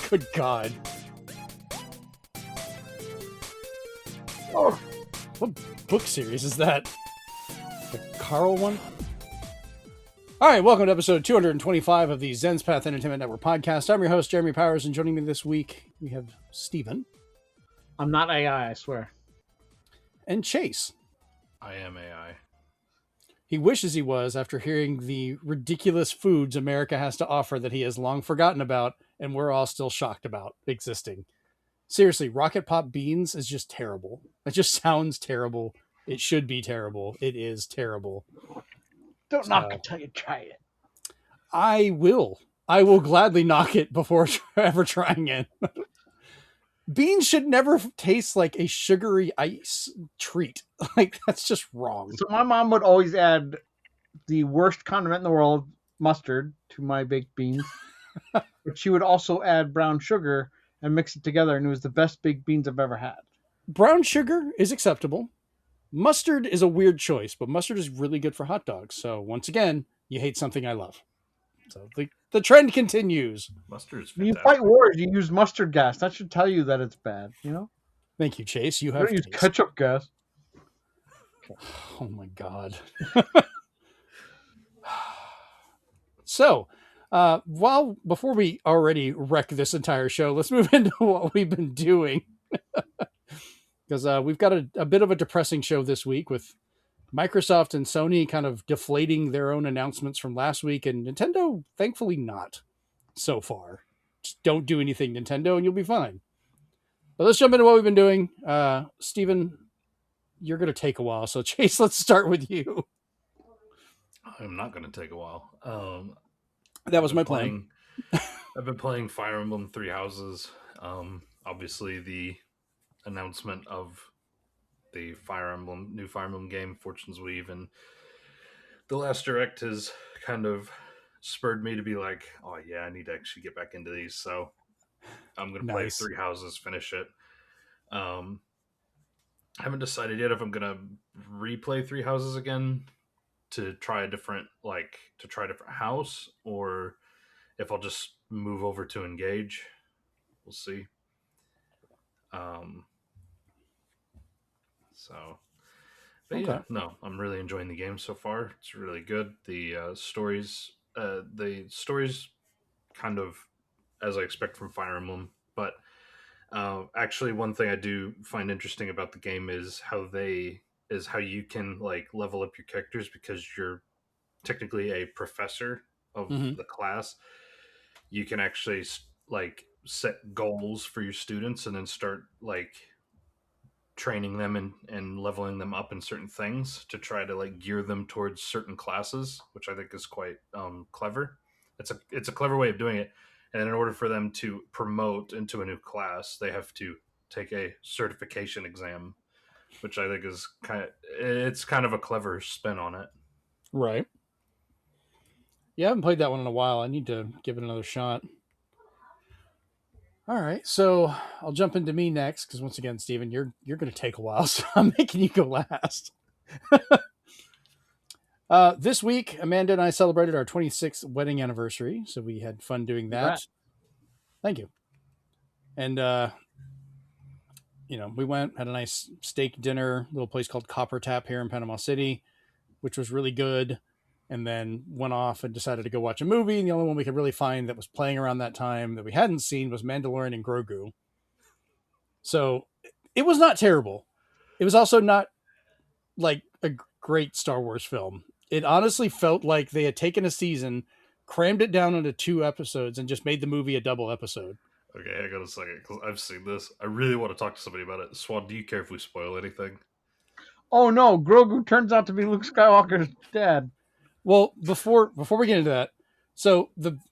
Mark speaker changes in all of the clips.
Speaker 1: Good God.
Speaker 2: Oh.
Speaker 1: What book series is that? The Carl one? All right, welcome to episode 225 of the Zenspath Entertainment Network podcast. I'm your host, Jeremy Powers, and joining me this week, we have Steven.
Speaker 2: I'm not AI, I swear.
Speaker 1: And Chase.
Speaker 3: I am AI.
Speaker 1: He wishes he was after hearing the ridiculous foods America has to offer that he has long forgotten about, and we're all still shocked about existing. Seriously, Rocket Pop Beans is just terrible. It just sounds terrible. It should be terrible. It is terrible.
Speaker 2: Don't knock it till you try it.
Speaker 1: I will. I will gladly knock it before ever trying it. Beans should never taste like a sugary ice treat. Like, that's just wrong.
Speaker 2: So my mom would always add the worst condiment in the world, mustard, to my baked beans. But she would also add brown sugar and mix it together, and it was the best baked beans I've ever had.
Speaker 1: Brown sugar is acceptable. Mustard is a weird choice, but mustard is really good for hot dogs. So once again, you hate something I love. So the trend continues.
Speaker 3: Mustard's
Speaker 2: When you
Speaker 3: fantastic.
Speaker 2: fight wars, you use mustard gas. That should tell you that it's bad, you know?
Speaker 1: Thank you, Chase. You
Speaker 2: You
Speaker 1: have
Speaker 2: don't use
Speaker 1: taste.
Speaker 2: ketchup gas.
Speaker 1: Oh my God. So, before we already wreck this entire show, let's move into what we've been doing. Because we've got a bit of a depressing show this week with Microsoft and Sony kind of deflating their own announcements from last week, and Nintendo, thankfully, not so far. Just don't do anything, Nintendo, and you'll be fine. But let's jump into what we've been doing. Steven, you're going to take a while. So, Chase, let's start with you.
Speaker 3: I'm not going to take a while.
Speaker 1: That was my plan.
Speaker 3: I've been playing Fire Emblem Three Houses. Obviously, the announcement of the new Fire Emblem game, Fortune's Weave, and the last direct has kind of spurred me to be like, oh yeah, I need to actually get back into these. So I'm going to play Three Houses, finish it. I haven't decided yet if I'm going to replay Three Houses again to try a different house, or if I'll just move over to Engage. We'll see.
Speaker 1: Okay.
Speaker 3: Yeah, no, I'm really enjoying the game so far. It's really good. The stories kind of as I expect from Fire Emblem, but actually one thing I do find interesting about the game is how you can like level up your characters, because you're technically a professor of the class. You can actually like set goals for your students and then start like training them and leveling them up in certain things to try to like gear them towards certain classes, which I think is quite clever. It's a clever way of doing it. And in order for them to promote into a new class, they have to take a certification exam, which I think is kind of a clever spin on it.
Speaker 1: Right. Yeah, I haven't played that one in a while. I need to give it another shot. All right, so I'll jump into me next, because once again, Steven, you're going to take a while, so I'm making you go last. This week, Amanda and I celebrated our 26th wedding anniversary, so we had fun doing that.
Speaker 2: Congrats.
Speaker 1: Thank you. And, we went, had a nice steak dinner, little place called Copper Tap here in Panama City, which was really good. And then went off and decided to go watch a movie. And the only one we could really find that was playing around that time that we hadn't seen was Mandalorian and Grogu. So it was not terrible. It was also not like a great Star Wars film. It honestly felt like they had taken a season, crammed it down into 2 episodes, and just made the movie a double episode.
Speaker 3: Okay, hang on a second, because I've seen this. I really want to talk to somebody about it. Swan, do you care if we spoil anything?
Speaker 2: Oh no, Grogu turns out to be Luke Skywalker's dad.
Speaker 1: Well, before we get into that,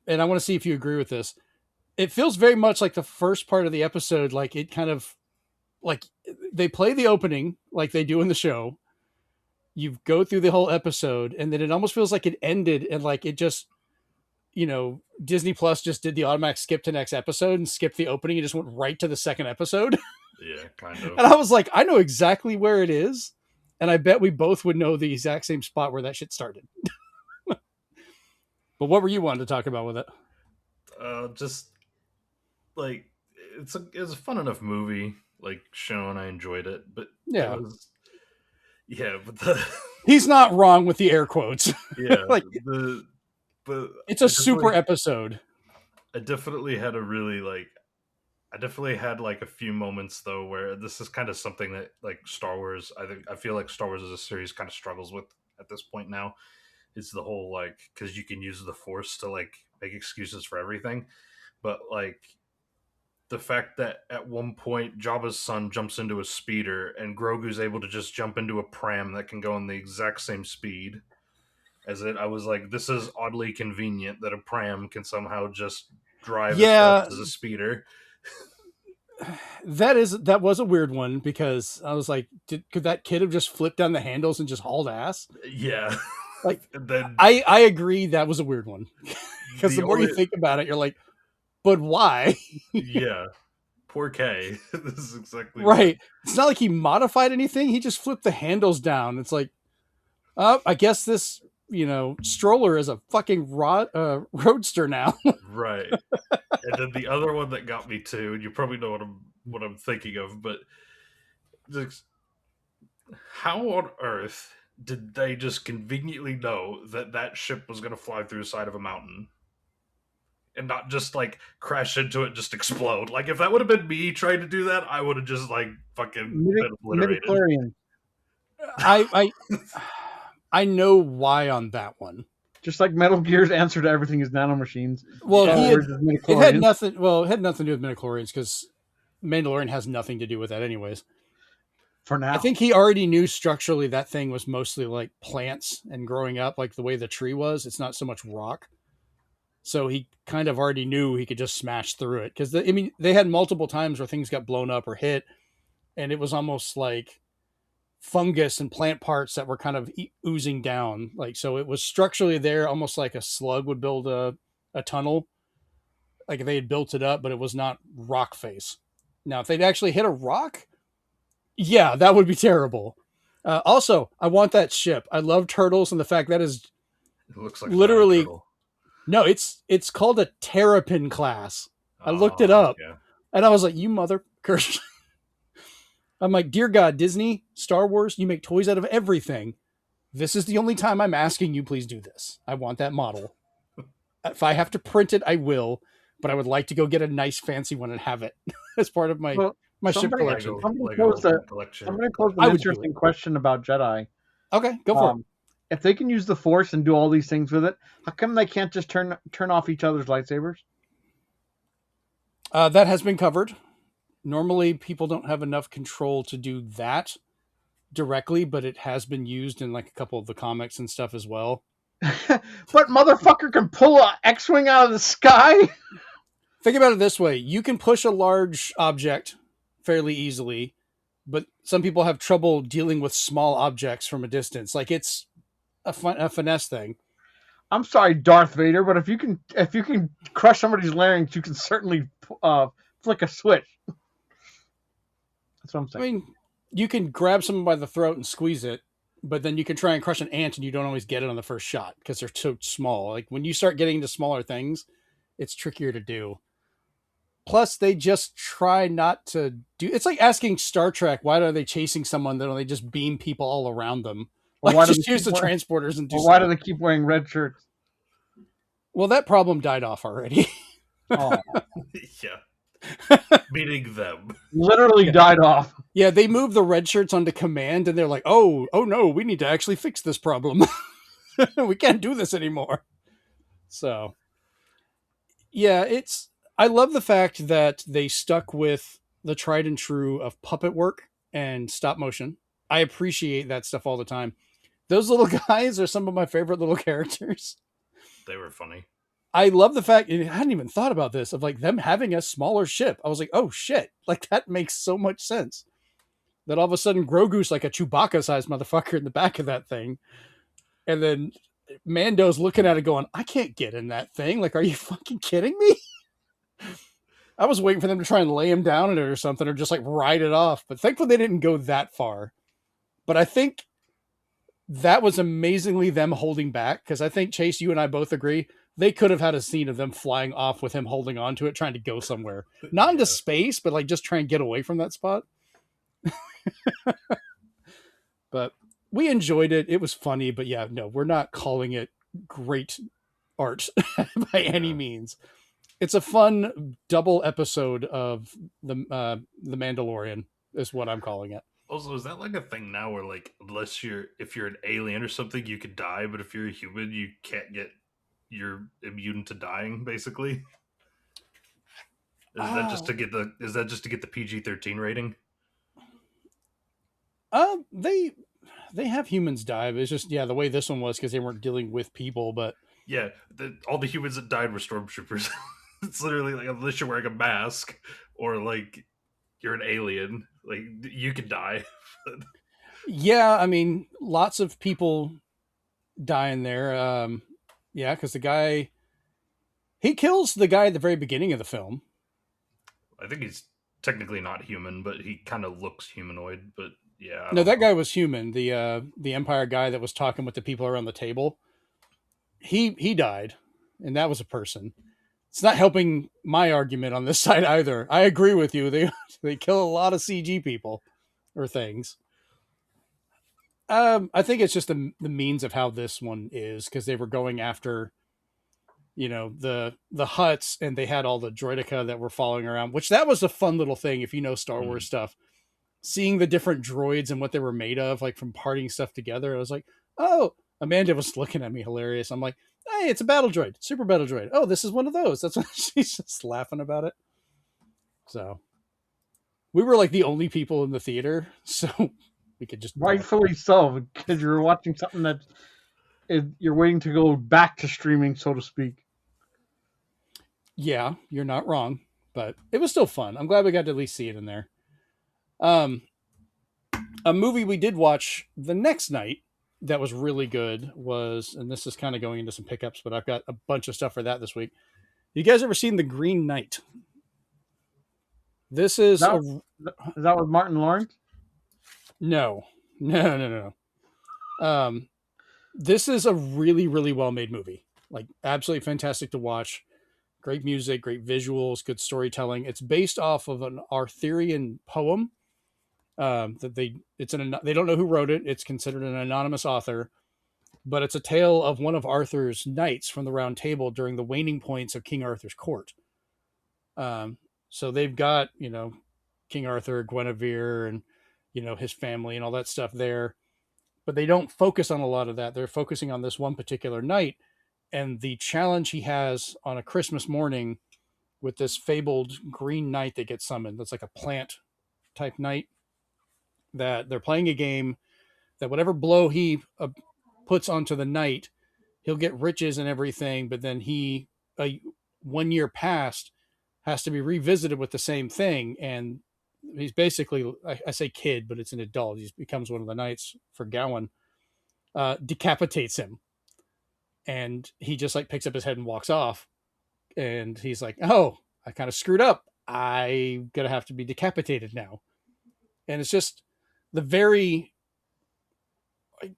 Speaker 1: and I want to see if you agree with this. It feels very much like the first part of the episode, like it kind of like they play the opening like they do in the show. You go through the whole episode, and then it almost feels like it ended and like it just, Disney Plus just did the automatic skip to next episode and skipped the opening and just went right to the second episode.
Speaker 3: Yeah, kind of.
Speaker 1: And I was like, I know exactly where it is. And I bet we both would know the exact same spot where that shit started. But what were you wanting to talk about with it?
Speaker 3: Just like it's a fun enough movie, like shown. I enjoyed it, but there
Speaker 1: Yeah.
Speaker 3: was but the
Speaker 1: He's not wrong with the air quotes.
Speaker 3: yeah
Speaker 1: Like,
Speaker 3: the but
Speaker 1: it's a super episode.
Speaker 3: I definitely had a really I definitely had like a few moments though where this is kind of something that like Star Wars. I feel like Star Wars as a series kind of struggles with at this point now. It's the whole like because you can use the Force to like make excuses for everything, but like the fact that at one point Jabba's son jumps into a speeder and Grogu's able to just jump into a pram that can go on the exact same speed as it. I was like, this is oddly convenient that a pram can somehow just drive as fast as a speeder.
Speaker 1: That was a weird one because I was like, could that kid have just flipped down the handles and just hauled ass?
Speaker 3: Yeah.
Speaker 1: Like,
Speaker 3: and then
Speaker 1: I agree that was a weird one because the more you think about it, you're like, but why?
Speaker 3: Yeah. Poor K. This is exactly
Speaker 1: right. It's not like he modified anything. He just flipped the handles down. It's like, I guess this, stroller is a fucking roadster now.
Speaker 3: Right. And then the other one that got me too, and you probably know what I'm thinking of, but how on earth did they just conveniently know that that ship was going to fly through the side of a mountain and not just like crash into it, just explode? Like if that would have been me trying to do that, I would have just like fucking been obliterated.
Speaker 1: I know why on that one.
Speaker 2: Just like Metal Gear's answer to everything is nanomachines.
Speaker 1: Well, it had nothing. Well, it had nothing to do with midichlorians because Mandalorian has nothing to do with that, anyways.
Speaker 2: For now,
Speaker 1: I think he already knew structurally that thing was mostly like plants and growing up, like the way the tree was. It's not so much rock, so he kind of already knew he could just smash through it. Because they had multiple times where things got blown up or hit, and it was almost like fungus and plant parts that were kind of oozing down. Like, so it was structurally there, almost like a slug would build a tunnel. Like they had built it up, but it was not rock face. Now, if they'd actually hit a rock, yeah, that would be terrible. Also, I want that ship. I love turtles, and the fact that is
Speaker 3: it looks like
Speaker 1: literally no. It's called a Terrapin class. I looked it up, and I was like, "You motherfucker!" I'm like, "Dear God, Disney, Star Wars, you make toys out of everything. This is the only time I'm asking you. Please do this. I want that model. If I have to print it, I will. But I would like to go get a nice, fancy one and have it as part of my." Ship collection.
Speaker 2: Somebody posed an interesting question about Jedi.
Speaker 1: Okay, go for it.
Speaker 2: If they can use the Force and do all these things with it, how come they can't just turn off each other's lightsabers?
Speaker 1: That has been covered. Normally, people don't have enough control to do that directly, but it has been used in like a couple of the comics and stuff as well.
Speaker 2: What motherfucker can pull an X-wing out of the sky?
Speaker 1: Think about it this way. You can push a large object fairly easily, but some people have trouble dealing with small objects from a distance. Like it's a finesse thing.
Speaker 2: I'm sorry, Darth Vader, but if you can crush somebody's larynx, you can certainly flick a switch. That's what I'm saying.
Speaker 1: I mean, you can grab someone by the throat and squeeze it, but then you can try and crush an ant and you don't always get it on the first shot because they're so small. Like when you start getting into smaller things, it's trickier to do. Plus, they just try not to do. It's like asking Star Trek, why are they chasing someone? Then they just beam people all around them. Like, why just use the transporters and do.
Speaker 2: Why do they keep wearing red shirts?
Speaker 1: Well, that problem died off already.
Speaker 2: Oh.
Speaker 3: Yeah. Meaning them.
Speaker 2: Literally died off.
Speaker 1: Yeah, they moved the red shirts onto command, and they're like, oh no, we need to actually fix this problem. We can't do this anymore. So, yeah, I love the fact that they stuck with the tried and true of puppet work and stop motion. I appreciate that stuff all the time. Those little guys are some of my favorite little characters.
Speaker 3: They were funny.
Speaker 1: I love the fact, I hadn't even thought about this, of like them having a smaller ship. I was like, oh shit, like that makes so much sense. That all of a sudden Grogu's like a Chewbacca-sized motherfucker in the back of that thing. And then Mando's looking at it going, I can't get in that thing. Like, are you fucking kidding me? I was waiting for them to try and lay him down in it or something, or just like ride it off. But thankfully they didn't go that far. But I think that was amazingly them holding back, because I think, Chase, you and I both agree they could have had a scene of them flying off with him holding on to it, trying to go somewhere, not into
Speaker 3: Yeah.
Speaker 1: space, but like just try and get away from that spot. But we enjoyed it. It was funny, but yeah, no, we're not calling it great art by any
Speaker 3: Yeah.
Speaker 1: means. It's a fun double episode of the Mandalorian is what I'm calling it.
Speaker 3: Also, is that like a thing now where like if you're an alien or something, you could die, but if you're a human, you can't get you're immune to dying, basically? Is that just to get the PG-13 rating?
Speaker 1: They have humans die, but it's just, yeah, the way this one was because they weren't dealing with people. But
Speaker 3: Yeah, all the humans that died were stormtroopers. It's literally like unless you're wearing a mask or like you're an alien, like you could die.
Speaker 1: yeah, I mean, lots of people die in there. Yeah, because the guy, he kills the guy at the very beginning of the film.
Speaker 3: I think he's technically not human, but he kind of looks humanoid. But yeah, I
Speaker 1: No,
Speaker 3: don't
Speaker 1: that
Speaker 3: know.
Speaker 1: guy was human. The Empire guy that was talking with the people around the table. He died, and that was a person. It's not helping my argument on this side either. I agree with you. They kill a lot of CG people or things. I think it's just the means of how this one is, because they were going after, the huts, and they had all the droideka that were following around, which that was a fun little thing if you know Star Wars stuff. Seeing the different droids and what they were made of, like from parting stuff together, I was like, oh, Amanda was looking at me hilarious. I'm like, hey, it's a battle droid, super battle droid. Oh, this is one of those. That's what she's just laughing about it. So we were like the only people in the theater, so we could just
Speaker 2: Rightfully so, because you're watching something that you're waiting to go back to streaming, so to speak.
Speaker 1: Yeah, you're not wrong, but it was still fun. I'm glad we got to at least see it in there. Um, a movie we did watch the next night that was really good was, and this is kind of going into some pickups, but I've got a bunch of stuff for that this week. You guys ever seen The Green Knight? This is
Speaker 2: Is that with Martin Lawrence?
Speaker 1: no. This is a really, really well made movie. Like, absolutely fantastic to watch. Great music, great visuals, good storytelling. It's based off of an Arthurian poem. They don't know who wrote it. It's considered an anonymous author, but it's a tale of one of Arthur's knights from the Round Table during the waning points of King Arthur's court. So they've got, King Arthur, Guinevere, and his family and all that stuff there, but they don't focus on a lot of that. They're focusing on this one particular knight and the challenge he has on a Christmas morning with this fabled green knight that gets summoned. That's like a plant type knight, that they're playing a game that whatever blow he puts onto the knight, he'll get riches and everything, but then he, 1 year past, has to be revisited with the same thing. And he's basically, I say kid, but it's an adult. He becomes one of the knights for Gawain, decapitates him. And he just like picks up his head and walks off. And he's like, oh, I kind of screwed up. I'm going to have to be decapitated now. And it's just the very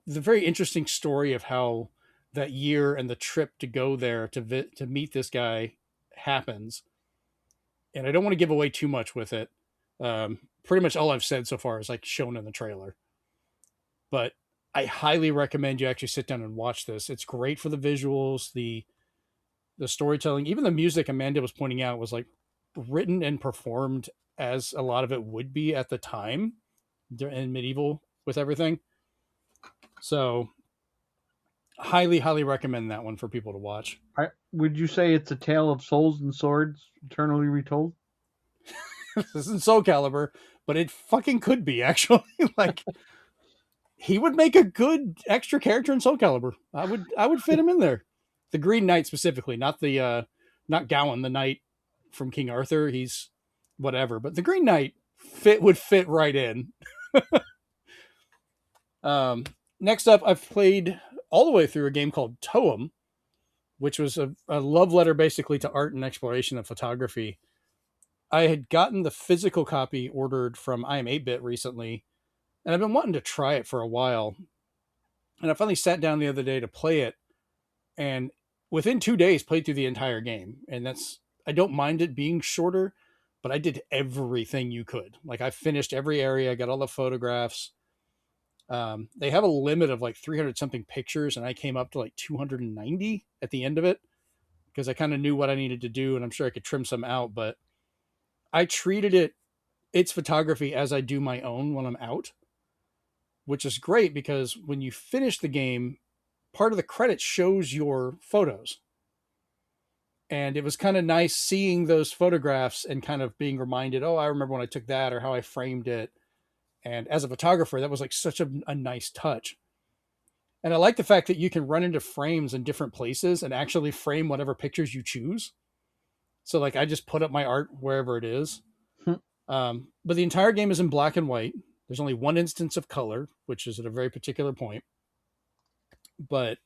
Speaker 1: interesting story of how that year and the trip to go there to meet this guy happens. And I don't want to give away too much with it. Pretty much all I've said so far is like shown in the trailer. But I highly recommend you actually sit down and watch this. It's great for the visuals, the storytelling, even the music. Amanda was pointing out was like written and performed as a lot of it would be at the time in medieval with everything. So highly, highly recommend that one for people to watch.
Speaker 2: Would you say it's a tale of souls and swords eternally retold?
Speaker 1: This isn't Soul Calibur, but it fucking could be, actually. Like, he would make a good extra character in Soul Calibur. I would fit him in there. The Green Knight specifically, not not Gawain, the knight from King Arthur. He's whatever, but the Green Knight would fit right in. Next up, I've played all the way through a game called Toem, which was a love letter basically to art and exploration and photography. I had gotten the physical copy ordered from I Am 8-Bit recently, and I've been wanting to try it for a while. And I finally sat down the other day to play it, and within 2 days played through the entire game. And I don't mind it being shorter, but I did everything you could. Like, I finished every area, I got all the photographs. They have a limit of like 300 something pictures, and I came up to like 290 at the end of it because I kind of knew what I needed to do, and I'm sure I could trim some out. But I treated its photography as I do my own when I'm out, which is great because when you finish the game, part of the credits shows your photos. And it was kind of nice seeing those photographs and kind of being reminded, oh, I remember when I took that, or how I framed it. And as a photographer, that was like such a nice touch. And I like the fact that you can run into frames in different places and actually frame whatever pictures you choose. So like I just put up my art wherever it is. But the entire game is in black and white. There's only one instance of color, which is at a very particular point. But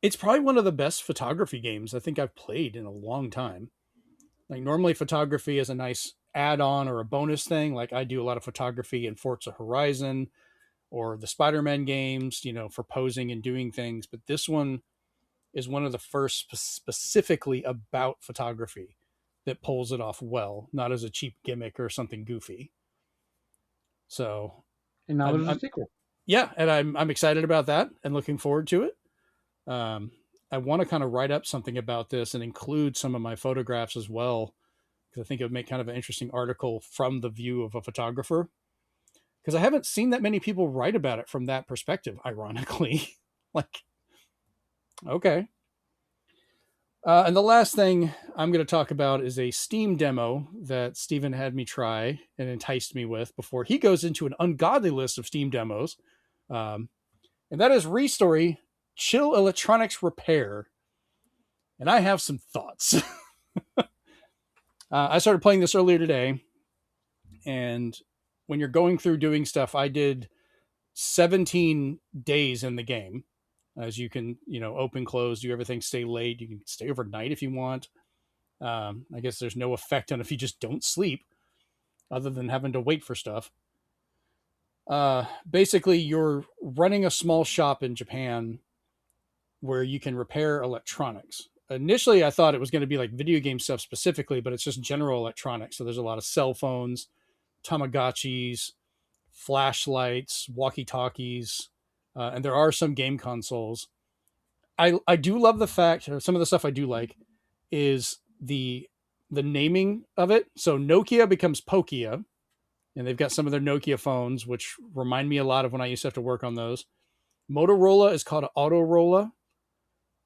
Speaker 1: it's probably one of the best photography games I think I've played in a long time. Like, normally photography is a nice add-on or a bonus thing. Like, I do a lot of photography in Forza Horizon or the Spider-Man games, for posing and doing things. But this one is one of the first specifically about photography that pulls it off well, not as a cheap gimmick or something goofy. So,
Speaker 2: And now there's a sequel.
Speaker 1: Yeah, and I'm excited about that and looking forward to it. I want to kind of write up something about this and include some of my photographs as well, because I think it would make kind of an interesting article from the view of a photographer. Because I haven't seen that many people write about it from that perspective, ironically. Like, okay. And the last thing I'm going to talk about is a Steam demo that Steven had me try and enticed me with before he goes into an ungodly list of Steam demos. And that is Restory Chill Electronics Repair. And I have some thoughts. I started playing this earlier today. And when you're going through doing stuff, I did 17 days in the game. As you can, open, close, do everything, stay late. You can stay overnight if you want. I guess there's no effect on if you just don't sleep, other than having to wait for stuff. Basically, you're running a small shop in Japan where you can repair electronics. Initially, I thought it was going to be like video game stuff specifically, but it's just general electronics. So there's a lot of cell phones, Tamagotchis, flashlights, walkie-talkies, and there are some game consoles. I do love the fact, some of the stuff I do like is the naming of it. So Nokia becomes Pokia, and they've got some of their Nokia phones, which remind me a lot of when I used to have to work on those. Motorola is called Autorola,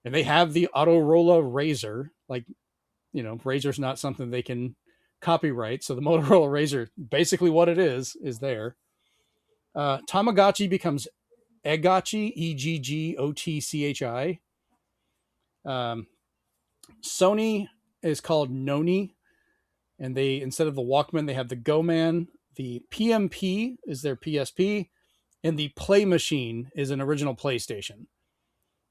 Speaker 1: and they have the Autorola Razor. Like, Razor's not something they can copyright. So the Motorola Razor, basically what it is there. Tamagotchi becomes Egotchi, Eggotchi. Sony is called Noni, and they, instead of the Walkman, they have the Go Man. The PMP is their PSP, and the Play Machine is an original PlayStation.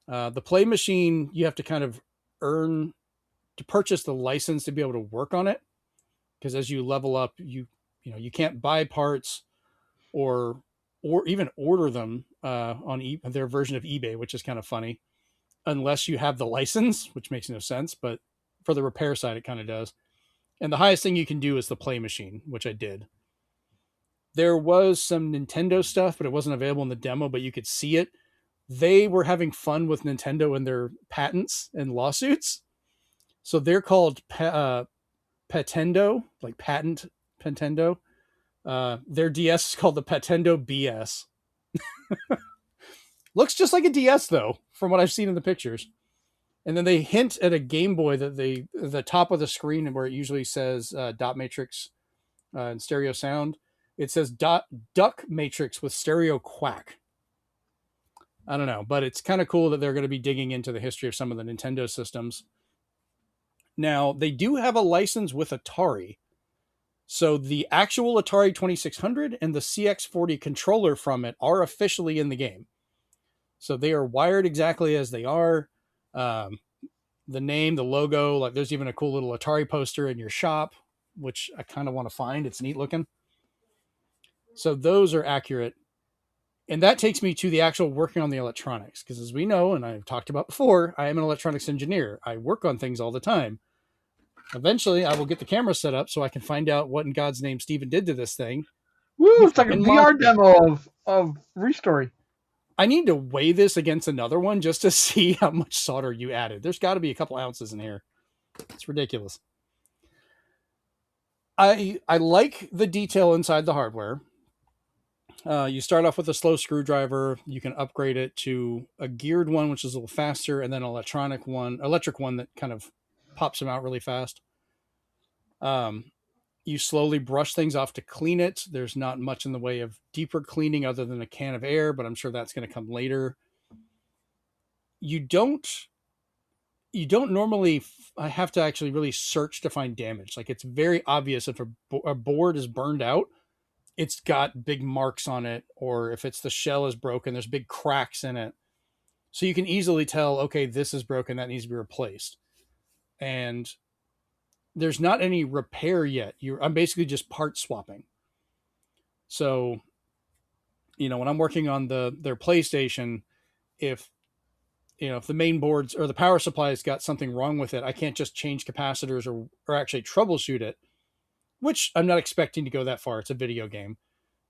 Speaker 1: The Play Machine, you have to kind of earn to purchase the license to be able to work on it, because as you level up, you can't buy parts or even order them on their version of eBay, which is kind of funny, unless you have the license, which makes no sense. But for the repair side, it kind of does. And the highest thing you can do is the Play Machine, which I did. There was some Nintendo stuff, but it wasn't available in the demo, but you could see it. They were having fun with Nintendo and their patents and lawsuits. So they're called Patendo, like patent Patendo. Their DS is called the Patendo BS. Looks just like a DS, though, from what I've seen in the pictures. And then they hint at a Game Boy that the top of the screen where it usually says dot matrix and stereo sound, it says duck matrix with stereo quack. I don't know, but it's kind of cool that they're going to be digging into the history of some of the Nintendo systems. Now, they do have a license with Atari. So the actual Atari 2600 and the CX40 controller from it are officially in the game. So they are wired exactly as they are. The name, the logo, like there's even a cool little Atari poster in your shop, which I kind of want to find. It's neat looking. So those are accurate. And that takes me to the actual working on the electronics. Because as we know, and I've talked about before, I am an electronics engineer. I work on things all the time. Eventually, I will get the camera set up so I can find out what in God's name Steven did to this thing.
Speaker 2: Woo! It's like a
Speaker 1: And
Speaker 2: VR demo of Restory.
Speaker 1: I need to weigh this against another one just to see how much solder you added. There's got to be a couple ounces in here. It's ridiculous. I like the detail inside the hardware. You start off with a slow screwdriver. You can upgrade it to a geared one, which is a little faster, and then an electric one that kind of pops them out really fast. You slowly brush things off to clean it. There's not much in the way of deeper cleaning other than a can of air, but I'm sure that's going to come later. You don't normally I have to actually really search to find damage. Like, it's very obvious if a board is burned out, it's got big marks on it, or if it's the shell is broken, there's big cracks in it. So you can easily tell, okay, this is broken, that needs to be replaced. And there's not any repair yet. I'm basically just part swapping. So, when I'm working on their PlayStation, if the main boards or the power supply has got something wrong with it, I can't just change capacitors or actually troubleshoot it, which I'm not expecting to go that far. It's a video game,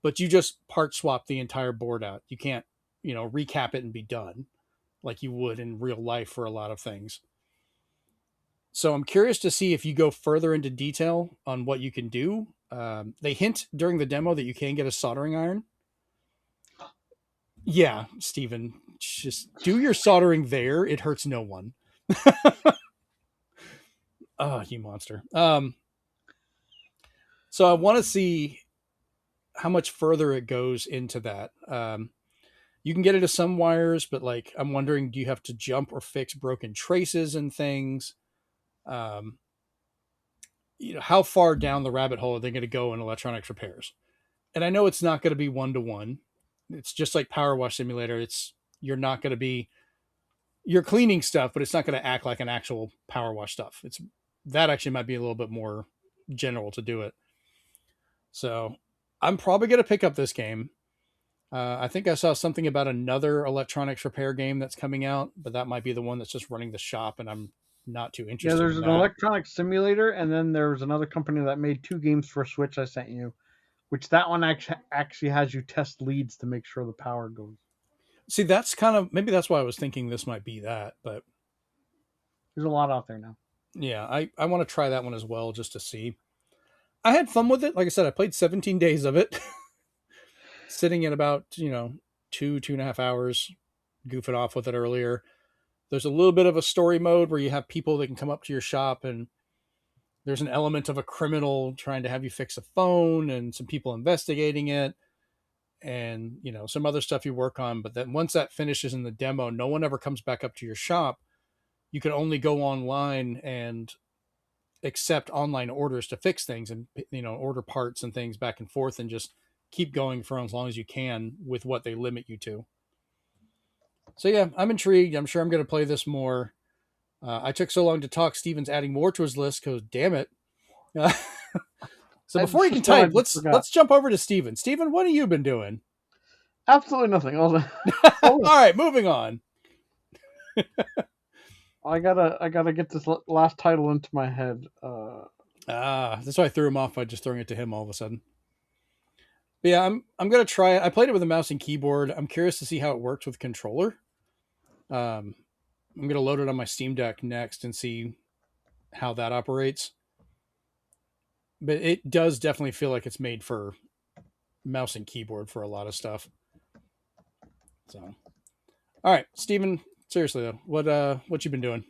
Speaker 1: but you just part swap the entire board out. You can't, recap it and be done like you would in real life for a lot of things. So I'm curious to see if you go further into detail on what you can do. They hint during the demo that you can get a soldering iron. Yeah, Steven, just do your soldering there. It hurts no one. Oh, you monster. So I want to see how much further it goes into that. You can get it to some wires, but I'm wondering, do you have to jump or fix broken traces and things? How far down the rabbit hole are they going to go in electronics repairs? And I know it's not going to be 1-to-1. It's just like Power Wash Simulator. You're cleaning stuff, but it's not going to act like an actual power wash stuff. That actually might be a little bit more general to do it. So I'm probably going to pick up this game. I think I saw something about another electronics repair game that's coming out, but that might be the one that's just running the shop, and I'm not too interested.
Speaker 2: Yeah, there's an electronics simulator, and then there was another company that made 2 games for Switch I sent you, which that one actually has you test leads to make sure the power goes.
Speaker 1: See, that's maybe that's why I was thinking this might be that, but
Speaker 2: there's a lot out there now.
Speaker 1: Yeah, I want to try that one as well just to see. I had fun with it. Like I said, I played 17 days of it. Sitting at about, 2.5 hours, goofing off with it earlier. There's a little bit of a story mode where you have people that can come up to your shop, and there's an element of a criminal trying to have you fix a phone and some people investigating it and, some other stuff you work on. But then once that finishes in the demo, no one ever comes back up to your shop. You can only go online and accept online orders to fix things and, order parts and things back and forth and just keep going for as long as you can with what they limit you to. So yeah, I'm intrigued. I'm sure I'm going to play this more. I took so long to talk. Steven's adding more to his list because damn it. So before you can type, let's jump over to Steven. Steven, what have you been doing?
Speaker 2: Absolutely nothing.
Speaker 1: All right, moving on.
Speaker 2: I gotta get this last title into my head.
Speaker 1: That's why I threw him off by just throwing it to him all of a sudden. But yeah, I'm gonna try it. I played it with a mouse and keyboard. I'm curious to see how it works with controller. I'm gonna load it on my Steam Deck next and see how that operates. But it does definitely feel like it's made for mouse and keyboard for a lot of stuff. So, all right, Steven, seriously though, what you been doing?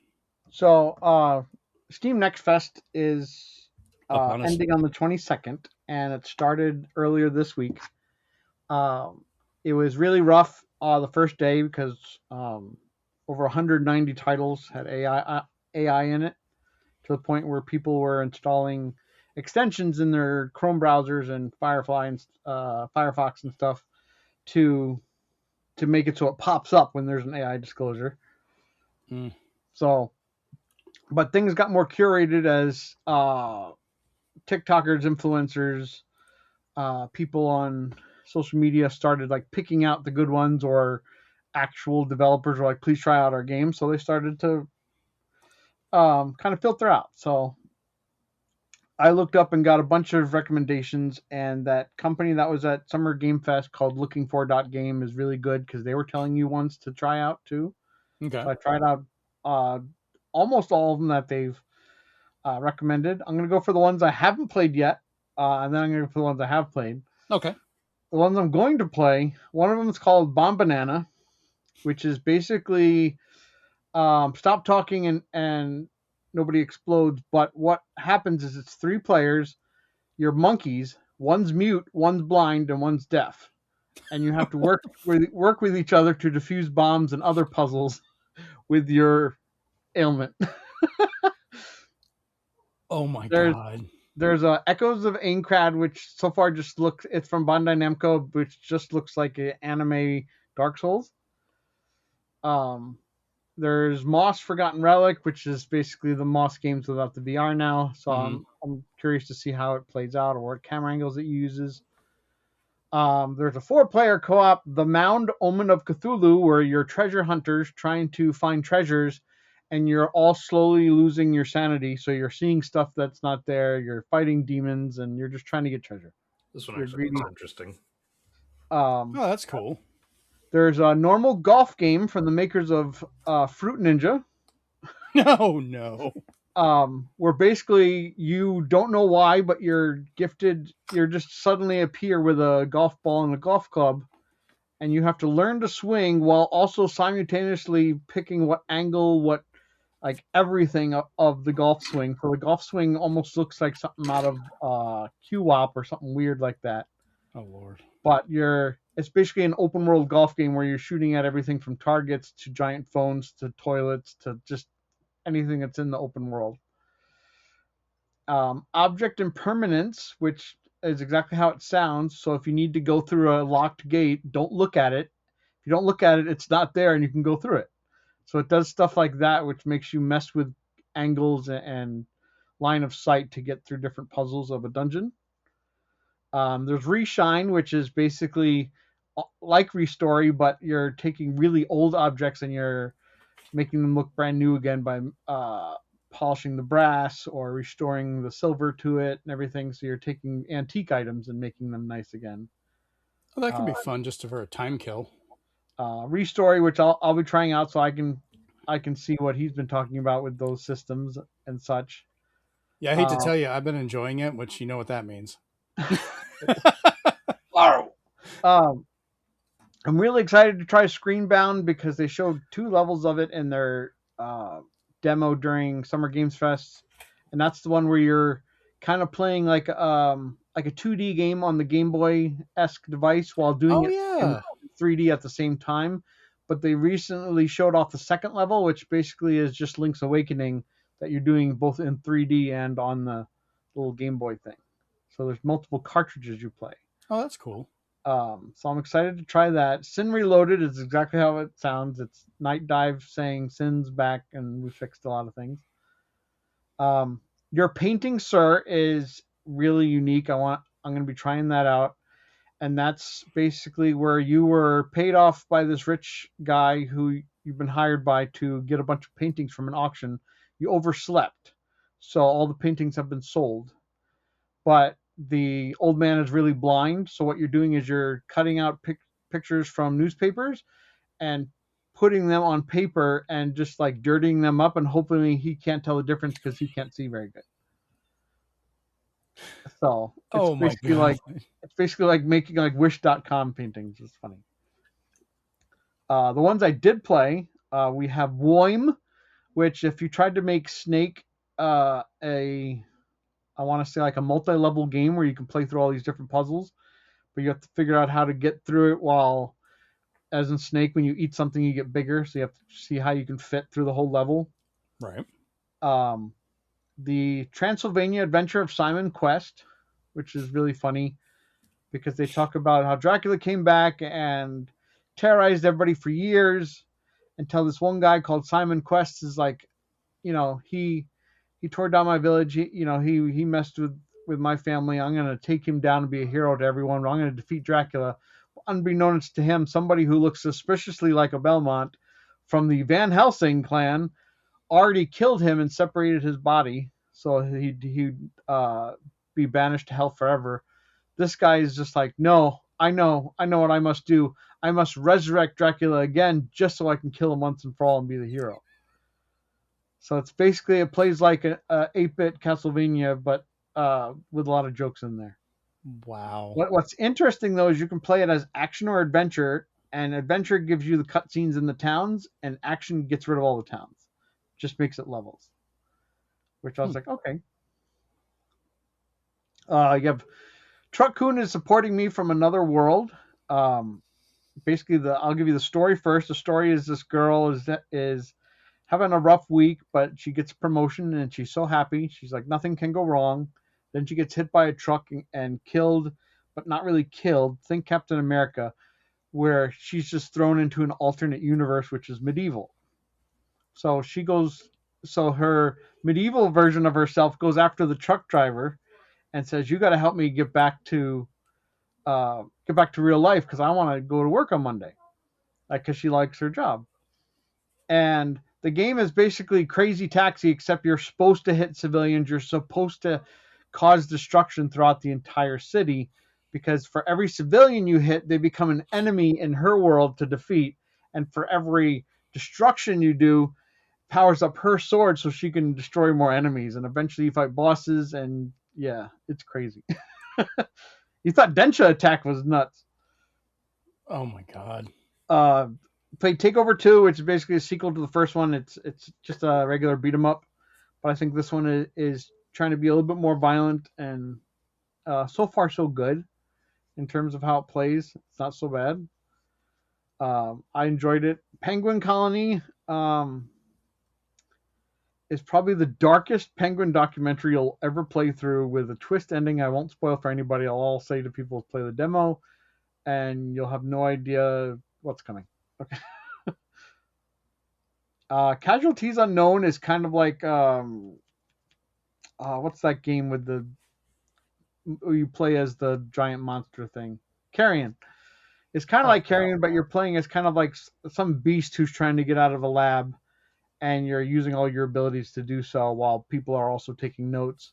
Speaker 2: So, Steam Next Fest is ending on the 22nd, and it started earlier this week. It was really rough the first day because over 190 titles had AI in it, to the point where people were installing extensions in their Chrome browsers and Firefly and Firefox and stuff to make it so it pops up when there's an AI disclosure. So, but things got more curated as TikTokers, influencers, people on social media started like picking out the good ones, or actual developers were like, please try out our game. So they started to kind of filter out. So I looked up and got a bunch of recommendations, and that company that was at Summer Game Fest called Looking For Game is really good because they were telling you ones to try out too.
Speaker 1: Okay.
Speaker 2: So I tried out uh, almost all of them that they've recommended. I'm going to go for the ones I haven't played yet, and then I'm going to go for the ones I have played.
Speaker 1: Okay.
Speaker 2: The ones I'm going to play, one of them is called Bomb Banana, which is basically stop talking and nobody explodes. But what happens is it's 3 players. You're monkeys. One's mute, one's blind, and one's deaf. And you have to work with each other to defuse bombs and other puzzles with your ailment.
Speaker 1: Oh my
Speaker 2: There's
Speaker 1: god.
Speaker 2: there's Echoes of Aincrad, which so far just looks, it's from Bandai Namco, which just looks like an anime Dark Souls. There's Moss Forgotten Relic, which is basically the Moss games without the VR now. So I'm curious to see how it plays out or what camera angles it uses. There's a 4-player co-op, The Mound Omen of Cthulhu, where you're treasure hunters trying to find treasures, and you're all slowly losing your sanity. So you're seeing stuff that's not there. You're fighting demons, and you're just trying to get treasure.
Speaker 3: This one
Speaker 2: You're
Speaker 3: actually
Speaker 2: greedy.
Speaker 3: looks interesting.
Speaker 1: Oh, that's cool.
Speaker 2: There's a normal golf game from the makers of Fruit Ninja,
Speaker 1: No, no.
Speaker 2: where basically you don't know why, but you're gifted. You're just suddenly appear with a golf ball and a golf club, and you have to learn to swing while also simultaneously picking what angle, what like everything of the golf swing. So the golf swing almost looks like something out of QWOP or something weird like that.
Speaker 1: Oh lord.
Speaker 2: But it's basically an open world golf game where you're shooting at everything from targets to giant phones to toilets to just anything that's in the open world. Object Impermanence, which is exactly how it sounds. So if you need to go through a locked gate, don't look at it. If you don't look at it, it's not there and you can go through it. So it does stuff like that, which makes you mess with angles and line of sight to get through different puzzles of a dungeon. There's Reshine, which is basically like Restory, but you're taking really old objects and you're making them look brand new again by polishing the brass or restoring the silver to it and everything. So you're taking antique items and making them nice again.
Speaker 1: Well, that can be fun just for a time kill.
Speaker 2: Restory, which I'll be trying out so I can see what he's been talking about with those systems and such.
Speaker 1: Yeah, I hate to tell you, I've been enjoying it, which you know what that means.
Speaker 2: I'm really excited to try Screenbound because they showed 2 levels of it in their demo during Summer Games Fest, and that's the one where you're kind of playing like a 2D game on the Game Boy-esque device while doing in 3D at the same time. But they recently showed off the second level, which basically is just Link's Awakening that you're doing both in 3D and on the little Game Boy thing. So there's multiple cartridges you play.
Speaker 1: Oh, that's cool.
Speaker 2: So I'm excited to try that. Sin Reloaded is exactly how it sounds. It's Night Dive saying Sin's back and we fixed a lot of things. Your Painting, Sir is really unique. I'm going to be trying that out. And that's basically where you were paid off by this rich guy who you've been hired by to get a bunch of paintings from an auction. You overslept. So all the paintings have been sold. But the old man is really blind. So what you're doing is you're cutting out pictures from newspapers and putting them on paper and just like dirtying them up, and hopefully he can't tell the difference because he can't see very good. So it's basically like making like wish.com paintings. It's funny. The ones I did play, we have Woim, which if you tried to make Snake I want to say like a multi-level game where you can play through all these different puzzles, but you have to figure out how to get through it while, as in Snake, when you eat something, you get bigger. So you have to see how you can fit through the whole level.
Speaker 1: Right.
Speaker 2: The Transylvania Adventure of Simon Quest, which is really funny because they talk about how Dracula came back and terrorized everybody for years until this one guy called Simon Quest is like, he tore down my village. He messed with with my family. I'm going to take him down and be a hero to everyone. I'm going to defeat Dracula. Unbeknownst to him, somebody who looks suspiciously like a Belmont from the Van Helsing clan already killed him and separated his body, so he'd be banished to hell forever. This guy is just like, no, I know what I must do. I must resurrect Dracula again just so I can kill him once and for all and be the hero. So it's basically, it plays like a 8-bit Castlevania, but with a lot of jokes in there.
Speaker 1: Wow.
Speaker 2: What's interesting, though, is you can play it as action or adventure, and adventure gives you the cutscenes in the towns, and action gets rid of all the towns. Just makes it levels. Which I was like, okay. You have Truck-kun is supporting me from another world. Basically, I'll give you the story first. The story is this girl is having a rough week, but she gets a promotion, and she's so happy. She's like, nothing can go wrong. Then she gets hit by a truck and killed, but not really killed. Think Captain America, where she's just thrown into an alternate universe, which is medieval. So her medieval version of herself goes after the truck driver and says, you got to help me get back to real life because I want to go to work on Monday. Because she likes her job. And the game is basically Crazy Taxi, except you're supposed to hit civilians. You're supposed to cause destruction throughout the entire city, because for every civilian you hit, they become an enemy in her world to defeat. And for every destruction you do, powers up her sword so she can destroy more enemies. And eventually you fight bosses, and yeah, it's crazy. You thought Densha Attack was nuts.
Speaker 1: Oh my god.
Speaker 2: Played Takeover 2, which is basically a sequel to the first one. It's just a regular beat 'em up, but I think this one is trying to be a little bit more violent, and so far so good in terms of how it plays. It's not so bad. I enjoyed it. Penguin Colony is probably the darkest Penguin documentary you'll ever play through, with a twist ending. I won't spoil for anybody. I'll say to people, play the demo, and you'll have no idea what's coming. Okay. Casualties Unknown is kind of like what's that game with you play as the giant monster thing? Carrion. It's kind of like Carrion, but you're playing as kind of like some beast who's trying to get out of a lab, and you're using all your abilities to do so while people are also taking notes.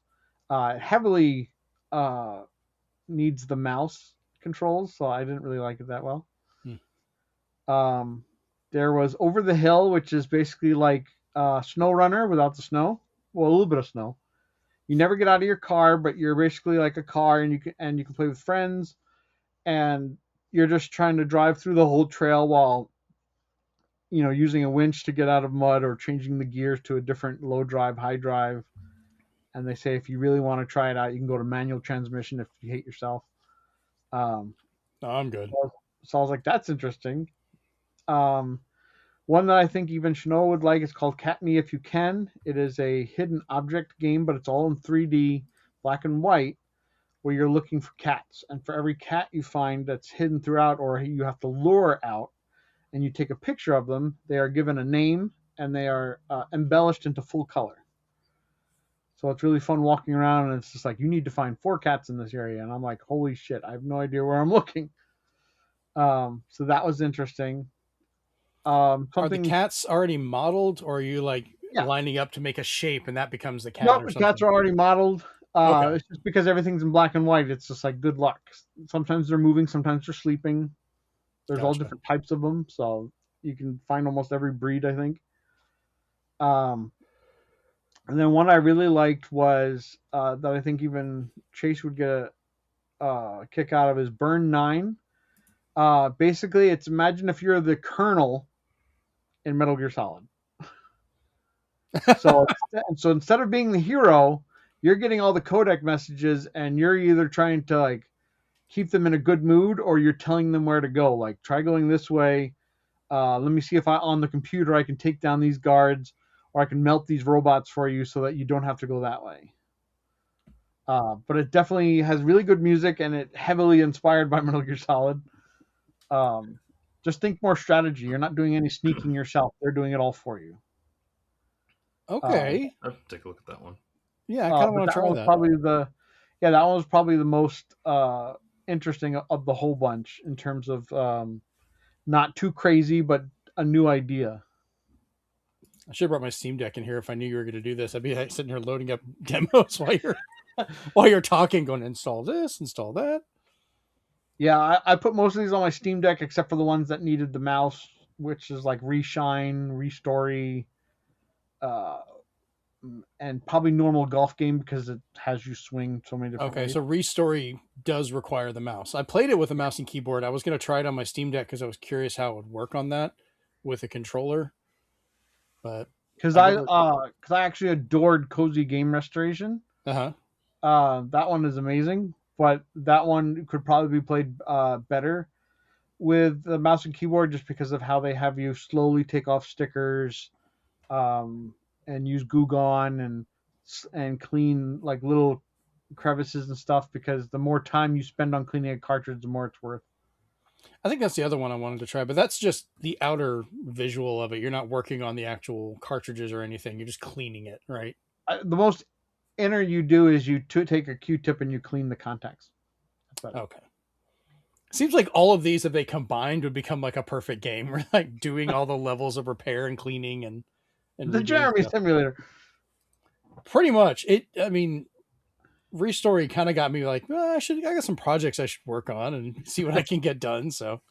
Speaker 2: It heavily needs the mouse controls, so I didn't really like it that well. There was Over the Hill, which is basically like Snow Runner without the snow. Well, a little bit of snow. You never get out of your car, but you're basically like a car, and you can play with friends, and you're just trying to drive through the whole trail while using a winch to get out of mud, or changing the gears to a different low drive, high drive. And they say if you really want to try it out, you can go to manual transmission if you hate yourself.
Speaker 1: I'm good.
Speaker 2: So I was like, that's interesting. One that I think even Shano would like is called Cat Me If You Can. It is a hidden object game, but it's all in 3D, black and white, where you're looking for cats. And for every cat you find that's hidden throughout, or you have to lure out, and you take a picture of them, they are given a name, and they are embellished into full color. So it's really fun walking around, and it's just like, you need to find 4 cats in this area. And I'm like, holy shit, I have no idea where I'm looking. So that was interesting.
Speaker 1: Are the cats already modeled, or are you lining up to make a shape and that becomes the cat?
Speaker 2: No, the cats are already modeled. Okay. It's just because everything's in black and white. It's just like good luck. Sometimes they're moving, sometimes they're sleeping. There's all different types of them, so you can find almost every breed, I think. And then one I really liked was that I think even Chase would get a kick out of is Burn 9. Basically, it's imagine if you're the Colonel in Metal Gear Solid. So instead of being the hero, you're getting all the codec messages, and you're either trying to keep them in a good mood, or you're telling them where to go. Like, try going this way. Let me see if on the computer I can take down these guards, or I can melt these robots for you so that you don't have to go that way. But it definitely has really good music, and it heavily inspired by Metal Gear Solid. Just think more strategy. You're not doing any sneaking yourself. They're doing it all for you.
Speaker 1: Okay.
Speaker 3: I'll take a look at that one.
Speaker 1: Yeah, I kind of want to try that.
Speaker 2: Probably Yeah, that one was probably the most interesting of the whole bunch in terms of not too crazy, but a new idea.
Speaker 1: I should have brought my Steam Deck in here if I knew you were going to do this. I'd be like, sitting here loading up demos while you're talking, going install this, install that.
Speaker 2: Yeah, I put most of these on my Steam Deck except for the ones that needed the mouse, which is like Reshine, Restory, uh, and probably normal golf game because it has you swing so many different
Speaker 1: Okay,
Speaker 2: ways.
Speaker 1: so Restory does require the mouse. I played it with a mouse and keyboard. I was going to try it on my Steam Deck because I was curious how it would work on that with a controller, but
Speaker 2: Because
Speaker 1: I never.
Speaker 2: I actually adored Cozy Game Restoration.
Speaker 1: Uh huh.
Speaker 2: That one is amazing, but that one could probably be played better with the mouse and keyboard just because of how they have you slowly take off stickers, and use Goo Gone and clean like little crevices and stuff. Because the more time you spend on cleaning a cartridge, the more it's worth.
Speaker 1: I think that's the other one I wanted to try, but that's just the outer visual of it. You're not working on the actual cartridges or anything. You're just cleaning it, right?
Speaker 2: The most inner you do is you take a Q-tip and you clean the contacts. That's about it.
Speaker 1: Okay. Seems like all of these, if they combined, would become like a perfect game. We're like doing all the levels of repair and cleaning and
Speaker 2: The
Speaker 1: redoing
Speaker 2: Jeremy
Speaker 1: stuff.
Speaker 2: Simulator.
Speaker 1: Pretty much. I mean, Restory kind of got me like, I got some projects I should work on and see what I can get done. So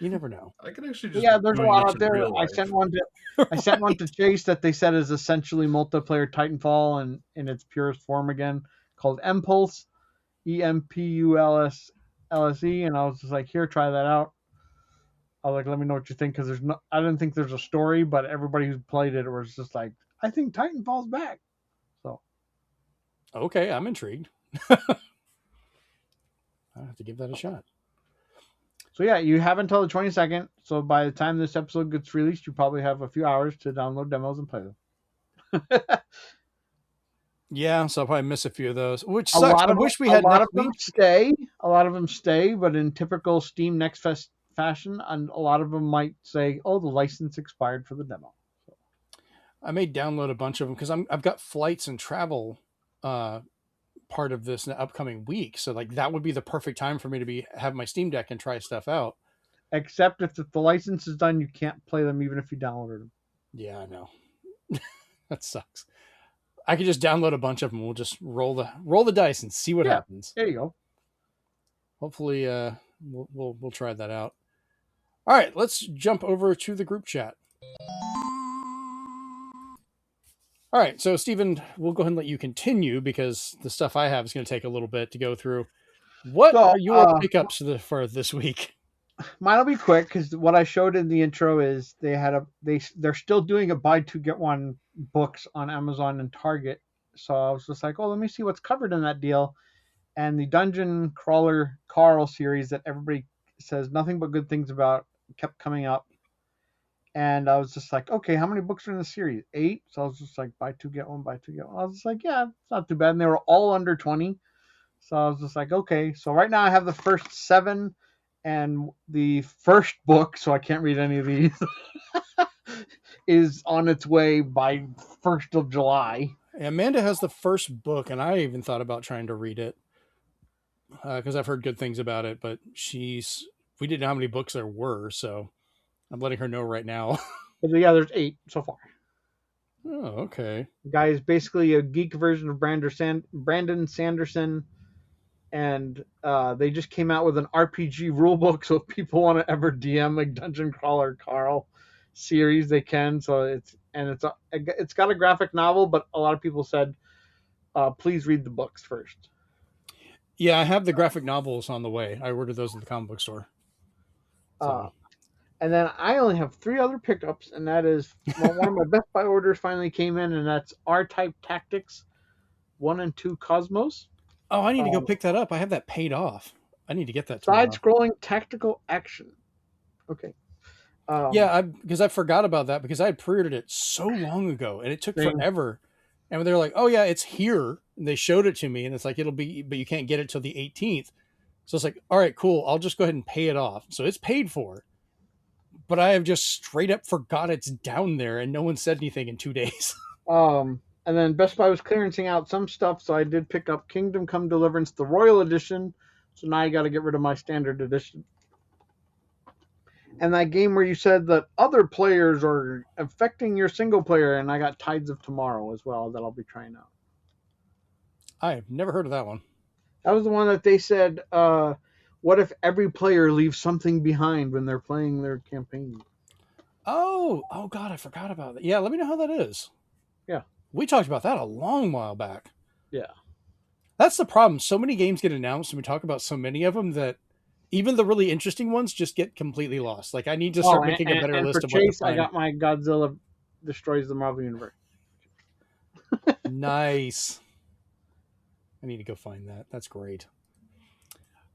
Speaker 1: you never know.
Speaker 3: I could actually just
Speaker 2: Yeah, there's a
Speaker 3: doing
Speaker 2: lot
Speaker 3: this
Speaker 2: out
Speaker 3: in
Speaker 2: there.
Speaker 3: real
Speaker 2: I
Speaker 3: life.
Speaker 2: sent one to Chase that they said is essentially multiplayer Titanfall and in its purest form again, called Impulse, EMPULSE, and I was just like, here, try that out. I was like, let me know what you think, because I didn't think there's a story, but everybody who played it was just like, I think Titanfall's back. So
Speaker 1: Okay, I'm intrigued. I'll have to give that a shot.
Speaker 2: So yeah, you have until the 22nd. So by the time this episode gets released, you probably have a few hours to download demos and play them.
Speaker 1: Yeah, so I'll probably miss a few of those, which
Speaker 2: A
Speaker 1: sucks.
Speaker 2: lot
Speaker 1: I
Speaker 2: of
Speaker 1: wish we
Speaker 2: a
Speaker 1: had
Speaker 2: lot
Speaker 1: next
Speaker 2: of them
Speaker 1: week.
Speaker 2: stay. A lot of them stay, but in typical Steam Next Fest fashion, and a lot of them might say, "Oh, the license expired for the demo."
Speaker 1: I may download a bunch of them because I've got flights and travel part of this upcoming week. So like that would be the perfect time for me to have my Steam Deck and try stuff out.
Speaker 2: Except if the license is done, you can't play them even if you downloaded them.
Speaker 1: Yeah, I know. That sucks. I could just download a bunch of them. We'll just roll the dice and see what
Speaker 2: Yeah,
Speaker 1: happens.
Speaker 2: there you go.
Speaker 1: Hopefully, we'll try that out. All right, let's jump over to the group chat. All right, so Stephen, we'll go ahead and let you continue because the stuff I have is going to take a little bit to go through. What
Speaker 2: So,
Speaker 1: are your pickups for this week?
Speaker 2: Mine will be quick because what I showed in the intro is they're still doing a buy two get one books on Amazon and Target. So I was just like, oh, let me see what's covered in that deal. And the Dungeon Crawler Carl series that everybody says nothing but good things about kept coming up. And I was just like, okay, how many books are in the series? 8. So I was just like, buy two get one, buy two get one. I was just like, yeah, it's not too bad. And they were all under 20. So I was just like, okay. So right now I have the first 7 and the first book, so I can't read any of these, is on its way by 1st of July.
Speaker 1: Amanda has the first book, and I even thought about trying to read it because I've heard good things about it, but we didn't know how many books there were, so I'm letting her know right now.
Speaker 2: But yeah, there's 8 so far.
Speaker 1: Oh, okay.
Speaker 2: The guy is basically a geek version of Brandon Sanderson, and they just came out with an RPG rulebook, so if people want to ever DM a Dungeon Crawler Carl series, they can. So it's got a graphic novel, but a lot of people said, please read the books first.
Speaker 1: Yeah, I have the graphic novels on the way. I ordered those at the comic book store. So.
Speaker 2: And then I only have 3 other pickups, and that is one of my Best Buy orders finally came in, and that's R-Type Tactics 1 and 2 Cosmos.
Speaker 1: Oh, I need to go pick that up. I have that paid off. I need to get that tomorrow.
Speaker 2: Side-scrolling tactical action. Okay.
Speaker 1: Yeah, because I forgot about that because I had pre-ordered it so long ago, and it took forever. And they're like, "Oh yeah, it's here." And they showed it to me, and it's like it'll be, but you can't get it till the 18th. So it's like, all right, cool. I'll just go ahead and pay it off. So it's paid for, but I have just straight up forgot it's down there, and no one said anything in 2 days.
Speaker 2: And And then Best Buy was clearancing out some stuff, so I did pick up Kingdom Come Deliverance, the Royal Edition. So now I got to get rid of my Standard Edition. And that game where you said that other players are affecting your single player, and I got Tides of Tomorrow as well that I'll be trying out.
Speaker 1: I have never heard of that one.
Speaker 2: That was the one that they said, what if every player leaves something behind when they're playing their campaign?
Speaker 1: Oh God, I forgot about that. Yeah, let me know how that is.
Speaker 2: Yeah.
Speaker 1: We talked about that a long while back.
Speaker 2: Yeah.
Speaker 1: That's the problem. So many games get announced, and we talk about so many of them that even the really interesting ones just get completely lost. Like, I need to start making a better list of what to
Speaker 2: Chase, I got my Godzilla Destroys the Marvel Universe.
Speaker 1: Nice. I need to go find that. That's great.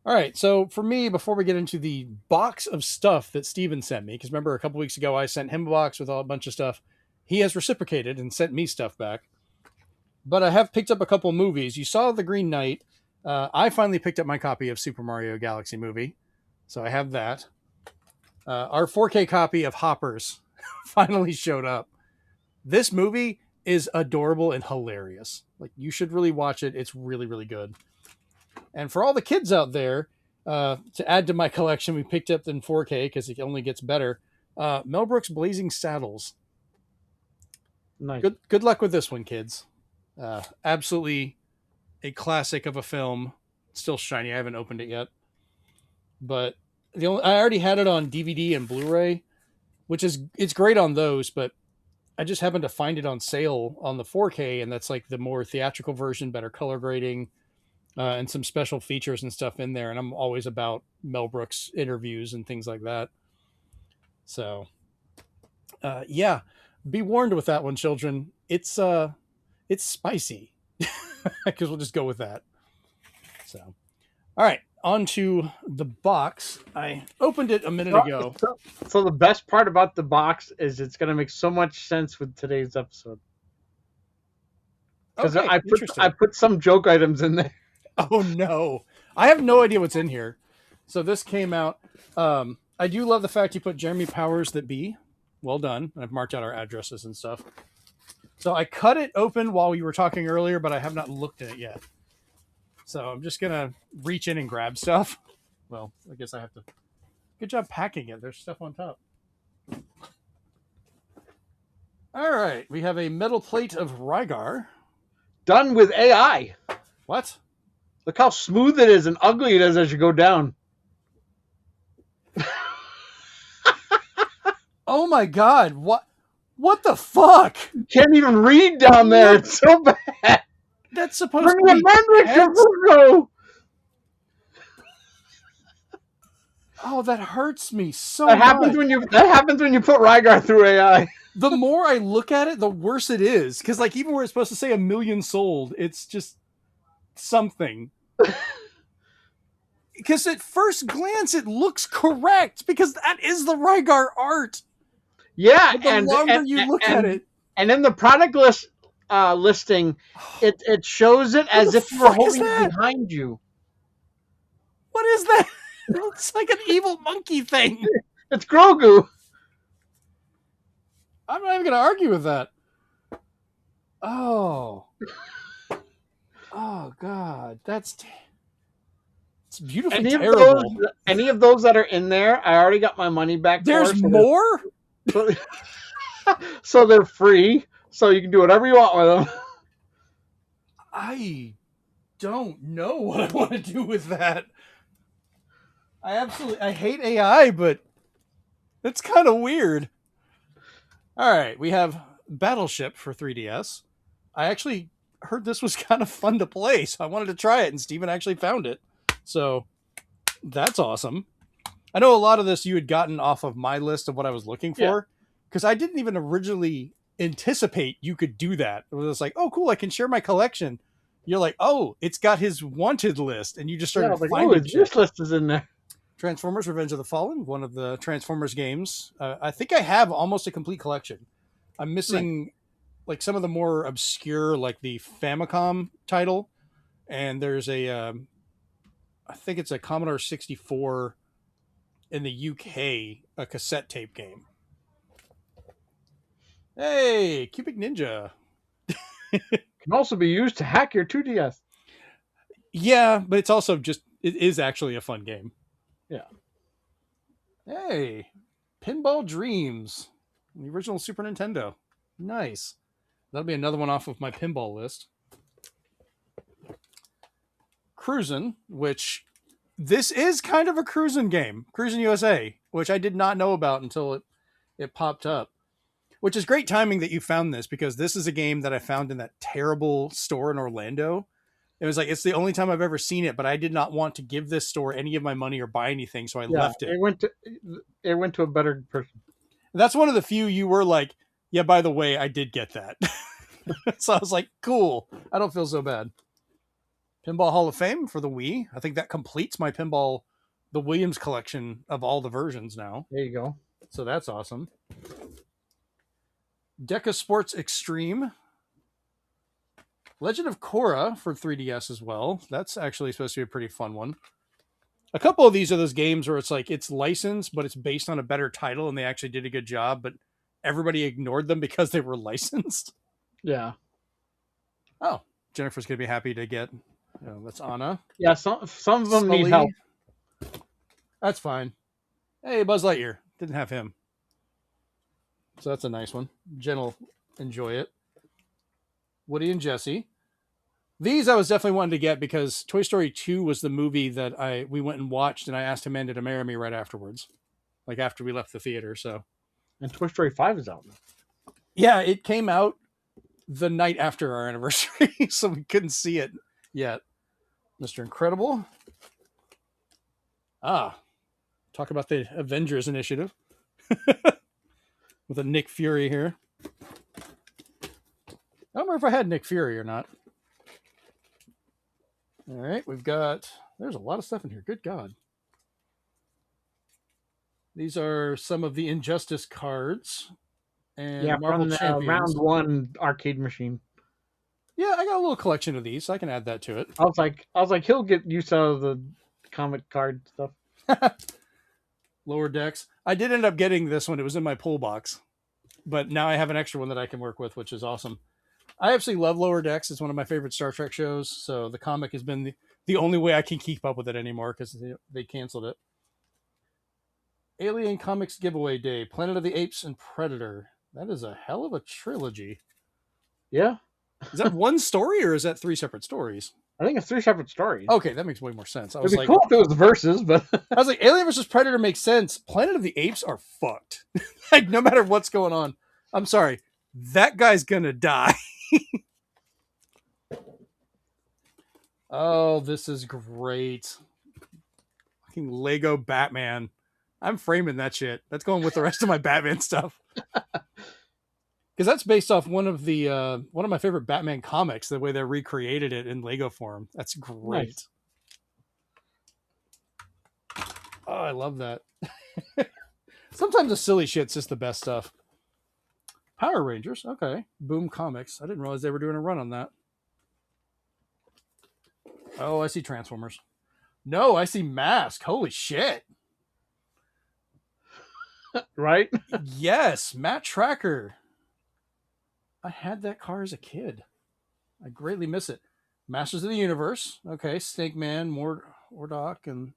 Speaker 1: All right. So for me, before we get into the box of stuff that Steven sent me, because remember a couple weeks ago I sent him a box with a bunch of stuff. He has reciprocated and sent me stuff back. But I have picked up a couple movies. You saw The Green Knight. I finally picked up my copy of Super Mario Galaxy Movie. So I have that. Our 4K copy of Hoppers finally showed up. This movie is adorable and hilarious. Like, you should really watch it. It's really, really good. And for all the kids out there, to add to my collection, we picked up in 4K because it only gets better. Mel Brooks' Blazing Saddles.
Speaker 2: Nice.
Speaker 1: Good luck with this one, kids. Absolutely a classic of a film. Still shiny. I haven't opened it yet. But I already had it on DVD and Blu-ray, it's great on those, but I just happened to find it on sale on the 4K, and that's like the more theatrical version, better color grading, and some special features and stuff in there. And I'm always about Mel Brooks interviews and things like that. So, yeah, be warned with that one, children. It's spicy, because we'll just go with that. So, all right, on to the box. I opened it a minute ago.
Speaker 2: So the best part about the box is it's going to make so much sense with today's episode. Because
Speaker 1: Okay,
Speaker 2: I put some joke items in there.
Speaker 1: Oh no, I have no idea what's in here. So this came out. I do love the fact you put Jeremy Powers that be. Well done. I've marked out our addresses and stuff. So I cut it open while we were talking earlier, but I have not looked at it yet. So I'm just gonna reach in and grab stuff. Well, I guess I have to. Good job packing it. There's stuff on top. All right, we have a metal plate of Rygar.
Speaker 2: Done with AI.
Speaker 1: What?
Speaker 2: Look how smooth it is and ugly it is as you go down.
Speaker 1: Oh my God! What the fuck?
Speaker 2: You can't even read down there. It's so bad.
Speaker 1: That's supposed to be text. Oh, that hurts me so much.
Speaker 2: That happens when you put Rygar through AI.
Speaker 1: The more I look at it, the worse it is. Because like even where it's supposed to say 1 million sold, it's just something. Because at first glance, it looks correct because that is the Rygar art.
Speaker 2: Yeah,
Speaker 1: but the longer you look at it,
Speaker 2: and in the product list listing, it shows it as if you were holding it behind you.
Speaker 1: What is that? It looks like an evil monkey thing.
Speaker 2: It's Grogu.
Speaker 1: I'm not even going to argue with that. Oh. Oh, God. It's beautifully terrible.
Speaker 2: Any of those that are in there, I already got my money back.
Speaker 1: There's more?
Speaker 2: So they're free. So you can do whatever you want with them.
Speaker 1: I don't know what I want to do with that. I hate AI, but it's kind of weird. All right, we have Battleship for 3DS. I actually heard this was kind of fun to play, so I wanted to try it, and Steven actually found it. So that's awesome. I know a lot of this you had gotten off of my list of what I was looking for, because I didn't even originally anticipate you could do that. It was like, oh, cool, I can share my collection. You're like, oh, it's got his wanted list, and you just started finding
Speaker 2: this list is in there.
Speaker 1: Transformers Revenge of the Fallen, one of the Transformers games. I think I have almost a complete collection. I'm missing like some of the more obscure, like the Famicom title. And there's I think it's a Commodore 64 in the UK, a cassette tape game. Hey, Cubic Ninja.
Speaker 2: Can also be used to hack your 2DS.
Speaker 1: Yeah, but it's also just it is actually a fun game.
Speaker 2: Yeah.
Speaker 1: Hey, Pinball Dreams, the original Super Nintendo. Nice. That'll be another one off of my pinball list. Cruisin', which this is kind of a cruising game, Cruisin' USA, which I did not know about until it popped up. Which is great timing that you found this, because this is a game that I found in that terrible store in Orlando. It was like, it's the only time I've ever seen it, but I did not want to give this store any of my money or buy anything, so I left it.
Speaker 2: It went to a better person.
Speaker 1: That's one of the few you were like, yeah, by the way, I did get that. So I was like, cool. I don't feel so bad. Pinball Hall of Fame for the Wii. I think that completes my pinball, the Williams collection of all the versions now.
Speaker 2: There you go.
Speaker 1: So that's awesome. Deca Sports Extreme. Legend of Korra for 3DS as well. That's actually supposed to be a pretty fun one. A couple of these are those games where it's like it's licensed, but it's based on a better title and they actually did a good job, but everybody ignored them because they were licensed.
Speaker 2: Yeah.
Speaker 1: Oh, Jennifer's going to be happy to get... that's Anna.
Speaker 2: Yeah, some of them need help.
Speaker 1: That's fine. Hey, Buzz Lightyear. Didn't have him. So that's a nice one. Jen will enjoy it. Woody and Jesse. These I was definitely wanting to get because Toy Story 2 was the movie that we went and watched, and I asked Amanda to marry me right afterwards. Like after we left the theater, so.
Speaker 2: And Toy Story 5 is out now.
Speaker 1: Yeah, it came out the night after our anniversary, so we couldn't see it yet. Mr. Incredible. Talk about the Avengers Initiative. With a Nick Fury here. I don't remember if I had Nick Fury or not. All right, there's a lot of stuff in here. Good God. These are some of the Injustice cards. And Marvel
Speaker 2: from the
Speaker 1: Champions.
Speaker 2: round 1 arcade machine.
Speaker 1: Yeah, I got a little collection of these. I can add that to it.
Speaker 2: I was like, he'll get use out of the comic card stuff.
Speaker 1: Lower Decks. I did end up getting this one. It was in my pull box. But now I have an extra one that I can work with, which is awesome. I absolutely love Lower Decks. It's one of my favorite Star Trek shows. So the comic has been the only way I can keep up with it anymore because they canceled it. Alien Comics Giveaway Day. Planet of the Apes and Predator. That is a hell of a trilogy.
Speaker 2: Yeah.
Speaker 1: Is that one story or is that 3 separate stories?
Speaker 2: I think it's 3 separate stories.
Speaker 1: Okay, that makes way more sense.
Speaker 2: It'd be cool if it was versus, but
Speaker 1: I was like, Alien versus Predator makes sense. Planet of the Apes are fucked. Like, no matter what's going on. I'm sorry. That guy's gonna die. Oh, this is great. Fucking Lego Batman. I'm framing that shit. That's going with the rest of my Batman stuff. Because that's based off one of my favorite Batman comics, the way they recreated it in Lego form. That's great. Nice. Oh, I love that. Sometimes the silly shit's just the best stuff. Power Rangers. Okay. Boom Comics. I didn't realize they were doing a run on that. Oh, I see Transformers. No, I see Mask. Holy shit.
Speaker 2: Right?
Speaker 1: Yes. Matt Tracker. I had that car as a kid. I greatly miss it. Masters of the Universe. Okay. Snake Man, Hordak,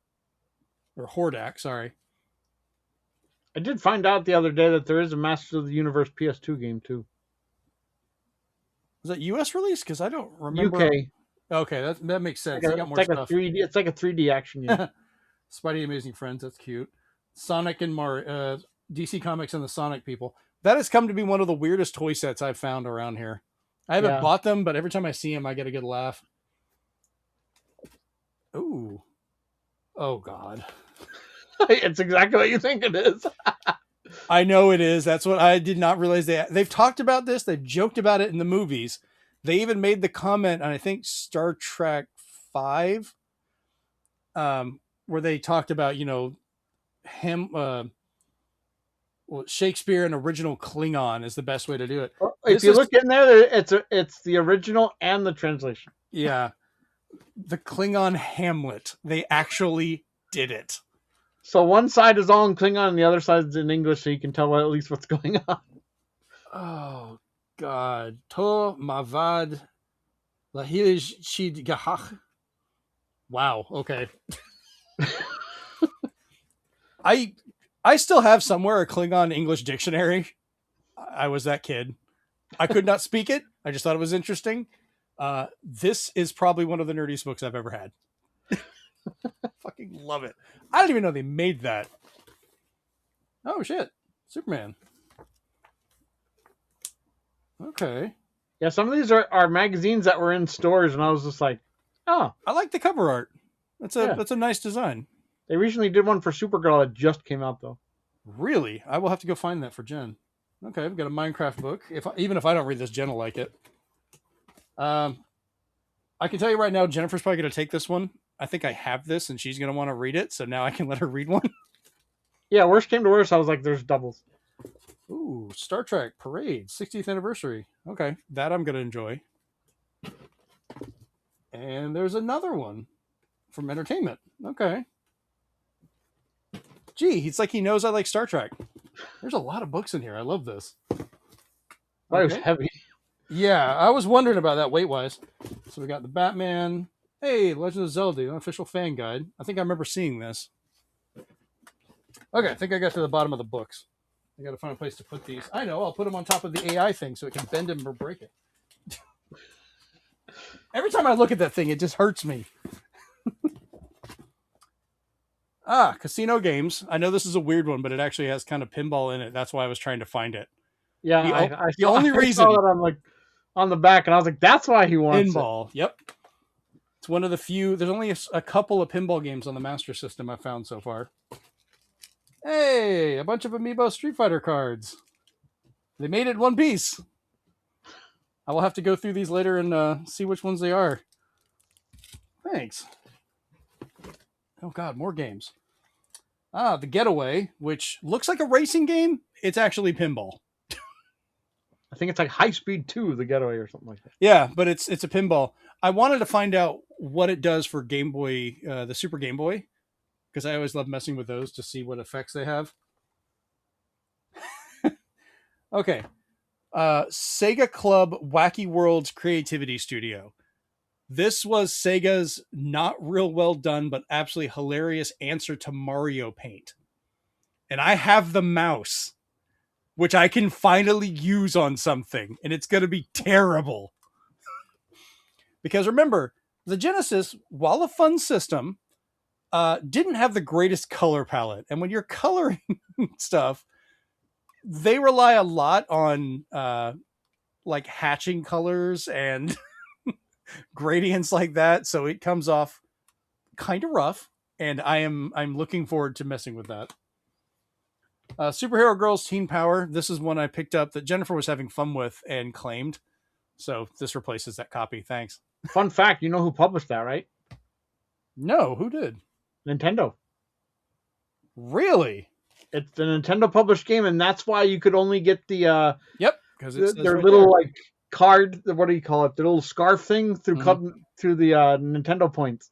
Speaker 1: sorry.
Speaker 2: I did find out the other day that there is a Masters of the Universe PS2 game too.
Speaker 1: Was that US release? Because I don't remember.
Speaker 2: UK.
Speaker 1: Okay, that makes sense.
Speaker 2: It's like a 3D. It's like a 3D action game.
Speaker 1: Spidey Amazing Friends. That's cute. Sonic and DC Comics and the Sonic people. That has come to be one of the weirdest toy sets I've found around here. I haven't bought them, but every time I see them, I get a good laugh. Ooh. Oh, God.
Speaker 2: It's exactly what you think it is.
Speaker 1: I know it is. That's what I did not realize. They've talked about this. They've joked about it in the movies. They even made the comment on, I think, Star Trek 5, where they talked about, Shakespeare and original Klingon is the best way to do it.
Speaker 2: If you look in there, it's the original and the translation.
Speaker 1: Yeah. The Klingon Hamlet. They actually did it.
Speaker 2: So one side is all in Klingon and the other side is in English, so you can tell at least what's going on.
Speaker 1: Oh, God. To mavad lahij shid gahach. Wow. Okay. I still have somewhere a Klingon English dictionary. I was that kid. I could not speak it. I just thought it was interesting. This is probably one of the nerdiest books I've ever had. Fucking love it. I didn't even know they made that. Oh shit. Superman. Okay.
Speaker 2: Yeah, some of these are magazines that were in stores, and I was just like, oh.
Speaker 1: I like the cover art. That's a nice design.
Speaker 2: They recently did one for Supergirl that just came out, though.
Speaker 1: Really? I will have to go find that for Jen. Okay, I've got a Minecraft book. Even if I don't read this, Jen will like it. I can tell you right now, Jennifer's probably going to take this one. I think I have this, and she's going to want to read it, so now I can let her read one.
Speaker 2: Yeah, worst came to worst, I was like, there's doubles.
Speaker 1: Ooh, Star Trek Parade, 60th anniversary. Okay, that I'm going to enjoy. And there's another one from Entertainment. Okay. Gee, it's like he knows I like Star Trek. There's a lot of books in here. I love this.
Speaker 2: That was heavy.
Speaker 1: Yeah, I was wondering about that weight-wise. So we got the Batman. Hey, Legend of Zelda, unofficial fan guide. I think I remember seeing this. Okay, I think I got to the bottom of the books. I got to find a place to put these. I know, I'll put them on top of the AI thing so it can bend them or break it. Every time I look at that thing, it just hurts me. Casino games. I know this is a weird one, but it actually has kind of pinball in it. That's why I was trying to find it.
Speaker 2: Yeah,
Speaker 1: the only reason
Speaker 2: I saw that I'm like on the back, and I was like, that's why he wants
Speaker 1: pinball. Yep, it's one of the few. There's only a couple of pinball games on the Master System I've found so far. Hey, a bunch of Amiibo Street Fighter cards. They made it in one piece. I will have to go through these later and see which ones they are. Thanks. Oh God, more games. The Getaway, which looks like a racing game. It's actually pinball.
Speaker 2: I think it's like High Speed 2, The Getaway, or something like that.
Speaker 1: Yeah, but it's a pinball. I wanted to find out what it does for Game Boy, the Super Game Boy, because I always love messing with those to see what effects they have. Okay. Sega Club Wacky Worlds Creativity Studio. This was Sega's not real well done, but absolutely hilarious answer to Mario Paint. And I have the mouse, which I can finally use on something, and it's going to be terrible. Because remember, the Genesis, while a fun system, didn't have the greatest color palette. And when you're coloring stuff, they rely a lot on like hatching colors and gradients like that, so it comes off kind of rough, and I'm looking forward to messing with that. Superhero Girls Teen Power. This is one I picked up that Jennifer was having fun with and claimed, so this replaces that copy. Thanks.
Speaker 2: Fun fact, you know who published that, right?
Speaker 1: No, who did?
Speaker 2: Nintendo.
Speaker 1: Really?
Speaker 2: It's the Nintendo published game, and that's why you could only get the
Speaker 1: Yep, because
Speaker 2: their right little there. Like card. What do you call it? The little scarf thing through through the Nintendo points.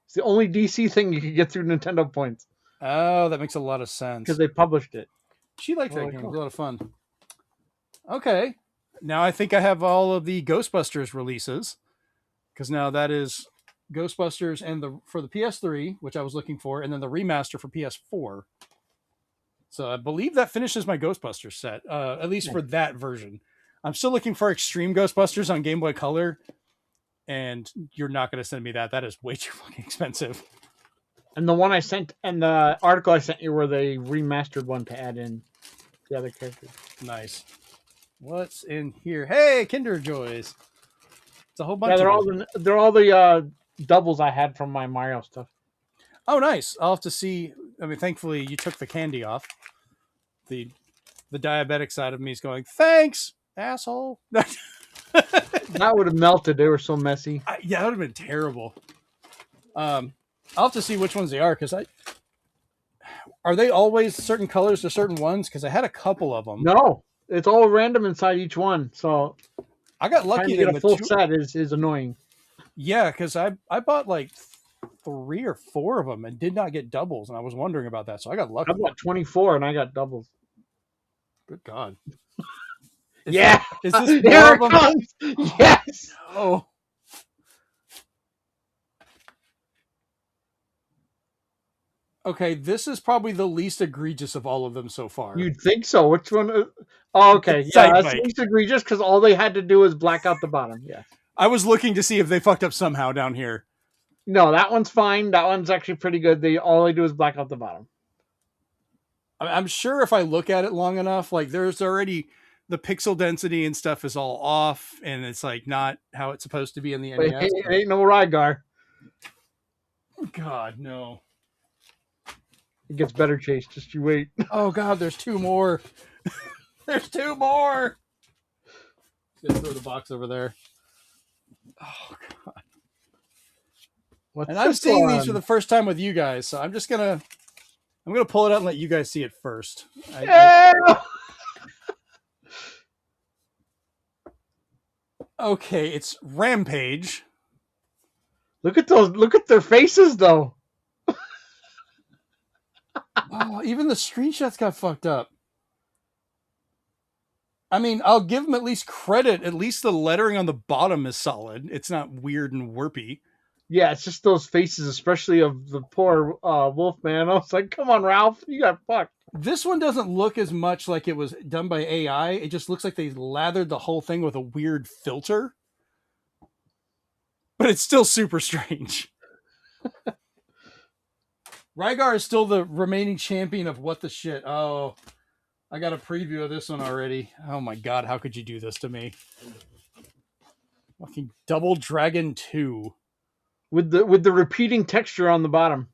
Speaker 2: It's the only DC thing you could get through Nintendo points.
Speaker 1: Oh, that makes a lot of sense.
Speaker 2: Because they published it.
Speaker 1: She liked that game. It was a lot of fun. Okay. Now I think I have all of the Ghostbusters releases. Because now that is Ghostbusters and for the PS3, which I was looking for, and then the remaster for PS4. So I believe that finishes my Ghostbusters set, at least for that version. I'm still looking for Extreme Ghostbusters on Game Boy Color, and you're not going to send me that. That is way too fucking expensive.
Speaker 2: And the one I sent, and the article I sent you were the remastered one to add in the other characters.
Speaker 1: Nice. What's in here? Hey, Kinder Joys. It's a whole bunch.
Speaker 2: Yeah, they're all the doubles I had from my Mario stuff.
Speaker 1: Oh, nice. I'll have to see. I mean, thankfully you took the candy off. The diabetic side of me is going, thanks, asshole.
Speaker 2: That would have melted. They were so messy.
Speaker 1: Yeah, that would have been terrible. I'll have to see which ones they are, because are they always certain colors to certain ones? Because I had a couple of them.
Speaker 2: No, it's all random inside each one. So
Speaker 1: I got lucky
Speaker 2: to get a full set is annoying.
Speaker 1: Yeah, because I bought like 3 or 4 of them and did not get doubles, and I was wondering about that. So I got lucky.
Speaker 2: I bought 24 and I got doubles.
Speaker 1: Good God.
Speaker 2: Yeah.
Speaker 1: Is this
Speaker 2: Here
Speaker 1: more
Speaker 2: it
Speaker 1: of them?
Speaker 2: comes. Yes.
Speaker 1: Oh. Okay, this is probably the least egregious of all of them so far.
Speaker 2: You'd think so. Which one? Oh, okay.
Speaker 1: It's
Speaker 2: Yeah,
Speaker 1: Sight
Speaker 2: that's
Speaker 1: Bike.
Speaker 2: least egregious because all they had to do was black out the bottom. Yes.
Speaker 1: I was looking to see if they fucked up somehow down here.
Speaker 2: No, that one's fine. That one's actually pretty good. All they do is black out the bottom.
Speaker 1: I'm sure if I look at it long enough, like there's already the pixel density and stuff is all off, and it's like not how it's supposed to be in the
Speaker 2: But
Speaker 1: NES.
Speaker 2: it ain't no Rygar.
Speaker 1: God, no.
Speaker 2: It gets better, Chase. Just you wait.
Speaker 1: Oh God, there's two more. There's two more. Just throw the box over there. Oh God.
Speaker 2: What's
Speaker 1: And I'm
Speaker 2: this
Speaker 1: seeing
Speaker 2: one?
Speaker 1: these for the first time with you guys, so I'm gonna pull it out and let you guys see it first.
Speaker 2: Yeah!
Speaker 1: Okay, it's Rampage.
Speaker 2: Look at those. Look at their faces, though.
Speaker 1: Oh, even the screenshots got fucked up. I mean, I'll give them at least credit. At least the lettering on the bottom is solid. It's not weird and warpy.
Speaker 2: Yeah, it's just those faces, especially of the poor wolf man. I was like, come on, Ralph. You got fucked.
Speaker 1: This one doesn't look as much like it was done by AI. It just looks like they lathered the whole thing with a weird filter. But it's still super strange. Rygar is still the remaining champion of what the shit. Oh, I got a preview of this one already. Oh my God, how could you do this to me? Fucking Double Dragon 2.
Speaker 2: With the repeating texture on the bottom.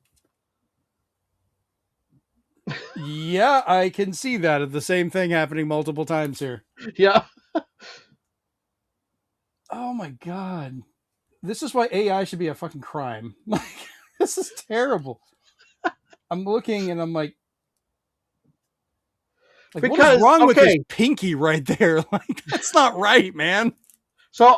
Speaker 1: Yeah, I can see that. The same thing happening multiple times here.
Speaker 2: Yeah.
Speaker 1: Oh my God. This is why AI should be a fucking crime. Like, this is terrible. I'm looking and I'm like, what is wrong with this pinky right there? Like, that's not right, man.
Speaker 2: So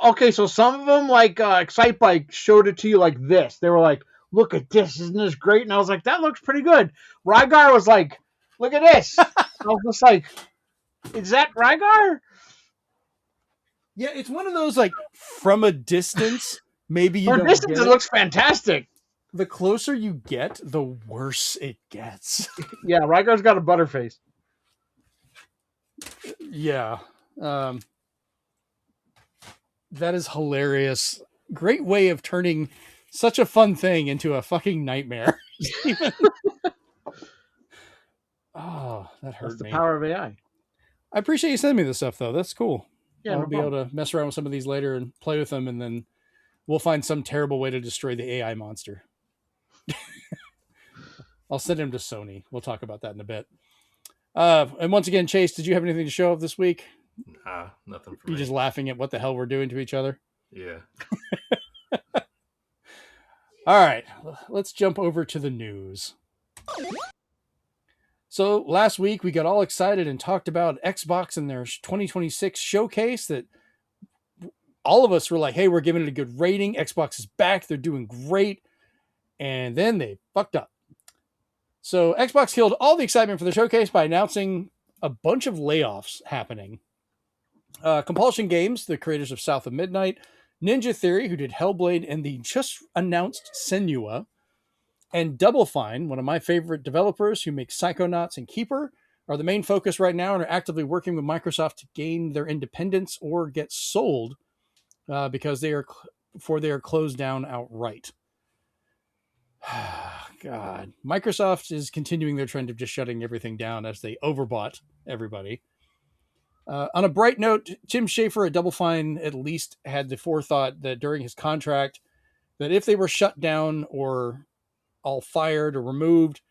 Speaker 2: some of them like Excitebike showed it to you like this. They were like, "Look at this, isn't this great?" And I was like, "That looks pretty good." Rygar was like, "Look at this." I was just like, "Is that Rygar?"
Speaker 1: Yeah, it's one of those like from a distance. Maybe you
Speaker 2: from
Speaker 1: don't
Speaker 2: a distance
Speaker 1: get
Speaker 2: it looks fantastic.
Speaker 1: The closer you get, the worse it gets.
Speaker 2: Yeah, Rygar's got a butterface.
Speaker 1: Yeah. That is hilarious. Great way of turning such a fun thing into a fucking nightmare. Oh, that hurt
Speaker 2: That's
Speaker 1: me.
Speaker 2: the power of AI.
Speaker 1: I appreciate you sending me this stuff, though. That's cool.
Speaker 2: Yeah,
Speaker 1: I'll be able to mess around with some of these later and play with them, and then we'll find some terrible way to destroy the AI monster. I'll send him to Sony. We'll talk about that in a bit. And once again, Chase, did you have anything to show up this week?
Speaker 3: Nah, nothing for me.
Speaker 1: You just laughing at what the hell we're doing to each other?
Speaker 3: Yeah.
Speaker 1: All right, let's jump over to the news. So last week we got all excited and talked about Xbox and their 2026 showcase that all of us were like, hey, we're giving it a good rating. Xbox is back. They're doing great. And then they fucked up. So Xbox killed all the excitement for the showcase by announcing a bunch of layoffs happening. Compulsion Games, the creators of South of Midnight, Ninja Theory, who did Hellblade and the just announced Senua, and Double Fine, one of my favorite developers who make Psychonauts and Keeper, are the main focus right now and are actively working with Microsoft to gain their independence or get sold because they are closed down outright. God. Microsoft is continuing their trend of just shutting everything down as they overbought everybody. On a bright note, Tim Schafer at Double Fine at least had the forethought that during his contract that if they were shut down or all fired or removed,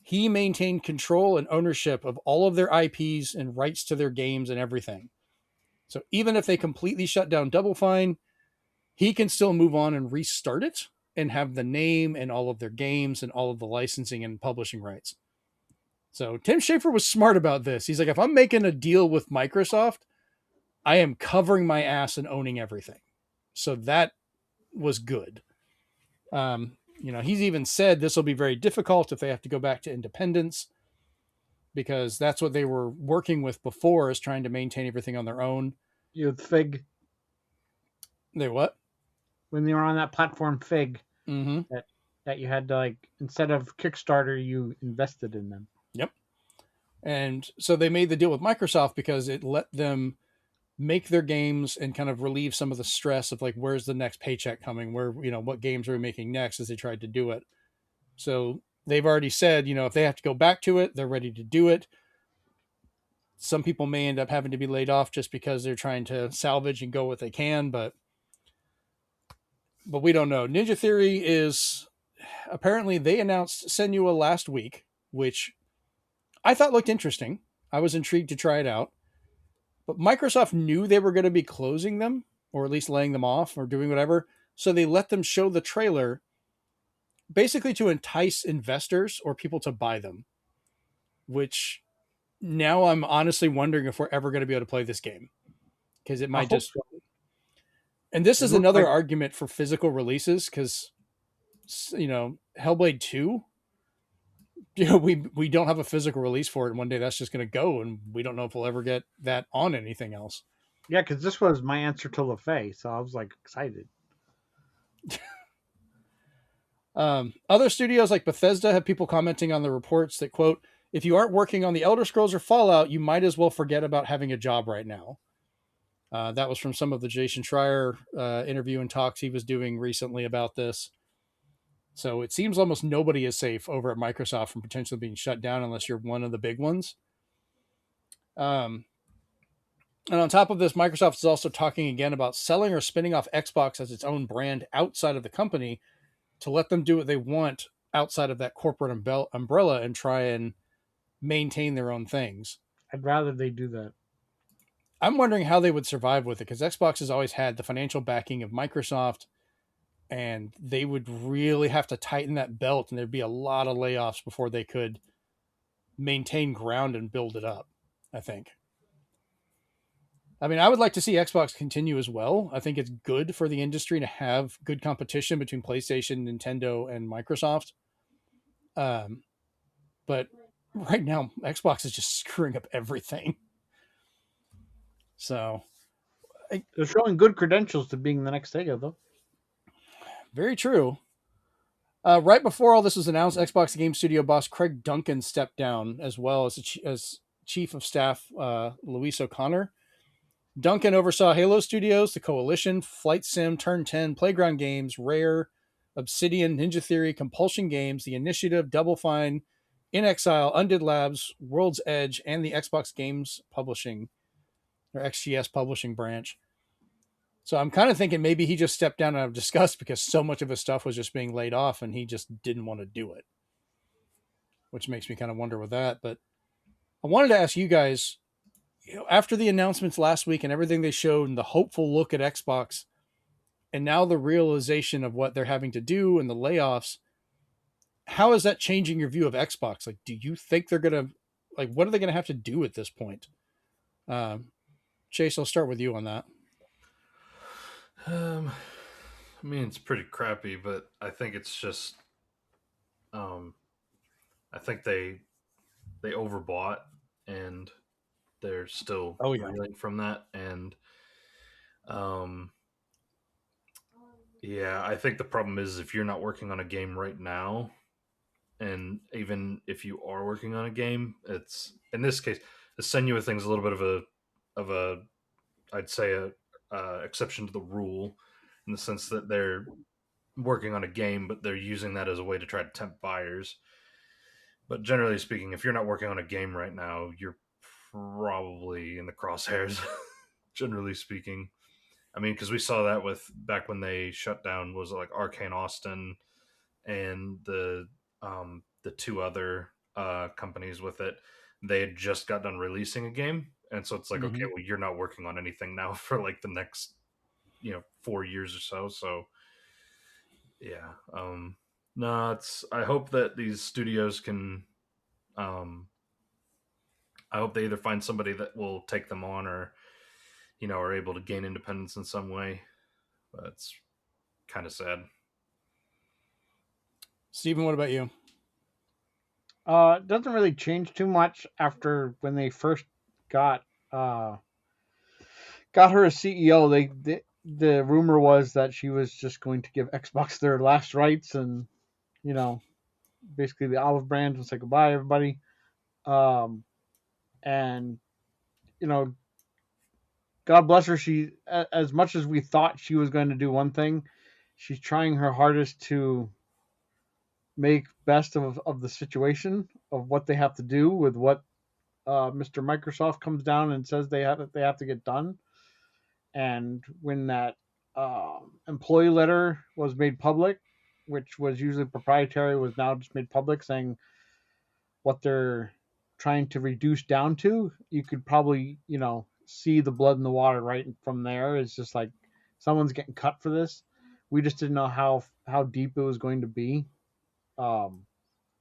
Speaker 1: he maintained control and ownership of all of their IPs and rights to their games and everything. So even if they completely shut down Double Fine, he can still move on and restart it and have the name and all of their games and all of the licensing and publishing rights. So Tim Schafer was smart about this. He's like, if I'm making a deal with Microsoft, I am covering my ass and owning everything. So that was good. He's even said this will be very difficult if they have to go back to independence because that's what they were working with before, is trying to maintain everything on their own.
Speaker 2: With Fig,
Speaker 1: They what?
Speaker 2: when they were on that platform Fig,
Speaker 1: Mm-hmm.
Speaker 2: that you had to, like, instead of Kickstarter, you invested in them.
Speaker 1: Yep. And so they made the deal with Microsoft because it let them make their games and kind of relieve some of the stress of like, where's the next paycheck coming? Where, what games are we making next, as they tried to do it. So they've already said, if they have to go back to it, they're ready to do it. Some people may end up having to be laid off just because they're trying to salvage and go what they can, but we don't know. Ninja Theory is apparently, they announced Senua last week, which I thought looked interesting. I was intrigued to try it out. But Microsoft knew they were going to be closing them, or at least laying them off or doing whatever. So they let them show the trailer basically to entice investors or people to buy them, which now I'm honestly wondering if we're ever going to be able to play this game, because it
Speaker 2: I
Speaker 1: might
Speaker 2: hope
Speaker 1: just.
Speaker 2: so.
Speaker 1: And this
Speaker 2: It
Speaker 1: is
Speaker 2: looks
Speaker 1: another
Speaker 2: like-
Speaker 1: argument for physical releases, because, Hellblade 2, we don't have a physical release for it, and one day that's just going to go, and we don't know if we'll ever get that on anything else.
Speaker 2: Yeah, because this was my answer to LaFay, so I was like excited.
Speaker 1: Other studios like Bethesda have people commenting on the reports that, quote, if you aren't working on the Elder Scrolls or Fallout, you might as well forget about having a job right now. That was from some of the Jason Schreier interview and talks he was doing recently about this. So it seems almost nobody is safe over at Microsoft from potentially being shut down unless you're one of the big ones. And on top of this, Microsoft is also talking again about selling or spinning off Xbox as its own brand outside of the company to let them do what they want outside of that corporate umbrella and try and maintain their own things.
Speaker 2: I'd rather they do that.
Speaker 1: I'm wondering how they would survive with it, because Xbox has always had the financial backing of Microsoft, and they would really have to tighten that belt, and there'd be a lot of layoffs before they could maintain ground and build it up, I think. I mean, I would like to see Xbox continue as well. I think it's good for the industry to have good competition between PlayStation, Nintendo, and Microsoft. But right now, Xbox is just screwing up everything. So,
Speaker 2: They're showing good credentials to being the next Sega, though.
Speaker 1: very true. Right before all this was announced, Xbox Game Studio boss Craig Duncan stepped down, as well as Chief of Staff Luis O'Connor. Duncan oversaw Halo Studios, The Coalition, Flight Sim, Turn 10, Playground Games, Rare, Obsidian, Ninja Theory, Compulsion Games, The Initiative, Double Fine, In Exile, Undid Labs, World's Edge, and the Xbox Games Publishing, or XGS Publishing branch. So I'm kind of thinking maybe he just stepped down out of disgust because so much of his stuff was just being laid off and he just didn't want to do it, which makes me kind of wonder with that. But I wanted to ask you guys, after the announcements last week and everything they showed and the hopeful look at Xbox, and now the realization of what they're having to do and the layoffs, how is that changing your view of Xbox? Like, do you think they're going to, like, what are they going to have to do at this point? Chase, I'll start with you on that.
Speaker 3: I mean, it's pretty crappy, but I think it's just, I think they overbought and they're still reeling from that. And, yeah, I think the problem is if you're not working on a game right now, and even if you are working on a game, it's, in this case, the Senua thing's a little bit of a, I'd say a exception to the rule, in the sense that they're working on a game, but they're using that as a way to try to tempt buyers. But generally speaking, if you're not working on a game right now, you're probably in the crosshairs, generally speaking. I mean, because we saw that with back when they shut down, was it like Arcane Austin and the two other companies with it. They had just got done releasing a game, and so it's like, okay, well, you're not working on anything now for like the next 4 years or so. So yeah, no, it's, I hope that these studios can, I hope they either find somebody that will take them on, or are able to gain independence in some way. But it's kind of sad.
Speaker 1: Steven, what about you?
Speaker 2: It doesn't really change too much after when they first got uh, got her as CEO. The rumor was that she was just going to give Xbox their last rights and you know basically the olive branch and say goodbye everybody. Um, and you know, God bless her. She as much as we thought she was going to do one thing, she's trying her hardest to make best of the situation of what they have to do with what Mr. Microsoft comes down and says they have to get done. And when that employee letter was made public, which was usually proprietary, was now just made public, saying what they're trying to reduce down to, you could probably see the blood in the water right from there. It's just like someone's getting cut for this. We just didn't know how deep it was going to be. Um,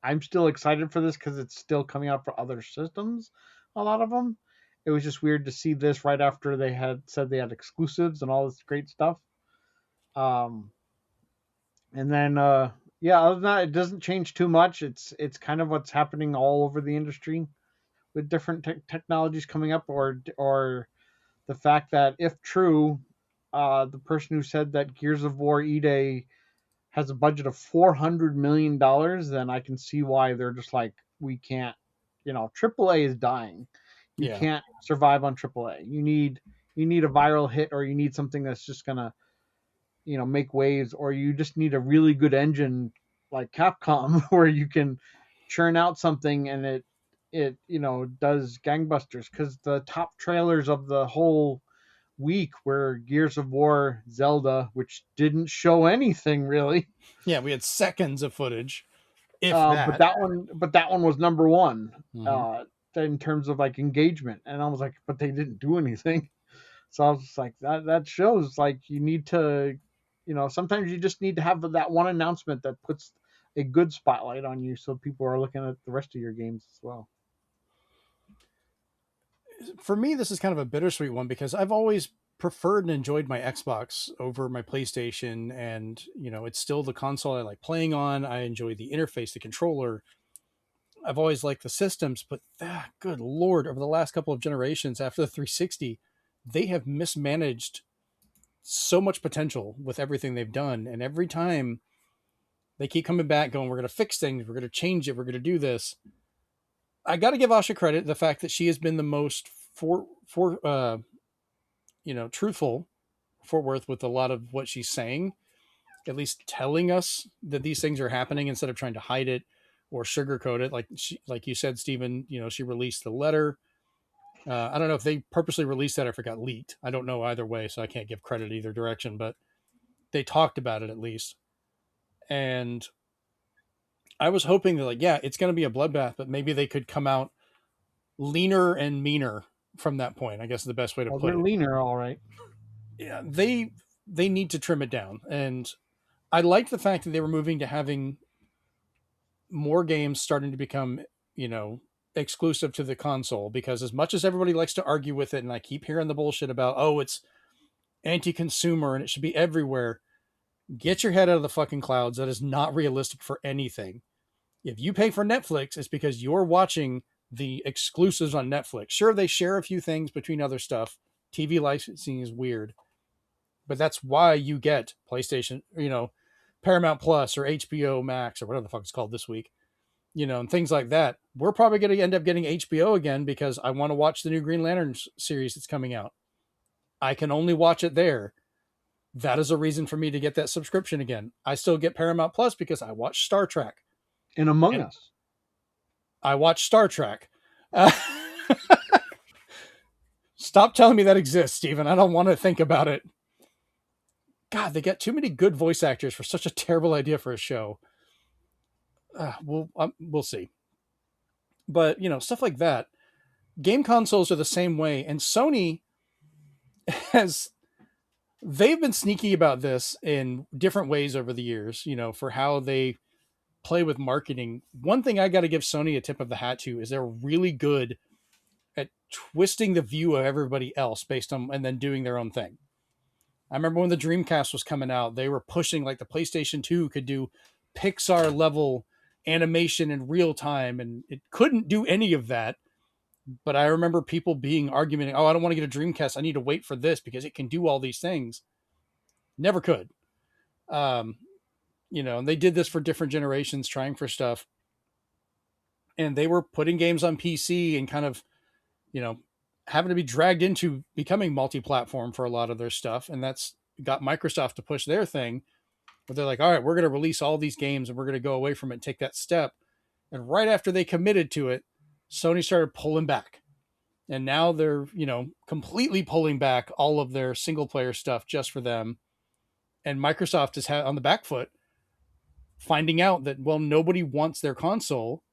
Speaker 2: I'm still excited for this because it's still coming out for other systems. A lot of them. It was just weird to see this right after they had said they had exclusives and all this great stuff. Um, and then yeah, other than that, it doesn't change too much. It's kind of what's happening all over the industry with different technologies coming up, or the fact that if true, the person who said that Gears of War E-Day has a budget of $400 million, then I can see why they're just like, we can't. AAA is dying. You
Speaker 1: Yeah.
Speaker 2: can't survive on AAA. You need a viral hit, or you need something that's just gonna make waves, or you just need a really good engine like Capcom where you can churn out something and it does gangbusters. Because the top trailers of the whole week were Gears of War, Zelda, which didn't show anything really.
Speaker 1: Yeah, we had seconds of footage, if
Speaker 2: But
Speaker 1: that.
Speaker 2: that one was number one
Speaker 1: Mm-hmm.
Speaker 2: in terms of like engagement, and I was like, but they didn't do anything. So I was just like, that shows like you need to, sometimes you just need to have that one announcement that puts a good spotlight on you, so people are looking at the rest of your games as well.
Speaker 1: For me, this is kind of a bittersweet one because I've always preferred and enjoyed my Xbox over my PlayStation, and it's still the console I like playing on. I enjoy the interface, the controller. I've always liked the systems, but good lord, over the last couple of generations after the 360, they have mismanaged so much potential with everything they've done, and every time they keep coming back, going, "We're going to fix things. We're going to change it. We're going to do this." I got to give Asha credit, the fact that she has been the most truthful, Fort Worth, with a lot of what she's saying, at least telling us that these things are happening instead of trying to hide it or sugarcoat it. Like you said, Stephen, she released the letter. I don't know if they purposely released that or if it got leaked. I don't know either way, so I can't give credit either direction, but they talked about it at least. And I was hoping that, like, yeah, it's going to be a bloodbath, but maybe they could come out leaner and meaner from that point. I guess is the best way to
Speaker 2: Well,
Speaker 1: put
Speaker 2: they're
Speaker 1: it.
Speaker 2: leaner, all right.
Speaker 1: Yeah, they need to trim it down. And I liked the fact that they were moving to having more games starting to become, exclusive to the console, because as much as everybody likes to argue with it, and I keep hearing the bullshit about, oh, it's anti-consumer and it should be everywhere. Get your head out of the fucking clouds. That is not realistic for anything. If you pay for Netflix, it's because you're watching the exclusives on Netflix. Sure, they share a few things between other stuff. TV licensing is weird, but that's why you get PlayStation, Paramount Plus or HBO Max or whatever the fuck it's called this week, and things like that. We're probably going to end up getting HBO again because I want to watch the new Green Lantern series that's coming out. I can only watch it there. That is a reason for me to get that subscription again. I still get Paramount Plus because I watch Star Trek.
Speaker 2: And Among
Speaker 1: And
Speaker 2: Us.
Speaker 1: I watch Star Trek. Stop telling me that exists, Steven. I don't want to think about it. God, they got too many good voice actors for such a terrible idea for a show. We'll see. But, stuff like that. Game consoles are the same way. And Sony they've been sneaky about this in different ways over the years, for how they play with marketing. One thing I got to give Sony a tip of the hat to is they're really good at twisting the view of everybody else based on, and then doing their own thing. I remember when the Dreamcast was coming out, they were pushing like the PlayStation 2 could do Pixar level animation in real time, and it couldn't do any of that. But I remember people being arguing, oh, I don't want to get a Dreamcast. I need to wait for this because it can do all these things. Never could. And they did this for different generations, trying for stuff. And they were putting games on PC and kind of, having to be dragged into becoming multi-platform for a lot of their stuff. And that's got Microsoft to push their thing. But they're like, all right, we're going to release all these games and we're going to go away from it and take that step. And right after they committed to it, Sony started pulling back. And now they're, completely pulling back all of their single player stuff just for them. And Microsoft is on the back foot, finding out that, well, nobody wants their console,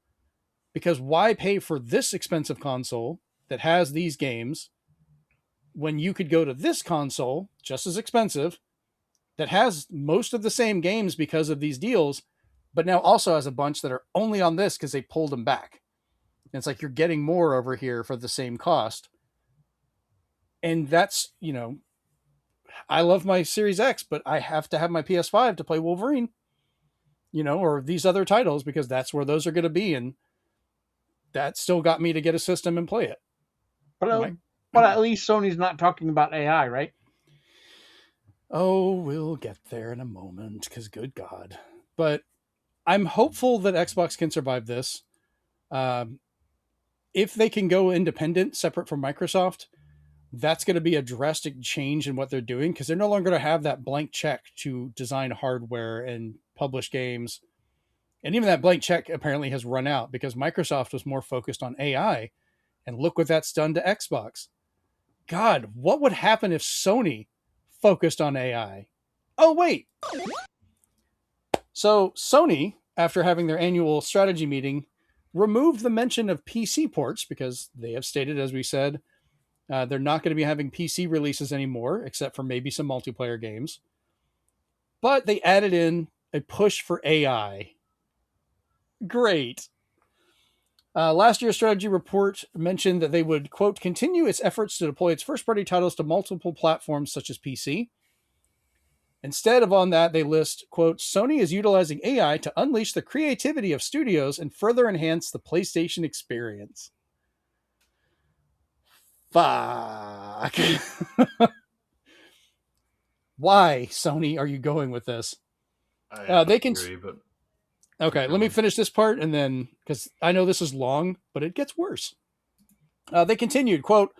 Speaker 1: because why pay for this expensive console that has these games when you could go to this console, just as expensive, that has most of the same games because of these deals, but now also has a bunch that are only on this because they pulled them back. And it's like you're getting more over here for the same cost. And that's, I love my Series X, but I have to have my PS5 to play Wolverine, or these other titles, because that's where those are going to be. And that still got me to get a system and play it.
Speaker 2: But at least Sony's not talking about AI, right?
Speaker 1: Oh, we'll get there in a moment, because good God. But I'm hopeful that Xbox can survive this. If they can go independent, separate from Microsoft, that's going to be a drastic change in what they're doing, because they're no longer going to have that blank check to design hardware and publish games. And even that blank check apparently has run out because Microsoft was more focused on AI. And look what that's done to Xbox. God, what would happen if Sony focused on AI? Oh, wait. So Sony, after having their annual strategy meeting, removed the mention of PC ports because they have stated, as we said, they're not going to be having PC releases anymore, except for maybe some multiplayer games. But they added in a push for AI. Great. Last year's strategy report mentioned that they would, quote, continue its efforts to deploy its first-party titles to multiple platforms such as PC. Instead of on that, they list, quote, Sony is utilizing AI to unleash the creativity of studios and further enhance the PlayStation experience. Fuck. Why, Sony, are you going with this? They can
Speaker 3: agree, but
Speaker 1: okay, let me finish this part, and then, because I know this is long, but it gets worse. They continued, quote,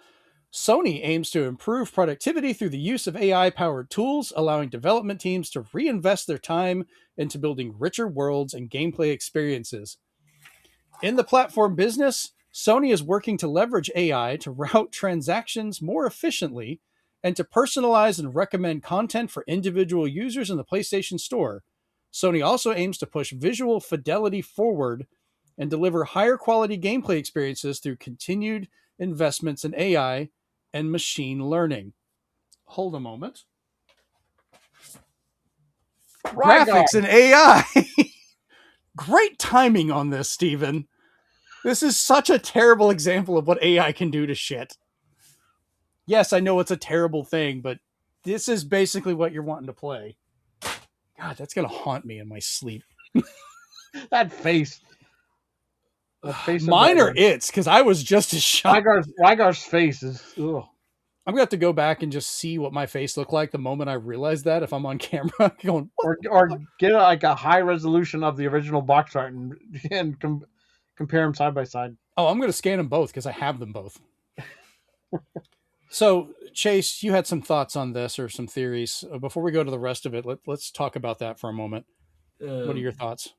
Speaker 1: Sony aims to improve productivity through the use of AI-powered tools, allowing development teams to reinvest their time into building richer worlds and gameplay experiences. In the platform business, Sony is working to leverage AI to route transactions more efficiently and to personalize and recommend content for individual users in the PlayStation Store. Sony also aims to push visual fidelity forward and deliver higher quality gameplay experiences through continued investments in AI and machine learning. Hold a moment. Graphics and AI. Great timing on this, Steven. This is such a terrible example of what AI can do to shit. Yes, I know it's a terrible thing, but this is basically what you're wanting to play. God, that's going to haunt me in my sleep.
Speaker 2: That face.
Speaker 1: Mine are its, because I was just as shocked.
Speaker 2: Rygar's face is... Ugh.
Speaker 1: I'm going to have to go back and just see what my face looked like the moment I realized that, if I'm on camera. Going,
Speaker 2: or get a high resolution of the original box art and compare them side by side.
Speaker 1: Oh, I'm going to scan them both because I have them both. So, Chase, you had some thoughts on this or some theories. Before we go to the rest of it, let's talk about that for a moment. What are your thoughts?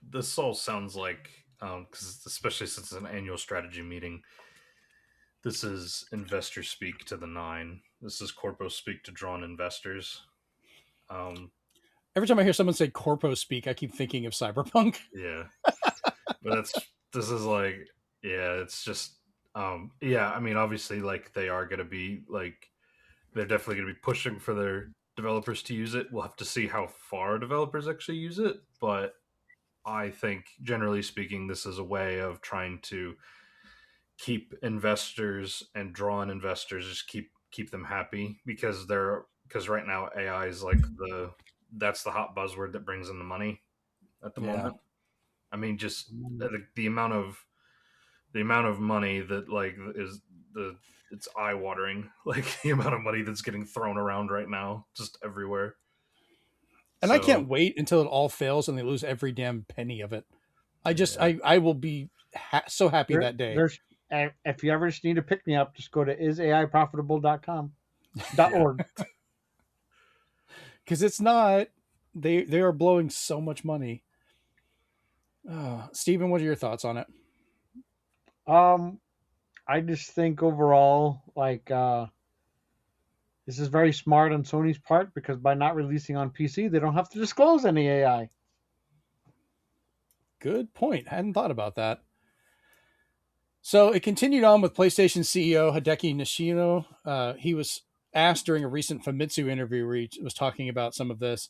Speaker 3: This all sounds like, because especially since it's an annual strategy meeting, this is investor speak to the nine. This is corpo speak to drawn investors.
Speaker 1: Every time I hear someone say corpo speak, I keep thinking of Cyberpunk.
Speaker 3: Yeah, but this is like, yeah, it's just, yeah. I mean, obviously, like they are going to be like, they're definitely going to be pushing for their developers to use it. We'll have to see how far developers actually use it, but I think, generally speaking, this is a way of trying to keep investors and drawn investors, just keep them happy, because right now AI is like that's the hot buzzword that brings in the money at the moment. I mean, just the amount of money that like is the it's eye watering. Like the amount of money that's getting thrown around right now, just everywhere.
Speaker 1: And I
Speaker 3: So
Speaker 1: can't wait until it all fails and they lose every damn penny of it.
Speaker 3: yeah.
Speaker 1: I will be so happy
Speaker 2: There,
Speaker 1: that day.
Speaker 2: there's if you ever just need to pick me up, just go to isaiprofitable.com
Speaker 3: Yeah.
Speaker 2: .org.
Speaker 1: Because it's not. They are blowing so much money. Steven, what are your thoughts on it?
Speaker 2: Um, I just think overall, like this is very smart on Sony's part because by not releasing on PC, they don't have to disclose any AI.
Speaker 1: Good point. I hadn't thought about that. So it continued on with PlayStation CEO Hideki Nishino. He was asked during a recent Famitsu interview where he was talking about some of this.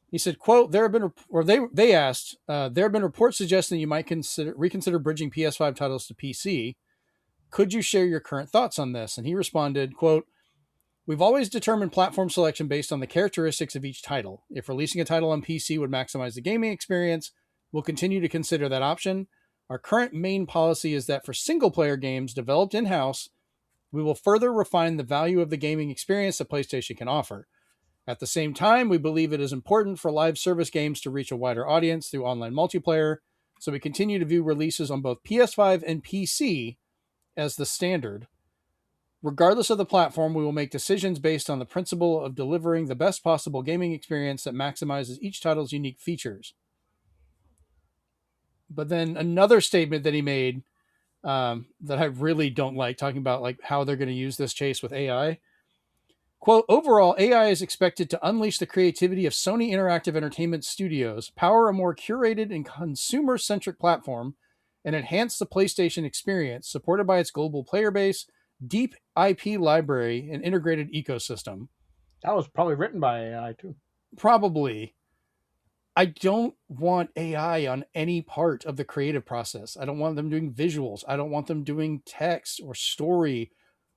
Speaker 1: He said, "quote There have been, or they asked, there have been reports suggesting you might reconsider bridging PS5 titles to PC. Could you share your current thoughts on this?" And he responded, "quote We've always determined platform selection based on the characteristics of each title. If releasing a title on PC would maximize the gaming experience, we'll continue to consider that option. Our current main policy is that for single player games developed in house, we will further refine the value of the gaming experience that PlayStation can offer. At the same time, we believe it is important for live service games to reach a wider audience through online multiplayer, so we continue to view releases on both PS5 and PC as the standard. Regardless of the platform, we will make decisions based on the principle of delivering the best possible gaming experience that maximizes each title's unique features." But then another statement that he made, that I really don't like, talking about like how they're going to use this chase with AI. Quote, "Overall, AI is expected to unleash the creativity of Sony Interactive Entertainment Studios, power a more curated and consumer-centric platform, and enhance the PlayStation experience, supported by its global player base, deep IP library, and integrated ecosystem."
Speaker 2: That was probably written by AI too.
Speaker 1: Probably. I don't want AI on any part of the creative process. I don't want them doing visuals. I don't want them doing text or story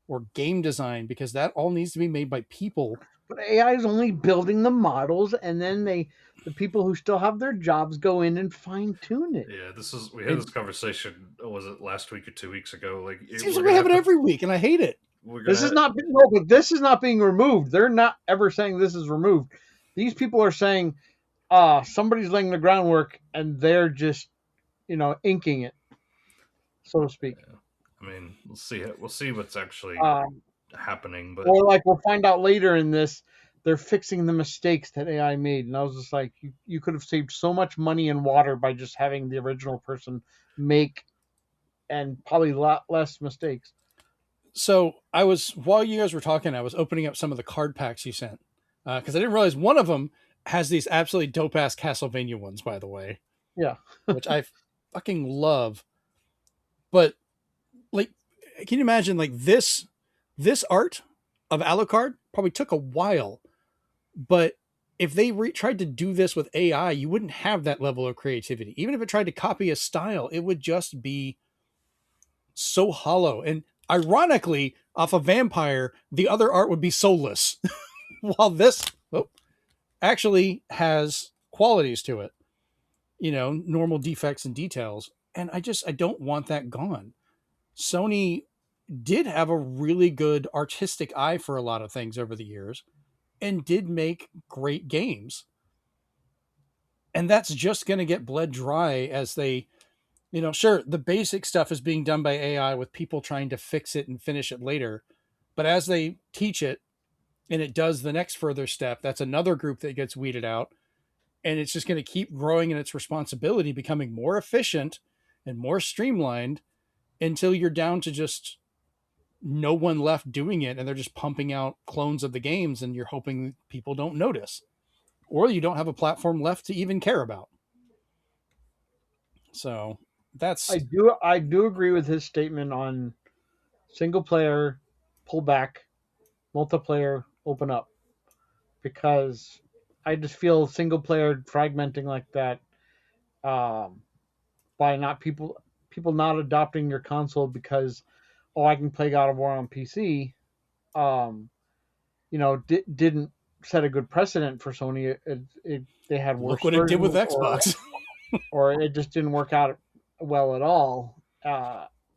Speaker 1: or game design, because that all needs to be made by people.
Speaker 2: But AI is only building the models, and then the people who still have their jobs go in and fine tune it.
Speaker 3: Yeah, we had this conversation. Was it last week or 2 weeks ago? Like
Speaker 1: It seems like we have it every week, and I hate it.
Speaker 2: This is not no, but this is not being removed. They're not ever saying this is removed. These people are saying, somebody's laying the groundwork, and they're just, inking it, so to speak.
Speaker 3: Yeah. I mean, we'll see. We'll see what's actually happening. But
Speaker 2: Or like we'll find out later in this, they're fixing the mistakes that AI made, and I was just like, you could have saved so much money and water by just having the original person make, and probably a lot less mistakes.
Speaker 1: So while you guys were talking, I was opening up some of the card packs you sent, because I didn't realize one of them has these absolutely dope ass Castlevania ones, by the way.
Speaker 2: Yeah.
Speaker 1: Which I fucking love. But like, can you imagine like this art of Alucard probably took a while, but if they tried to do this with AI, you wouldn't have that level of creativity. Even if it tried to copy a style, it would just be so hollow. And ironically, off a vampire, the other art would be soulless, while this actually has qualities to it, normal defects and details. And I don't want that gone. Sony did have a really good artistic eye for a lot of things over the years and did make great games. And that's just going to get bled dry as they, sure, the basic stuff is being done by AI with people trying to fix it and finish it later. But as they teach it and it does the next further step, that's another group that gets weeded out. And it's just going to keep growing in its responsibility, becoming more efficient and more streamlined until you're down to just no one left doing it, and they're just pumping out clones of the games, and you're hoping people don't notice, or you don't have a platform left to even care about. So that's
Speaker 2: I do agree with his statement on single player pull back, multiplayer open up, because I just feel single player fragmenting like that, by not people not adopting your console because, I can play God of War on PC, didn't set a good precedent for Sony. They had worse.
Speaker 1: Look what it did with
Speaker 2: versions, or
Speaker 1: Xbox.
Speaker 2: or it just didn't work out well at all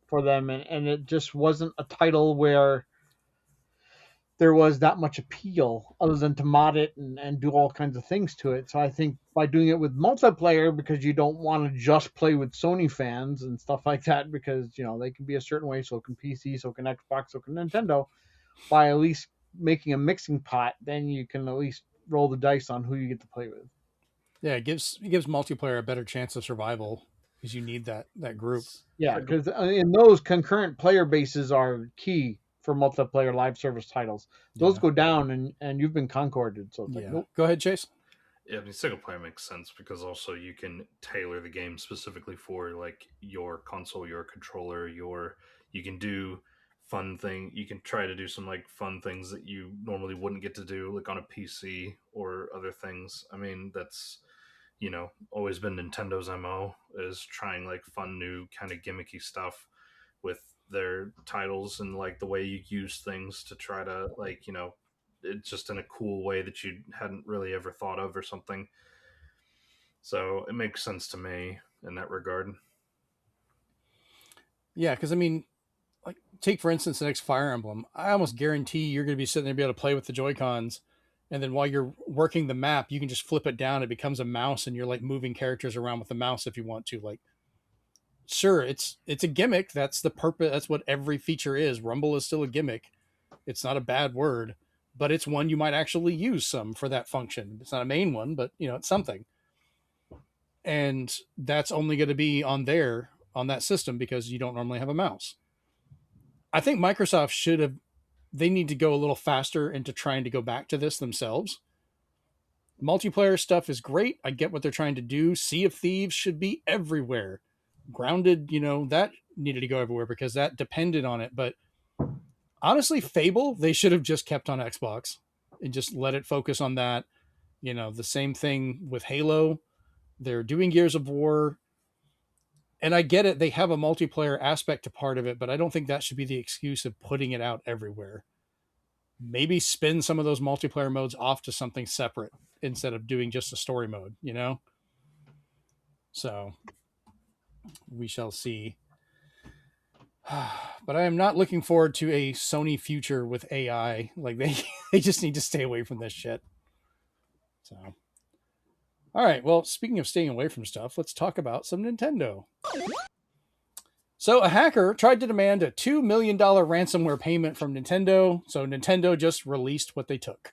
Speaker 2: for them, and it just wasn't a title where there was that much appeal other than to mod it and do all kinds of things to it. So I think by doing it with multiplayer, because you don't want to just play with Sony fans and stuff like that, because they can be a certain way, so can PC, so can Xbox, so can Nintendo. By at least making a mixing pot, then you can at least roll the dice on who you get to play with.
Speaker 1: Yeah, it gives multiplayer a better chance of survival because you need that group.
Speaker 2: Yeah, because in those concurrent player bases are key for multiplayer live service titles. Those
Speaker 1: Yeah.
Speaker 2: go down and you've been concorded. So it's like, nope.
Speaker 1: Go ahead, Chase.
Speaker 3: Yeah, I mean, single player makes sense because also you can tailor the game specifically for like your console, your controller, you can do you can try to do some like fun things that you normally wouldn't get to do like on a PC or other things. I mean, that's always been Nintendo's MO is trying like fun new kind of gimmicky stuff with their titles and like the way you use things to try to like it's just in a cool way that you hadn't really ever thought of or something. So it makes sense to me in that regard.
Speaker 1: Yeah, because I mean, like take for instance the next Fire Emblem. I almost guarantee you're going to be sitting there and be able to play with the Joy Cons, and then while you're working the map, you can just flip it down. It becomes a mouse, and you're like moving characters around with the mouse if you want to. Like, sure, it's a gimmick. That's the purpose. That's what every feature is. Rumble is still a gimmick. It's not a bad word, but it's one you might actually use some for that function. It's not a main one, but it's something. And that's only going to be on that system because you don't normally have a mouse. I think Microsoft they need to go a little faster into trying to go back to this themselves. Multiplayer stuff is great. I get what they're trying to do. Sea of Thieves should be everywhere. Grounded, that needed to go everywhere because that depended on it. But honestly, Fable, they should have just kept on Xbox and just let it focus on that. The same thing with Halo. They're doing Gears of War. And I get it. They have a multiplayer aspect to part of it, but I don't think that should be the excuse of putting it out everywhere. Maybe spin some of those multiplayer modes off to something separate instead of doing just a story mode, So we shall see. But I am not looking forward to a Sony future with AI. Like they just need to stay away from this shit. So, all right. Well, speaking of staying away from stuff, let's talk about some Nintendo. So a hacker tried to demand a $2 million ransomware payment from Nintendo. So Nintendo just released what they took,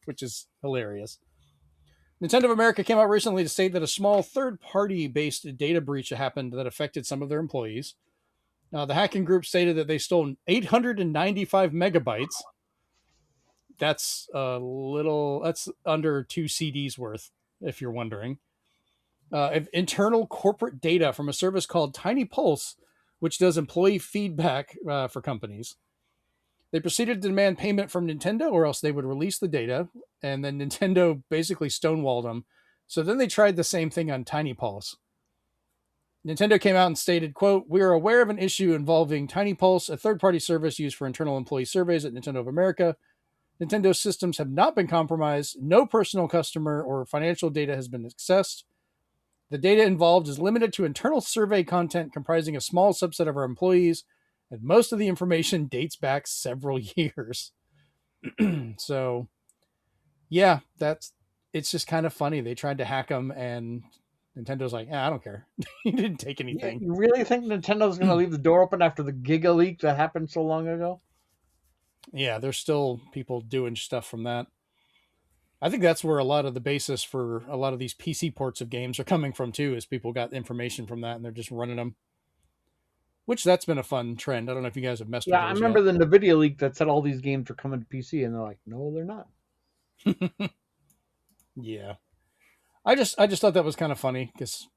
Speaker 1: which is hilarious. Nintendo of America came out recently to state that a small third-party based data breach happened that affected some of their employees. The hacking group stated that they stole 895 megabytes. That's that's under 2 CDs worth, if you're wondering. Of internal corporate data from a service called Tiny Pulse, which does employee feedback for companies. They proceeded to demand payment from Nintendo or else they would release the data, and then Nintendo basically stonewalled them. So then they tried the same thing on Tiny Pulse. Nintendo came out and stated, quote, "We are aware of an issue involving Tiny Pulse, a third-party service used for internal employee surveys at Nintendo of America. Nintendo's systems have not been compromised. No personal customer or financial data has been accessed. The data involved is limited to internal survey content comprising a small subset of our employees, and most of the information dates back several years." So, yeah, it's just kind of funny. They tried to hack them, and Nintendo's like, I don't care. You didn't take anything.
Speaker 2: You really think Nintendo's going to leave the door open after the Giga leak that happened so long ago?
Speaker 1: Yeah, there's still people doing stuff from that. I think that's where a lot of the basis for a lot of these PC ports of games are coming from too, is people got information from that and they're just running them. Which that's been a fun trend. I don't know if you guys have messed with those.
Speaker 2: Yeah, I remember the NVIDIA leak that said all these games are coming to PC, and they're like, no, they're not.
Speaker 1: Yeah. I just thought that was kind of funny because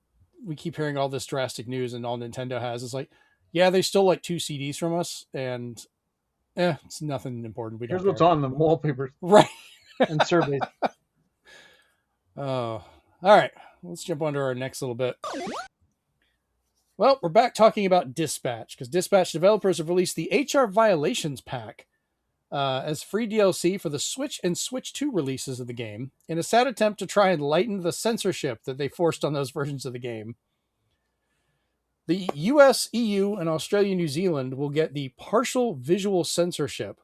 Speaker 1: we keep hearing all this drastic news, and all Nintendo has is like, yeah, they stole like 2 CDs from us, and it's nothing important.
Speaker 2: Here's what's on them: wallpapers,
Speaker 1: right,
Speaker 2: and surveys.
Speaker 1: Oh, all right. Let's jump on to our next little bit. Well, we're back talking about Dispatch because Dispatch developers have released the HR Violations Pack, as free DLC for the Switch and Switch 2 releases of the game, in a sad attempt to try and lighten the censorship that they forced on those versions of the game. The US, EU, and Australia, New Zealand will get the partial visual censorship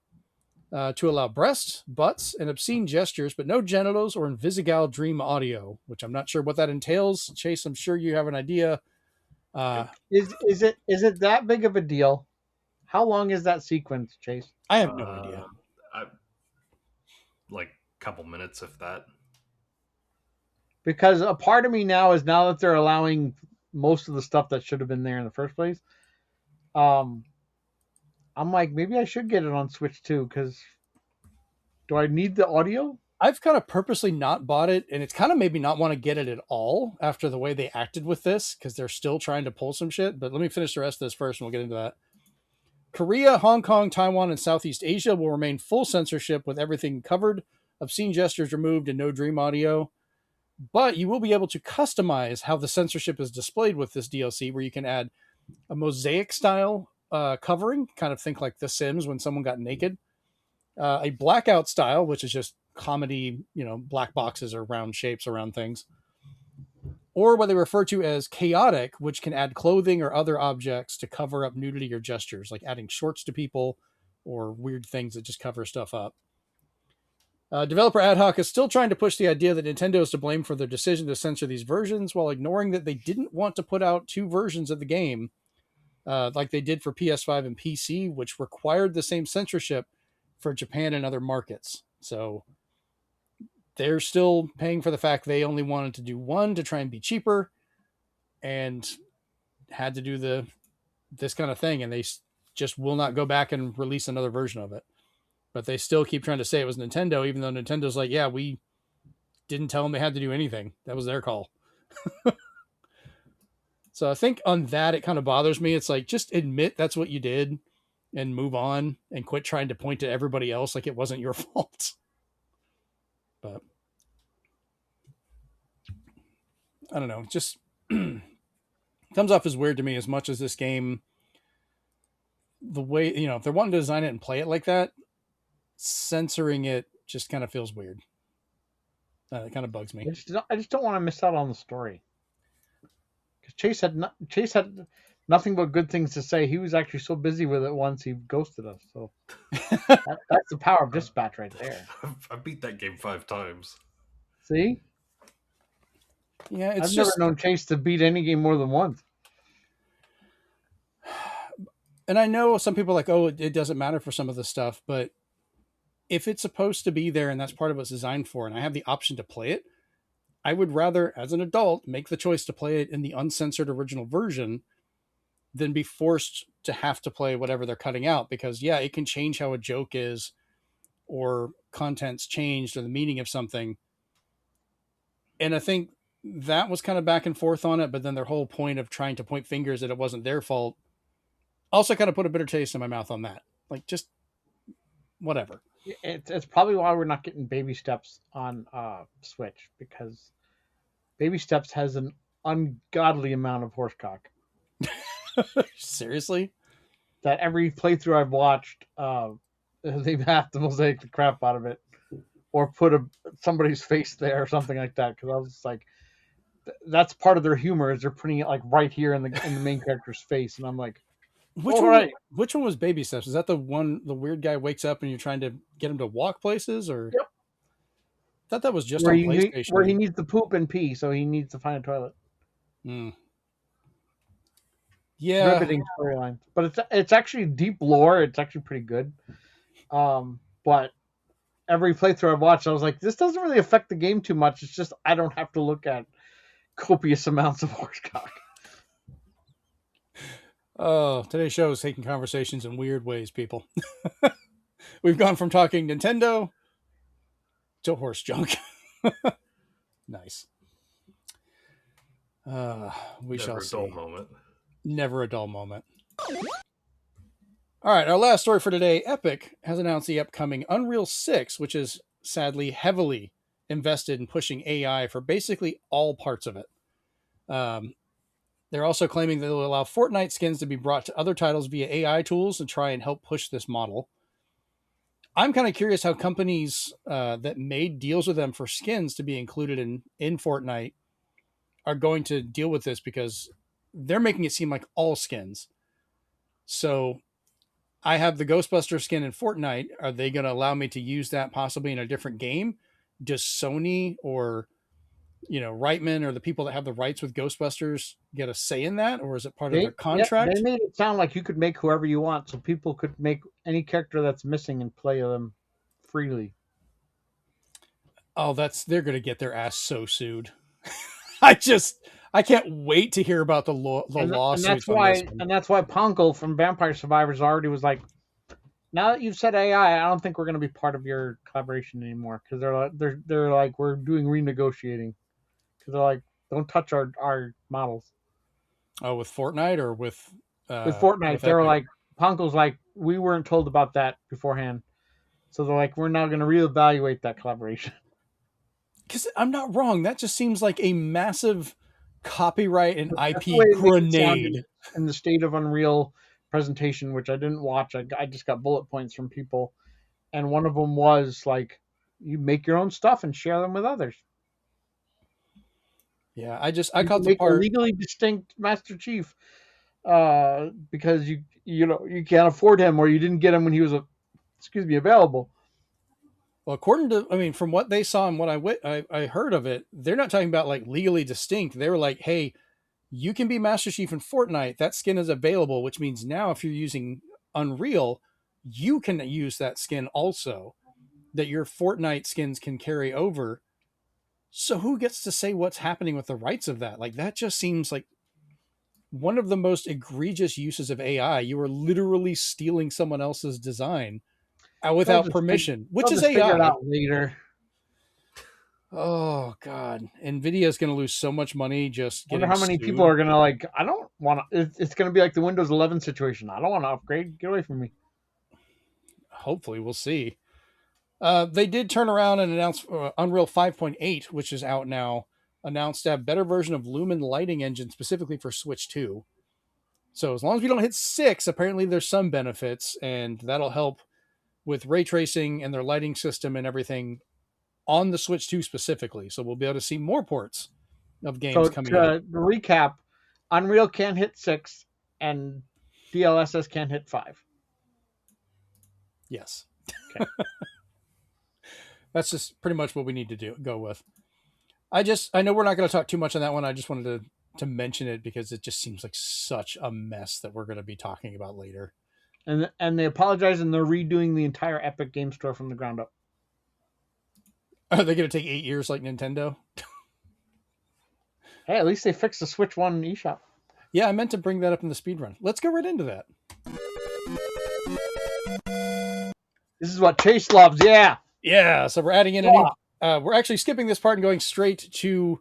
Speaker 1: to allow breasts, butts, and obscene gestures, but no genitals or invisigal dream audio, which I'm not sure what that entails. Chase, I'm sure you have an idea.
Speaker 2: Is it that big of a deal? How long is that sequence, Chase?
Speaker 1: I have no idea.
Speaker 3: Like a couple minutes, if that.
Speaker 2: Because a part of me now is, now that they're allowing most of the stuff that should have been there in the first place, I'm like, maybe I should get it on Switch too, because do I need the audio?
Speaker 1: I've kind of purposely not bought it, and it's kind of made me not want to get it at all after the way they acted with this, because they're still trying to pull some shit. But let me finish the rest of this first, and we'll get into that. Korea, Hong Kong, Taiwan, and Southeast Asia will remain full censorship with everything covered, obscene gestures removed, and no dream audio. But you will be able to customize how the censorship is displayed with this DLC, where you can add a mosaic style covering, kind of think like The Sims when someone got naked, a blackout style, which is just comedy, black boxes or round shapes around things, or what they refer to as chaotic, which can add clothing or other objects to cover up nudity or gestures, like adding shorts to people or weird things that just cover stuff up. Developer AdHoc is still trying to push the idea that Nintendo is to blame for their decision to censor these versions, while ignoring that they didn't want to put out two versions of the game like they did for PS5 and PC, which required the same censorship for Japan and other markets. So they're still paying for the fact they only wanted to do one to try and be cheaper, and had to do this kind of thing, and they just will not go back and release another version of it. But they still keep trying to say it was Nintendo, even though Nintendo's like, yeah, we didn't tell them they had to do anything. That was their call. So I think on that, it kind of bothers me. It's like, just admit that's what you did and move on, and quit trying to point to everybody else like it wasn't your fault. But I don't know. It just comes off as weird to me, as much as this game, the way, if they're wanting to design it and play it like that, censoring it just kind of feels weird. It kind of bugs me.
Speaker 2: I just don't want to miss out on the story. Because Chase had nothing but good things to say. He was actually so busy with it once he ghosted us. So that's the power of dispatch right there.
Speaker 3: I beat that game 5 times.
Speaker 2: See?
Speaker 1: Yeah,
Speaker 2: I've never known Chase to beat any game more than once.
Speaker 1: And I know some people are like, oh, it doesn't matter for some of this stuff, but if it's supposed to be there and that's part of what it's designed for, and I have the option to play it, I would rather, as an adult, make the choice to play it in the uncensored original version than be forced to have to play whatever they're cutting out. Because, yeah, it can change how a joke is, or content's changed, or the meaning of something. And I think that was kind of back and forth on it, but then their whole point of trying to point fingers that it wasn't their fault also kind of put a bitter taste in my mouth on that. Like, just whatever.
Speaker 2: It's probably why we're not getting Baby Steps on Switch, because Baby Steps has an ungodly amount of horsecock.
Speaker 1: Seriously?
Speaker 2: That every playthrough I've watched, they've have to mosaic the crap out of it, or put somebody's face there or something like that. Because I was like, that's part of their humor, is they're putting it like right here in the main character's face, and I'm like,
Speaker 1: which one was Baby Steps? Is that the one the weird guy wakes up and you're trying to get him to walk places? Or
Speaker 2: yep.
Speaker 1: I thought that was just on PlayStation.
Speaker 2: Where he needs to poop and pee, so he needs to find a toilet.
Speaker 1: Yeah,
Speaker 2: riveting storyline, but it's actually deep lore. It's actually pretty good. But every playthrough I've watched, I was like, this doesn't really affect the game too much. It's just I don't have to look at copious amounts of horsecock.
Speaker 1: Oh, today's show is taking conversations in weird ways, people. We've gone from talking Nintendo to horse junk. Nice. We shall see.
Speaker 3: Never a dull moment.
Speaker 1: Never a dull moment. All right, our last story for today. Epic has announced the upcoming Unreal 6, which is sadly heavily invested in pushing AI for basically all parts of it. They're also claiming that they'll allow Fortnite skins to be brought to other titles via AI tools and try and help push this model. I'm kind of curious how companies that made deals with them for skins to be included in Fortnite are going to deal with this, because they're making it seem like all skins. So I have the Ghostbuster skin in Fortnite. Are they going to allow me to use that possibly in a different game? Does Sony or Reitman or the people that have the rights with Ghostbusters get a say in that, or is it part of their contract?
Speaker 2: They made it sound like you could make whoever you want, so people could make any character that's missing and play them freely.
Speaker 1: Oh, they're going to get their ass so sued. I can't wait to hear about the lawsuits.
Speaker 2: And that's why Ponko from Vampire Survivors already was like, now that you've said AI, I don't think we're going to be part of your collaboration anymore, because they're like, we're doing renegotiating, because they're like, don't touch our models.
Speaker 1: Oh, with Fortnite or with
Speaker 2: Fortnite, they were like, Ponko's like, we weren't told about that beforehand, so they're like, we're now going to reevaluate that collaboration.
Speaker 1: Because I'm not wrong, that just seems like a massive copyright and IP grenade.
Speaker 2: In the State of Unreal presentation, which I didn't watch, I just got bullet points from people, and one of them was like, you make your own stuff and share them with others.
Speaker 1: Yeah, I caught the part.
Speaker 2: A legally distinct Master Chief, because you can't afford him, or you didn't get him when he was available.
Speaker 1: Well, from what they saw and what I heard of it, they're not talking about like legally distinct. They were like, hey, you can be Master Chief in Fortnite. That skin is available, which means now if you're using Unreal, you can use that skin also, that your Fortnite skins can carry over. So who gets to say what's happening with the rights of that? Like, that just seems like one of the most egregious uses of AI. You are literally stealing someone else's design without permission, which is AI.
Speaker 2: Figure it out later.
Speaker 1: Oh God, Nvidia is going to lose so much money. Just
Speaker 2: wonder how many people are going to like. I don't want to. It's going to be like the Windows 11 situation. I don't want to upgrade. Get away from me.
Speaker 1: Hopefully, we'll see. They did turn around and announce Unreal 5.8, which is out now. Announced to have better version of Lumen lighting engine specifically for Switch 2. So as long as we don't hit 6, apparently there's some benefits, and that'll help with ray tracing and their lighting system and everything on the Switch 2 specifically. So we'll be able to see more ports of games coming out.
Speaker 2: To recap, Unreal can hit 6 and DLSS can hit 5.
Speaker 1: Yes. Okay. That's just pretty much what we need to go with. I know we're not going to talk too much on that one. I just wanted to mention it because it just seems like such a mess that we're going to be talking about later.
Speaker 2: And they apologize, and they're redoing the entire Epic Game Store from the ground up.
Speaker 1: Are they going to take 8 years like Nintendo?
Speaker 2: Hey, at least they fixed the Switch 1 eShop.
Speaker 1: Yeah, I meant to bring that up in the speedrun. Let's go right into that.
Speaker 2: This is what Chase loves, yeah.
Speaker 1: Yeah, so we're adding in we're actually skipping this part and going straight to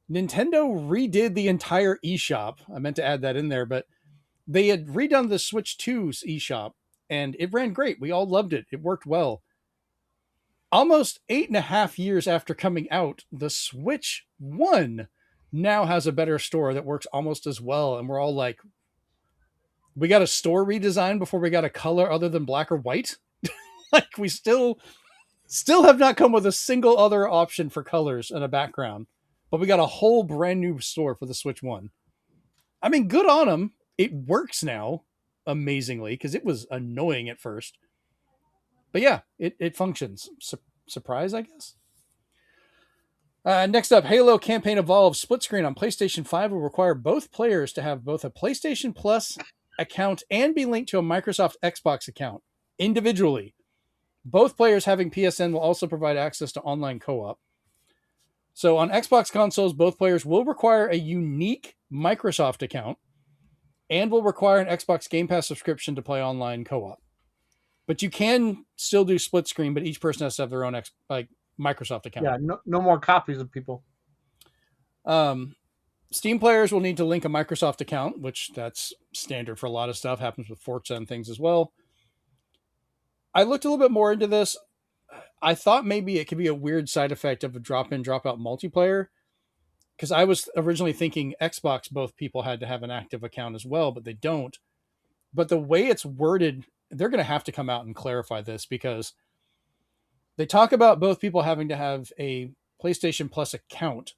Speaker 1: Nintendo redid the entire eShop. I meant to add that in there, but they had redone the Switch 2's eShop, and it ran great. We all loved it. It worked well. Almost 8.5 years after coming out, the Switch 1 now has a better store that works almost as well. And we're all like, we got a store redesign before we got a color other than black or white. Like, we still have not come with a single other option for colors and a background, but we got a whole brand new store for the Switch 1. I mean, good on them. It works now amazingly, because it was annoying at first. But yeah, it functions. Surprise, I guess. Next up, Halo Campaign Evolved split screen on PlayStation 5 will require both players to have both a PlayStation Plus account and be linked to a Microsoft Xbox account individually. Both players having PSN will also provide access to online co-op. So on Xbox consoles, both players will require a unique Microsoft account and will require an Xbox Game Pass subscription to play online co-op. But you can still do split screen, but each person has to have their own Microsoft account.
Speaker 2: Yeah, no more copies of people.
Speaker 1: Steam players will need to link a Microsoft account, which that's standard for a lot of stuff. Happens with Forza and things as well. I looked a little bit more into this. I thought maybe it could be a weird side effect of a drop-in, drop-out multiplayer, because I was originally thinking Xbox, both people had to have an active account as well, but they don't. But the way it's worded, they're going to have to come out and clarify this, because They talk about both people having to have a PlayStation Plus account,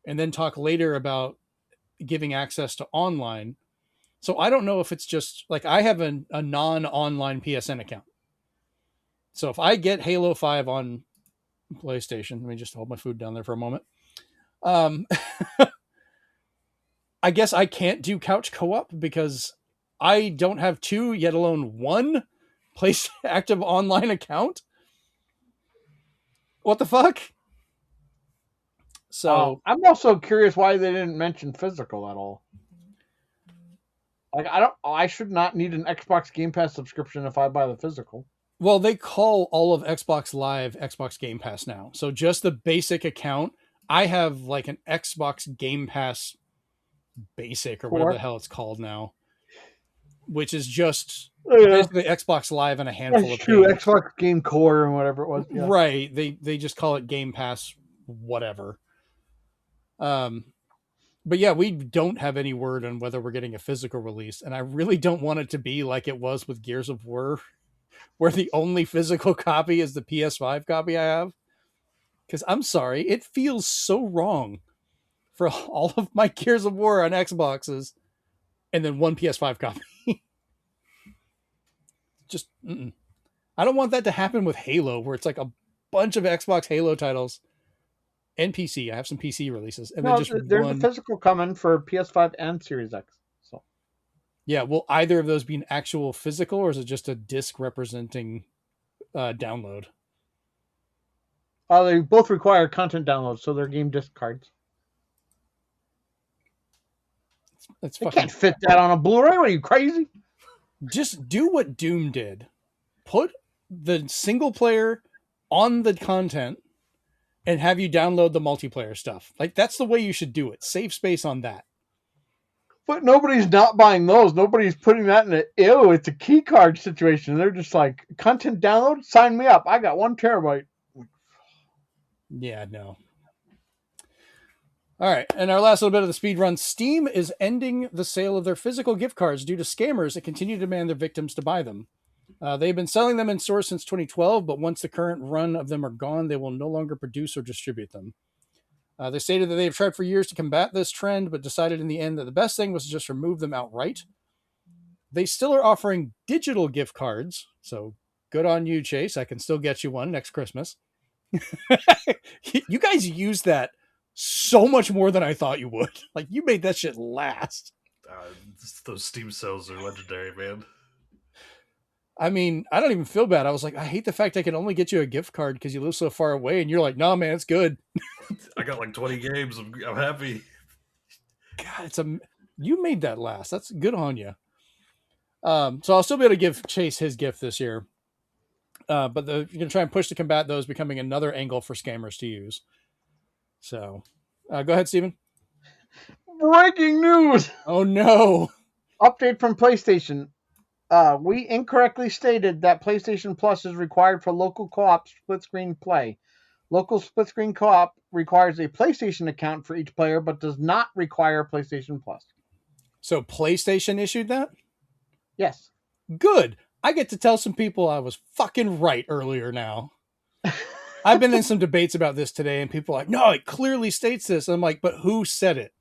Speaker 1: and then talk later about giving access to online. So I don't know if it's just like I have a non-online PSN account. So if I get Halo 5 on PlayStation, let me just hold my food down there for a moment. Um, I guess I can't do couch co-op because I don't have two, yet alone one place active online account. What the fuck? So
Speaker 2: I'm also curious why they didn't mention physical at all. Like I should not need an Xbox Game Pass subscription if I buy the physical.
Speaker 1: well, they call all of Xbox Live Xbox Game Pass now. So just the basic account, I have like an Xbox Game Pass basic or whatever the hell it's called now, which is just basically Xbox Live and a handful
Speaker 2: That's
Speaker 1: of
Speaker 2: true.
Speaker 1: games.
Speaker 2: Xbox Game Core and whatever it was. Yeah.
Speaker 1: Right. They just call it Game Pass whatever. But yeah, we don't have any word on whether we're getting a physical release, and I really don't want it to be like it was with Gears of War, where the only physical copy is the PS5 copy I have. Because I'm sorry, it feels so wrong for all of my Gears of War on Xboxes and then one PS5 copy. Just, I don't want that to happen with Halo, where it's like a bunch of Xbox Halo titles and PC. I have some PC releases, and then just
Speaker 2: there's
Speaker 1: one.
Speaker 2: a physical coming for PS5 and Series X. So
Speaker 1: yeah, will either of those be an actual physical, or is it just a disc representing download?
Speaker 2: they both require content download, so they're game disc cards.
Speaker 1: That's
Speaker 2: They
Speaker 1: fucking.
Speaker 2: can't fit that on a Blu-ray. What are you, crazy?
Speaker 1: Just do what Doom did. Put the single player on the content and have you download the multiplayer stuff. Like, that's the way you should do it. Save space on that.
Speaker 2: But nobody's not buying those. Nobody's putting that in it's a key card situation. They're just like, content download? Sign me up. I got 1 terabyte.
Speaker 1: Yeah, no. All right, and our last little bit of the speed run. Steam is ending the sale of their physical gift cards due to scammers that continue to demand their victims to buy them. They've been selling them in stores since 2012, but once the current run of them are gone, they will no longer produce or distribute them. They stated that they have tried for years to combat this trend, but decided in the end that the best thing was to just remove them outright. They still are offering digital gift cards, so good on you, Chase. I can still get you one next Christmas. You guys use that so much more than I thought you would. Like, you made that shit last.
Speaker 3: Those Steam sales are legendary, man.
Speaker 1: I mean, I don't even feel bad. I was like, I hate the fact I can only get you a gift card because you live so far away. And you're like, nah, man, it's good.
Speaker 3: I got like 20 games. I'm happy.
Speaker 1: God, you made that last. That's good on you. So I'll still be able to give Chase his gift this year. But you're going to try and push to combat those becoming another angle for scammers to use. So go ahead, Steven.
Speaker 2: Breaking news!
Speaker 1: Oh, no.
Speaker 2: Update from PlayStation. We incorrectly stated that PlayStation Plus is required for local co-op split-screen play. Local split-screen co-op requires a PlayStation account for each player, but does not require PlayStation Plus.
Speaker 1: So PlayStation issued that?
Speaker 2: Yes.
Speaker 1: Good. I get to tell some people I was fucking right earlier now. I've been in some debates about this today, and people are like, no, it clearly states this. And I'm like, but who said it?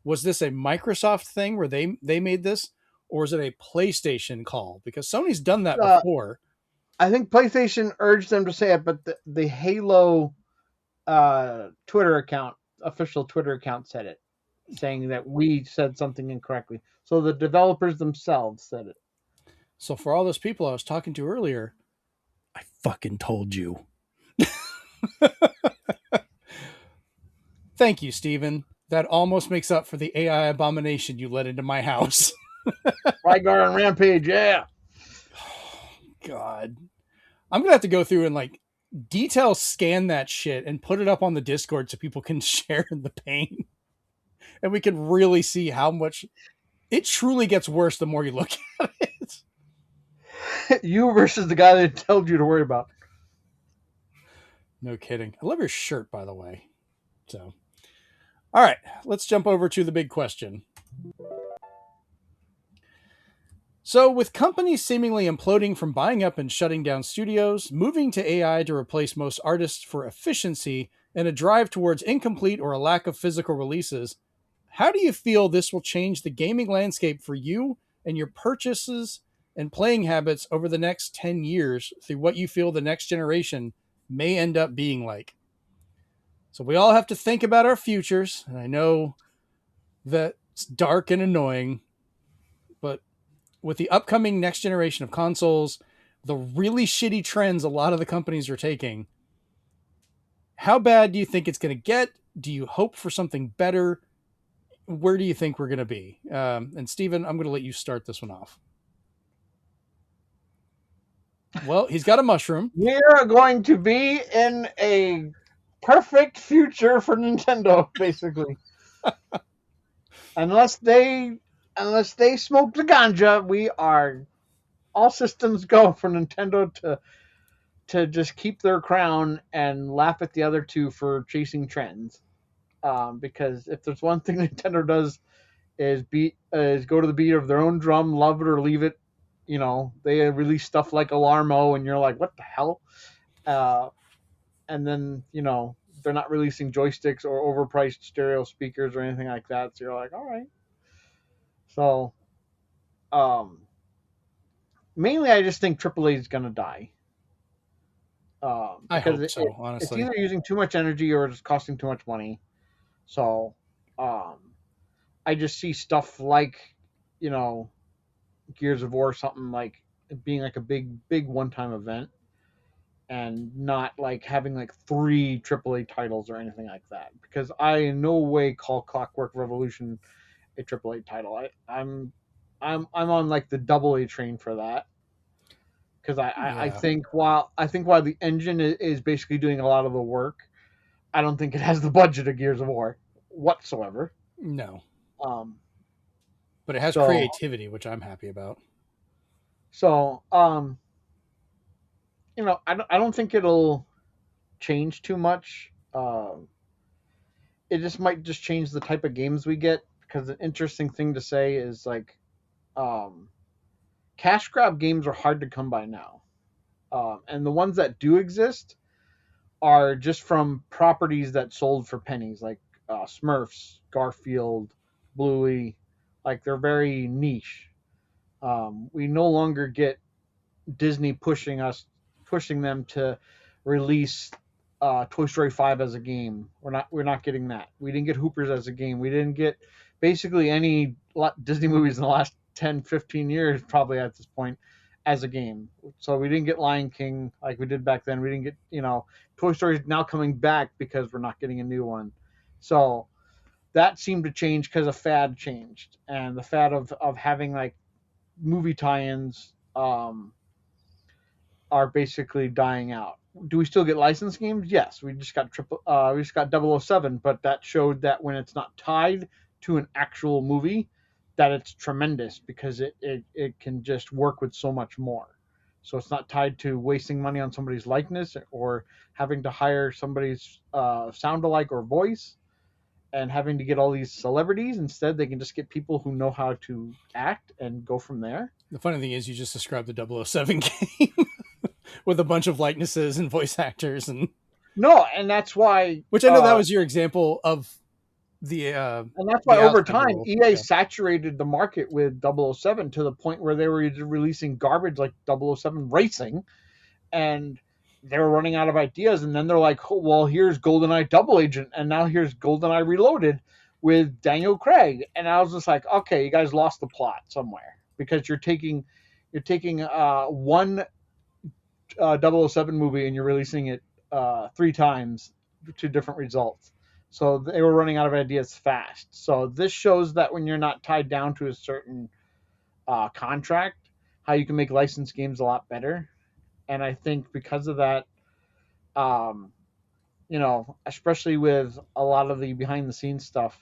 Speaker 1: Was this a Microsoft thing where they made this? Or is it a PlayStation call? Because Sony's done that before.
Speaker 2: I think PlayStation urged them to say it, but the Halo Twitter account, official Twitter account, said it, saying that we said something incorrectly. So the developers themselves said it.
Speaker 1: So for all those people I was talking to earlier, I fucking told you. Thank you, Steven. That almost makes up for the AI abomination you let into my house.
Speaker 2: Rygar and Rampage, yeah.
Speaker 1: Oh, God. I'm going to have to go through and like detail scan that shit and put it up on the Discord so people can share in the pain. And we can really see how much it truly gets worse the more you look at it.
Speaker 2: You versus the guy that told you to worry about.
Speaker 1: No kidding. I love your shirt, by the way. So, all right, let's jump over to the big question. So, with companies seemingly imploding from buying up and shutting down studios, moving to AI to replace most artists for efficiency, and a drive towards incomplete or a lack of physical releases, how do you feel this will change the gaming landscape for you and your purchases and playing habits over the next 10 years through what you feel the next generation may end up being like? So, we all have to think about our futures. And I know that it's dark and annoying, but with the upcoming next generation of consoles, the really shitty trends a lot of the companies are taking, how bad do you think it's going to get? Do you hope for something better? Where do you think we're going to be? And Steven, I'm going to let you start this one off. Well, he's got a mushroom.
Speaker 2: We're going to be in a perfect future for Nintendo, basically. unless they smoke the ganja, we are all systems go for Nintendo to just keep their crown and laugh at the other two for chasing trends. Because if there's one thing Nintendo does is go to the beat of their own drum, love it or leave it. You know, they release stuff like Alarmo, and you're like, what the hell? And then, you know, they're not releasing joysticks or overpriced stereo speakers or anything like that. So you're like, all right. So, mainly, I just think AAA is going to die.
Speaker 1: I
Speaker 2: Because
Speaker 1: hope so, honestly.
Speaker 2: it's either using too much energy or it's costing too much money. So, I just see stuff like, you know, Gears of War, something like being like a big one-time event, and not like having like 3 AAA titles or anything like that. Because I in no way call Clockwork Revolution a AAA title. I'm on like the AA train for that. Because I think while the engine is basically doing a lot of the work, I don't think it has the budget of Gears of War whatsoever.
Speaker 1: No.
Speaker 2: Um,
Speaker 1: But it has
Speaker 2: so
Speaker 1: creativity, which I'm happy about.
Speaker 2: so you know, I don't think it'll change too much. It just might just change the type of games we get, because an interesting thing to say is like, um, cash grab games are hard to come by now, and the ones that do exist are just from properties that sold for pennies, like Smurfs, Garfield, Bluey. Like, they're very niche. We no longer get Disney pushing them to release Toy Story 5 as a game. We're not getting that. We didn't get Hoopers as a game. We didn't get basically any Disney movies in the last 10, 15 years, probably at this point, as a game. So we didn't get Lion King like we did back then. We didn't get, you know, Toy Story is now coming back because we're not getting a new one. So that seemed to change because a fad changed, and the fad of having like movie tie-ins are basically dying out. Do we still get licensed games? Yes, we just got 007, but that showed that when it's not tied to an actual movie, that it's tremendous, because it can just work with so much more. So it's not tied to wasting money on somebody's likeness or having to hire somebody's sound alike or voice and having to get all these celebrities. Instead, they can just get people who know how to act and go from there.
Speaker 1: The funny thing is, you just described the 007 game with a bunch of likenesses and voice actors, and
Speaker 2: No, and that's why.
Speaker 1: which I know that was your example of the.
Speaker 2: And that's why
Speaker 1: the
Speaker 2: over
Speaker 1: outside
Speaker 2: time,
Speaker 1: world.
Speaker 2: EA
Speaker 1: Yeah.
Speaker 2: saturated the market with 007 to the point where they were releasing garbage like 007 Racing, and they were running out of ideas. And then they're like, oh, well, here's GoldenEye Double Agent, and now here's GoldenEye Reloaded with Daniel Craig. And I was just like, okay, you guys lost the plot somewhere, because you're taking one 007 movie and you're releasing it 3 times to different results. So they were running out of ideas fast. So this shows that when you're not tied down to a certain contract, how you can make licensed games a lot better. And I think because of that, you know, especially with a lot of the behind the scenes stuff,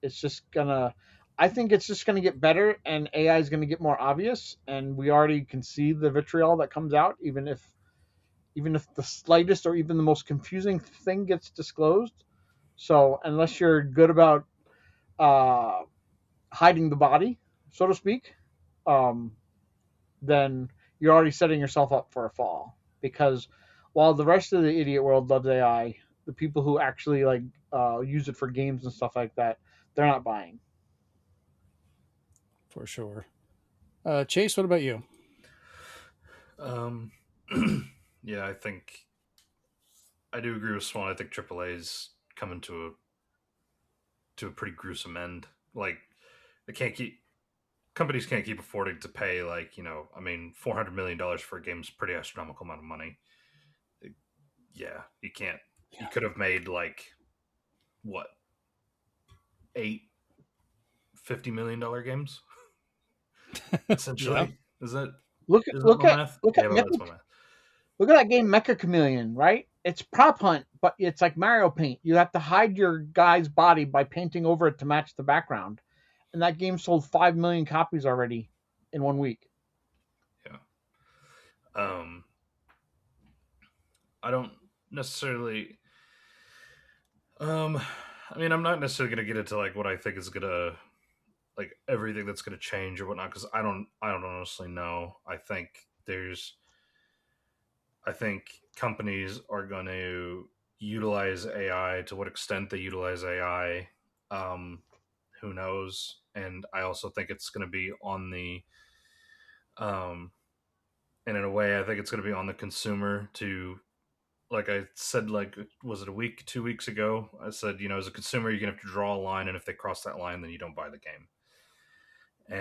Speaker 2: it's just gonna. I think it's just gonna get better, and AI is gonna get more obvious, and we already can see the vitriol that comes out, even if the slightest or even the most confusing thing gets disclosed. So unless you're good about uh, hiding the body, so to speak, um, then you're already setting yourself up for a fall. Because while the rest of the idiot world loves AI, the people who actually like use it for games and stuff like that, they're not buying.
Speaker 1: For sure. Chase, what about you?
Speaker 3: Um, yeah, I think I do agree with Swan. I think AAA's coming to a pretty gruesome end. Like they can't keep companies can't keep affording to pay like I mean $400 million for a game is a pretty astronomical amount of money. Yeah, you can't. You
Speaker 1: Yeah.
Speaker 3: could have made like what eight $50 million games
Speaker 1: Yeah.
Speaker 3: essentially.
Speaker 2: Look
Speaker 3: Is that
Speaker 2: look
Speaker 3: my
Speaker 2: at
Speaker 3: math?
Speaker 2: look
Speaker 3: Yeah,
Speaker 2: at
Speaker 3: well, that's my math.
Speaker 2: look at that game Mecha Chameleon, right? It's prop hunt, but it's like Mario Paint. You have to hide your guy's body by painting over it to match the background. And that game sold 5 million copies already in 1 week.
Speaker 3: Yeah. Um, I don't necessarily. Um, I mean, I'm not necessarily gonna get into like what I think is gonna like everything that's gonna change or whatnot because I don't honestly know. I think companies are going to utilize AI. To what extent they utilize AI, um, who knows? And I also think it's going to be on the um, and in a way, I think it's going to be on the consumer to, like I said, like was it a week, 2 weeks ago? I said, as a consumer, you're gonna have to draw a line, and if they cross that line, then you don't buy the game.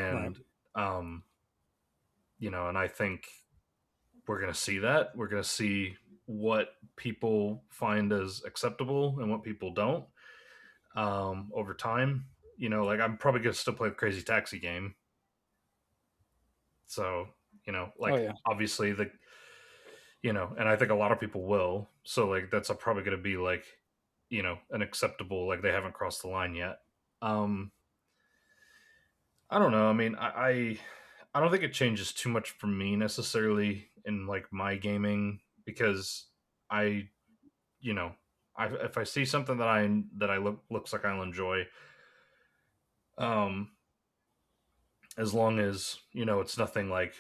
Speaker 1: Right.
Speaker 3: And um, and I think we're gonna see that. We're gonna see what people find as acceptable and what people don't over time. Like I'm probably gonna still play the Crazy Taxi game. So
Speaker 1: Oh
Speaker 3: like
Speaker 1: yeah.
Speaker 3: obviously and I think a lot of people will. So like that's probably going to be like, an acceptable, like they haven't crossed the line yet. Um, I don't know. I mean, I don't think it changes too much for me necessarily in like my gaming because I, you know, if I see something that I looks like I'll enjoy, um, as long as it's nothing like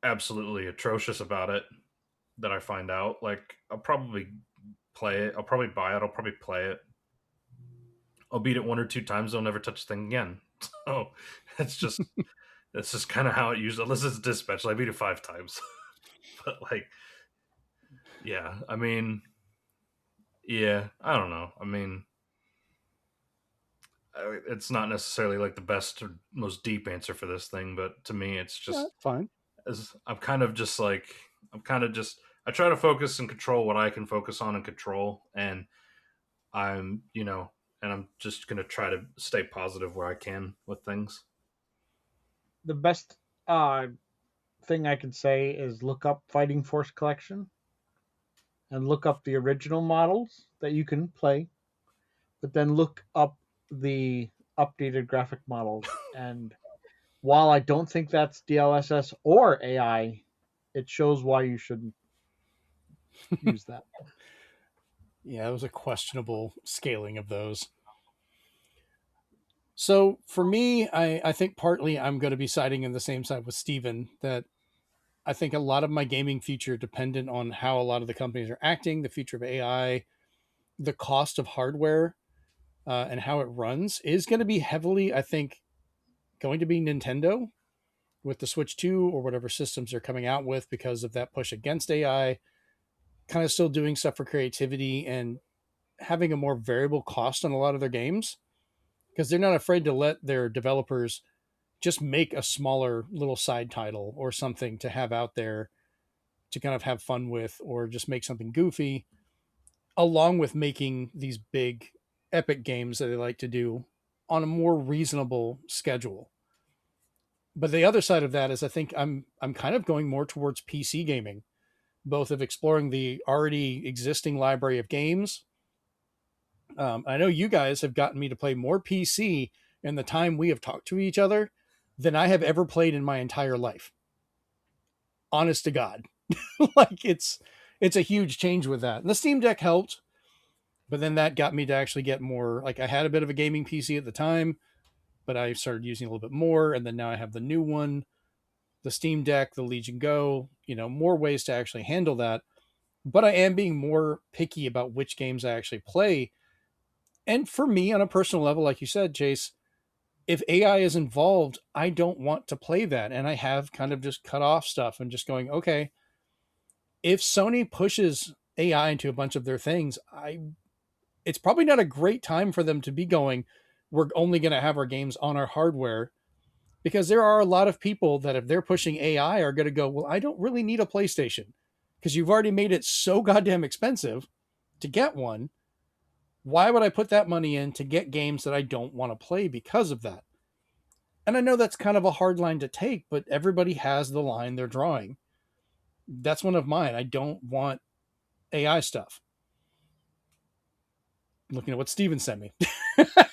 Speaker 3: absolutely atrocious about it that I find out, like I'll probably play it. I'll probably buy it. I'll probably play it. I'll beat it one or two times. I'll never touch the thing again. So it's just that's just kind of how it usually. Unless it's dispatch, I beat it 5 times. But like, yeah, I mean, yeah, I don't know. I mean, it's not necessarily like the best or most deep answer for this thing, but to me, it's
Speaker 1: Yeah,
Speaker 3: just
Speaker 1: fine.
Speaker 3: as I'm kind of just like I'm kind of just I try to focus and control what I can focus on and control, and I'm and I'm just gonna try to stay positive where I can with things.
Speaker 2: The best uh, thing I can say is look up Fighting Force Collection and look up the original models that you can play, but then look up the updated graphic models. And while I don't think that's DLSS or AI, it shows why you shouldn't use that.
Speaker 1: Yeah, it was a questionable scaling of those. So for me, I think partly I'm going to be siding in the same side with Steven that I think a lot of my gaming future dependent on how a lot of the companies are acting, the future of AI, the cost of hardware, and how it runs is going to be heavily, I think, going to be Nintendo with the Switch 2 or whatever systems they're coming out with because of that push against AI, kind of still doing stuff for creativity and having a more variable cost on a lot of their games because they're not afraid to let their developers just make a smaller little side title or something to have out there to kind of have fun with or just make something goofy along with making these big epic games that they like to do on a more reasonable schedule. But the other side of that is I think I'm kind of going more towards PC gaming, both of exploring the already existing library of games. I know you guys have gotten me to play more PC in the time we have talked to each other than I have ever played in my entire life. Honest to God, like it's a huge change with that. And the Steam Deck helped, but then that got me to actually get more. Like I had a bit of a gaming PC at the time, but I started using a little bit more, and then now I have the new one. the Steam Deck, the Legion Go, more ways to actually handle that. But I am being more picky about which games I actually play. And for me, on a personal level, like you said, Chase, if AI is involved, I don't want to play that. And I have kind of just cut off stuff and just going, okay, if Sony pushes AI into a bunch of their things, it's probably not a great time for them to be going, we're only going to have our games on our hardware, because there are a lot of people that if they're pushing AI are going to go, well, I don't really need a PlayStation because you've already made it so goddamn expensive to get one. Why would I put that money in to get games that I don't want to play because of that? And I know that's kind of a hard line to take, but everybody has the line they're drawing. That's one of mine. I don't want AI stuff. Looking at what Steven sent me.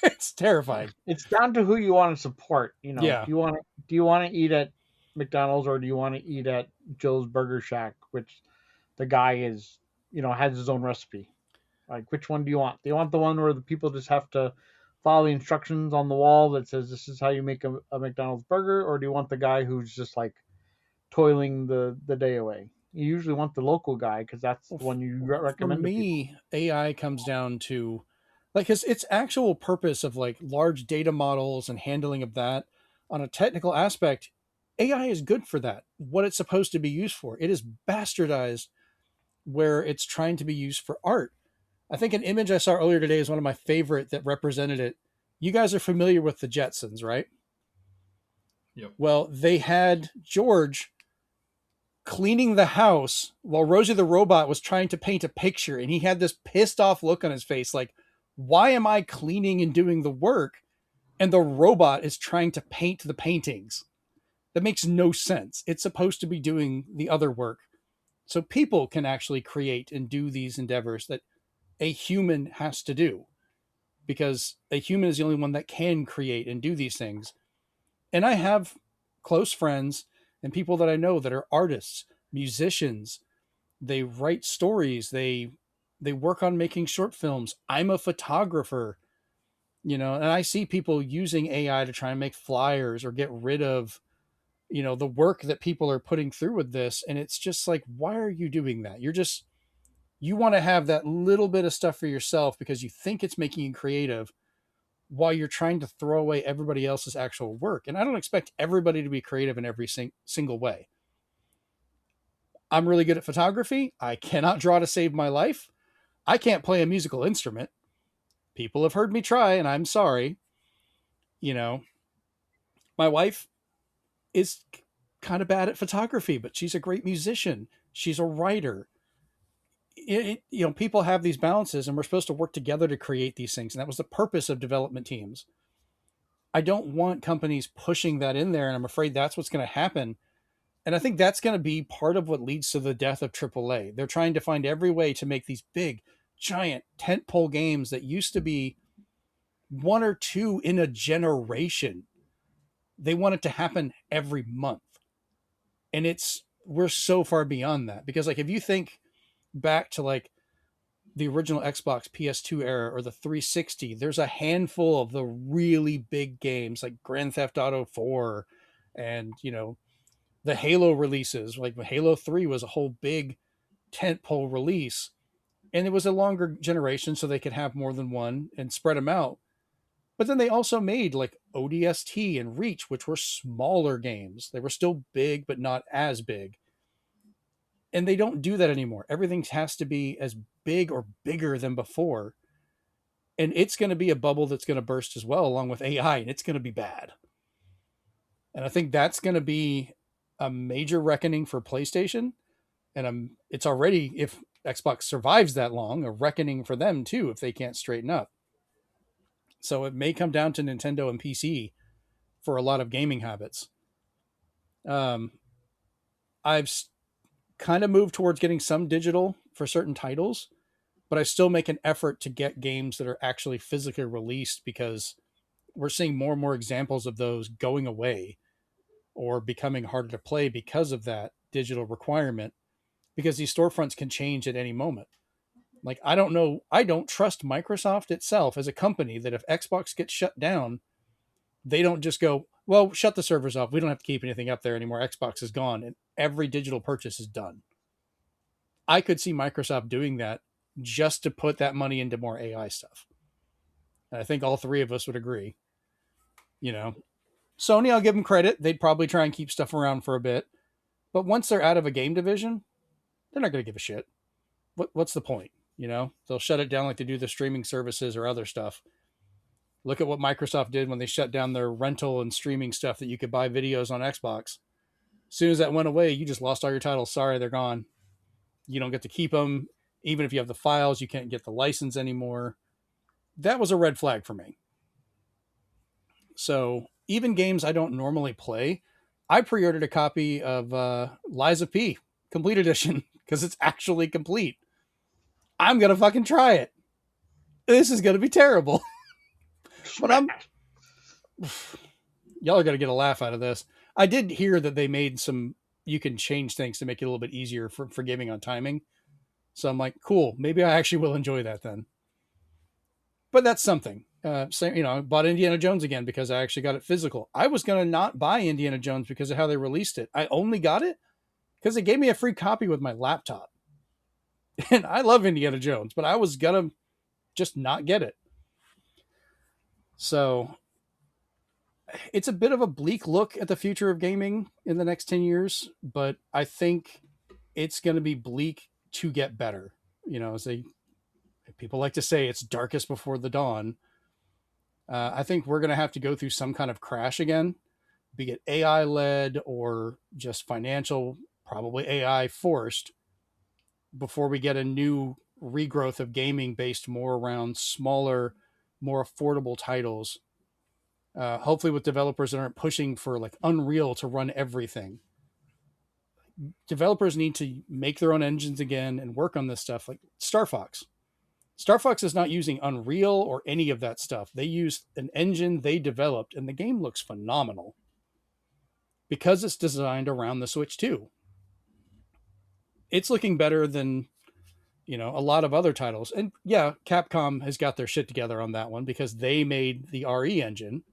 Speaker 1: It's terrifying.
Speaker 2: It's down to who you want to support.
Speaker 1: Yeah.
Speaker 2: Do you want to eat at McDonald's or do you want to eat at Joe's Burger Shack, which the guy is, has his own recipe? Like, which one do you want? Do you want the one where the people just have to follow the instructions on the wall that says this is how you make a McDonald's burger, or do you want the guy who's just like toiling the day away? You usually want the local guy because that's the one you recommend.
Speaker 1: For me, AI comes down to like its actual purpose of like large data models and handling of that on a technical aspect. AI is good for that. What it's supposed to be used for. It is bastardized where it's trying to be used for art. I think an image I saw earlier today is one of my favorite that represented it. You guys are familiar with the Jetsons, right?
Speaker 3: Yep.
Speaker 1: Well, they had George cleaning the house while Rosie the robot was trying to paint a picture, and he had this pissed off look on his face like, why am I cleaning and doing the work and the robot is trying to paint the paintings? That makes no sense. It's supposed to be doing the other work so people can actually create and do these endeavors that a human has to do, because a human is the only one that can create and do these things. And I have close friends and people that I know that are artists, musicians. They write stories. They work on making short films. I'm a photographer, and I see people using AI to try and make flyers or get rid of, the work that people are putting through with this. And it's just like, why are you doing that? You want to have that little bit of stuff for yourself because you think it's making you creative while you're trying to throw away everybody else's actual work. And I don't expect everybody to be creative in every single way. I'm really good at photography. I cannot draw to save my life. I can't play a musical instrument. People have heard me try, and I'm sorry. My wife is kind of bad at photography, but she's a great musician. She's a writer. People have these balances, and we're supposed to work together to create these things. And that was the purpose of development teams. I don't want companies pushing that in there, and I'm afraid that's what's going to happen. And I think that's going to be part of what leads to the death of AAA. They're trying to find every way to make these big, giant tentpole games that used to be one or two in a generation. They want it to happen every month. And we're so far beyond that, because like if you think back to like the original Xbox PS2 era or the 360, there's a handful of the really big games like Grand Theft Auto 4 and, the Halo releases. Like Halo 3 was a whole big tentpole release, and it was a longer generation so they could have more than one and spread them out. But then they also made like ODST and Reach, which were smaller games. They were still big, but not as big. And they don't do that anymore. Everything has to be as big or bigger than before. And it's going to be a bubble that's going to burst as well, along with AI, and it's going to be bad. And I think that's going to be a major reckoning for PlayStation. And it's already, if Xbox survives that long, a reckoning for them too, if they can't straighten up. So it may come down to Nintendo and PC for a lot of gaming habits. I've kind of moved towards getting some digital for certain titles, but I still make an effort to get games that are actually physically released, because we're seeing more and more examples of those going away or becoming harder to play because of that digital requirement, because these storefronts can change at any moment. Like, I don't know. I don't trust Microsoft itself as a company that if Xbox gets shut down, they don't just go, well, shut the servers off. We don't have to keep anything up there anymore. Xbox is gone and every digital purchase is done. I could see Microsoft doing that just to put that money into more AI stuff. And I think all three of us would agree. You know, Sony, I'll give them credit. They'd probably try and keep stuff around for a bit. But once they're out of a game division, they're not going to give a shit. What's the point? You know, they'll shut it down like they do the streaming services or other stuff. Look at what Microsoft did when they shut down their rental and streaming stuff that you could buy videos on Xbox. As soon as that went away, you just lost all your titles. Sorry, they're gone. You don't get to keep them. Even if you have the files, you can't get the license anymore. That was a red flag for me. So even games I don't normally play, I pre-ordered a copy of Liza P Complete Edition because it's actually complete. I'm going to fucking try it. This is going to be terrible. But y'all are going to get a laugh out of this. I did hear that they made you can change things to make it a little bit easier for gaming on timing. So I'm like, cool, maybe I actually will enjoy that then. But that's something. I bought Indiana Jones again because I actually got it physical. I was going to not buy Indiana Jones because of how they released it. I only got it because they gave me a free copy with my laptop. And I love Indiana Jones, but I was going to just not get it. So it's a bit of a bleak look at the future of gaming in the next 10 years, but I think it's going to be bleak to get better. You know, as people like to say, it's darkest before the dawn. I think we're going to have to go through some kind of crash again, be it AI led or just financial, probably AI forced, before we get a new regrowth of gaming based more around smaller, more affordable titles. Hopefully with developers that aren't pushing for like Unreal to run everything. Developers need to make their own engines again and work on this stuff, like Star Fox. Star Fox is not using Unreal or any of that stuff. They use an engine they developed, and the game looks phenomenal because it's designed around the Switch 2. It's looking better than, a lot of other titles. And yeah, Capcom has got their shit together on that one because they made the RE engine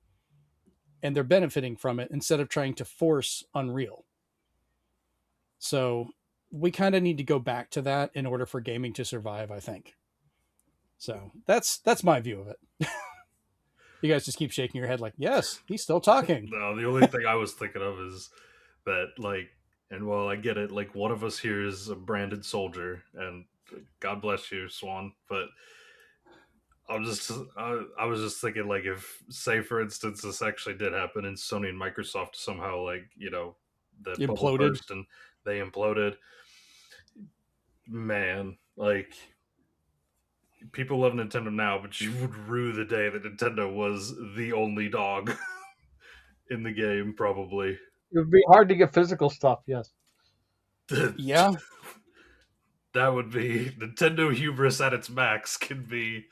Speaker 1: and they're benefiting from it instead of trying to force Unreal. So we kind of need to go back to that in order for gaming to survive, I think. So that's my view of it. You guys just keep shaking your head like, yes, he's still talking.
Speaker 3: No, the only thing I was thinking of is that, like, and while I get it, like, one of us here is a branded soldier, and God bless you, Swan, but I was just thinking, like, if, say, for instance, this actually did happen and Sony and Microsoft somehow, like, the bubble
Speaker 1: Imploded.
Speaker 3: burst and they imploded, man, like, people love Nintendo now, but you would rue the day that Nintendo was the only dog in the game, probably.
Speaker 2: It would be hard to get physical stuff, yes.
Speaker 1: Yeah.
Speaker 3: That would be Nintendo hubris at its max. Can be.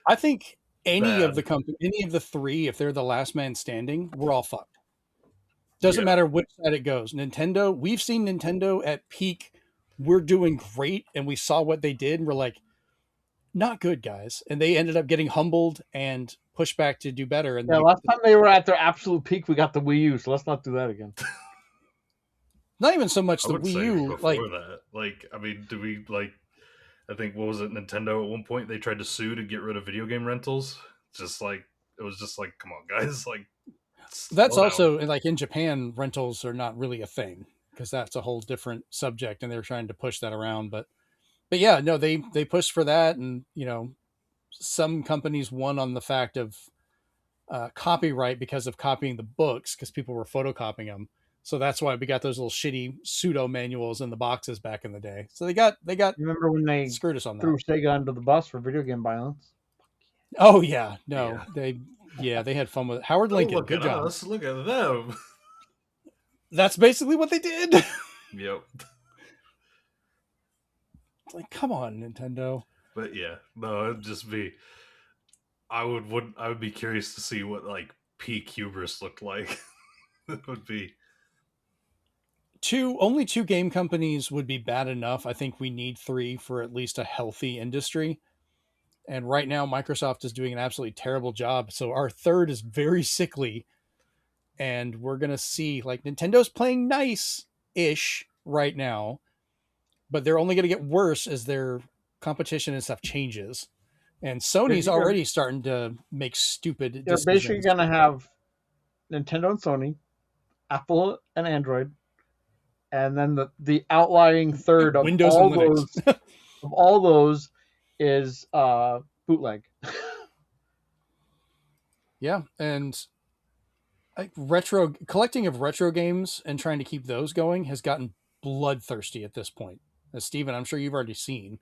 Speaker 1: I think any
Speaker 3: bad.
Speaker 1: of the three, if they're the last man standing, we're all fucked. Doesn't matter which side it goes. Nintendo, we've seen Nintendo at peak. We're doing great, and we saw what they did, and we're like, not good, guys. And they ended up getting humbled and pushed back to do better. And
Speaker 2: last time they were at their absolute peak, we got the Wii U, so let's not do that again.
Speaker 1: Not even so much the Wii U.
Speaker 3: Before that, like, I mean, do we like? I think what was it? Nintendo at one point they tried to sue to get rid of video game rentals. It was just like, come on, guys, like.
Speaker 1: That's also like in Japan, rentals are not really a thing because that's a whole different subject, and they're trying to push that around. But yeah, no, they pushed for that, and some companies won on the fact of copyright because of copying the books because people were photocopying them. So that's why we got those little shitty pseudo manuals in the boxes back in the day. So they got.
Speaker 2: Remember when they
Speaker 1: screwed us on that?
Speaker 2: Threw Sega under the bus for video game violence?
Speaker 1: Oh yeah, no, they had fun with it. Howard Lincoln, good job.
Speaker 3: Us, look at them.
Speaker 1: That's basically what they did.
Speaker 3: Yep.
Speaker 1: It's like, come on, Nintendo.
Speaker 3: But yeah, no, it'd just be. I would be curious to see what like peak hubris looked like. It would be.
Speaker 1: Only two game companies would be bad enough. I think we need three for at least a healthy industry. And right now, Microsoft is doing an absolutely terrible job. So our third is very sickly. and we're going to see like Nintendo's playing nice-ish right now, but they're only going to get worse as their competition and stuff changes. And Sony's already starting to make stupid
Speaker 2: They're basically
Speaker 1: decisions.
Speaker 2: going to have Nintendo and Sony, Apple and Android, and then the outlying third of
Speaker 1: Windows and Linux.
Speaker 2: all those is bootleg.
Speaker 1: Yeah, and like collecting of retro games and trying to keep those going has gotten bloodthirsty at this point. As Steven, I'm sure you've already seen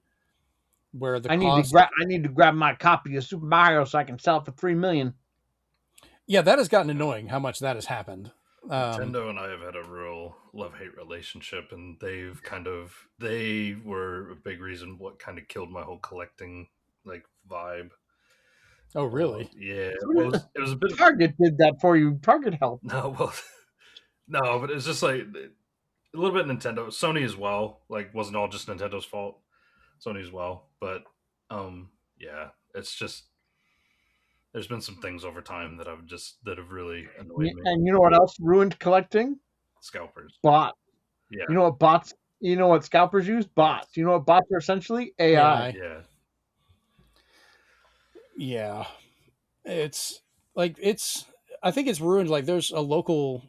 Speaker 1: where the
Speaker 2: I
Speaker 1: cost.
Speaker 2: need to grab my copy of Super Mario so I can sell it for $3 million.
Speaker 1: Yeah, that has gotten annoying. How much that has happened.
Speaker 3: Nintendo and I have had a real love-hate relationship, and they were a big reason what kind of killed my whole collecting like vibe.
Speaker 1: Oh, really?
Speaker 3: Yeah, it was a bit.
Speaker 2: Target did that for you. Target helped.
Speaker 3: No, well, no, but it's just like a little bit Nintendo, Sony as well. Like, wasn't all just Nintendo's fault. Sony as well, but yeah, it's just there's been some things over time that have really annoyed me.
Speaker 2: And you know what else ruined collecting?
Speaker 3: Scalpers.
Speaker 2: Bots.
Speaker 3: Yeah.
Speaker 2: You know what bots? You know what scalpers use? Bots. You know what bots are essentially? AI.
Speaker 3: Yeah.
Speaker 1: Yeah. It's like I think it's ruined. Like there's a local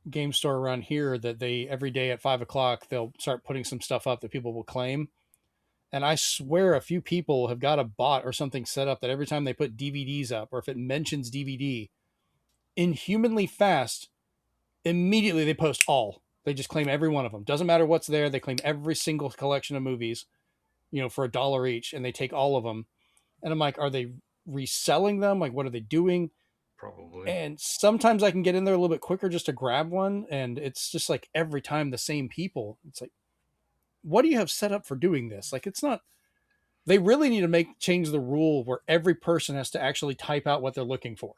Speaker 1: game store around here that they every day at 5:00 they'll start putting some stuff up that people will claim. And I swear a few people have got a bot or something set up that every time they put DVDs up, or if it mentions DVD, inhumanly fast, immediately they post all. They just claim every one of them. Doesn't matter what's there. They claim every single collection of movies, for $1 each, and they take all of them. And I'm like, are they reselling them? Like, what are they doing?
Speaker 3: Probably.
Speaker 1: And sometimes I can get in there a little bit quicker just to grab one. And it's just like every time the same people. It's like, what do you have set up for doing this? Like, it's not, they really need to change the rule where every person has to actually type out what they're looking for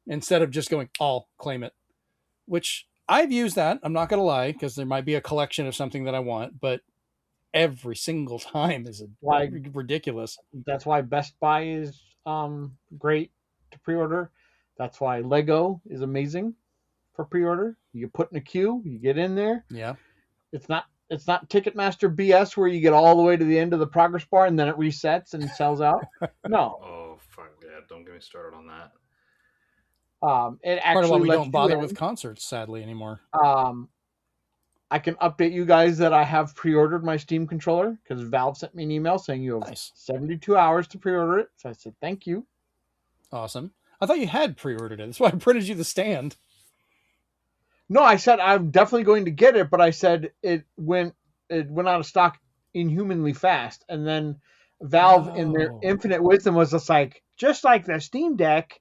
Speaker 1: instead of just going, I'll claim it, which I've used that. I'm not going to lie, because there might be a collection of something that I want, but every single time is ridiculous.
Speaker 2: That's why Best Buy is great to pre-order. That's why Lego is amazing for pre-order. You put in a queue, you get in there.
Speaker 1: Yeah.
Speaker 2: It's not Ticketmaster BS where you get all the way to the end of the progress bar and then it resets and sells out. No.
Speaker 3: Oh fuck yeah! Don't get me started on that.
Speaker 2: It actually
Speaker 1: part of why we don't bother with concerts, sadly, anymore.
Speaker 2: I can update you guys that I have pre-ordered my Steam controller because Valve sent me an email saying you have 72 hours to pre-order it. So I said, thank you.
Speaker 1: Awesome. I thought you had pre-ordered it. That's why I printed you the stand.
Speaker 2: No, I said I'm definitely going to get it, but I said it went out of stock inhumanly fast. And then Valve in their infinite wisdom was just like the Steam Deck,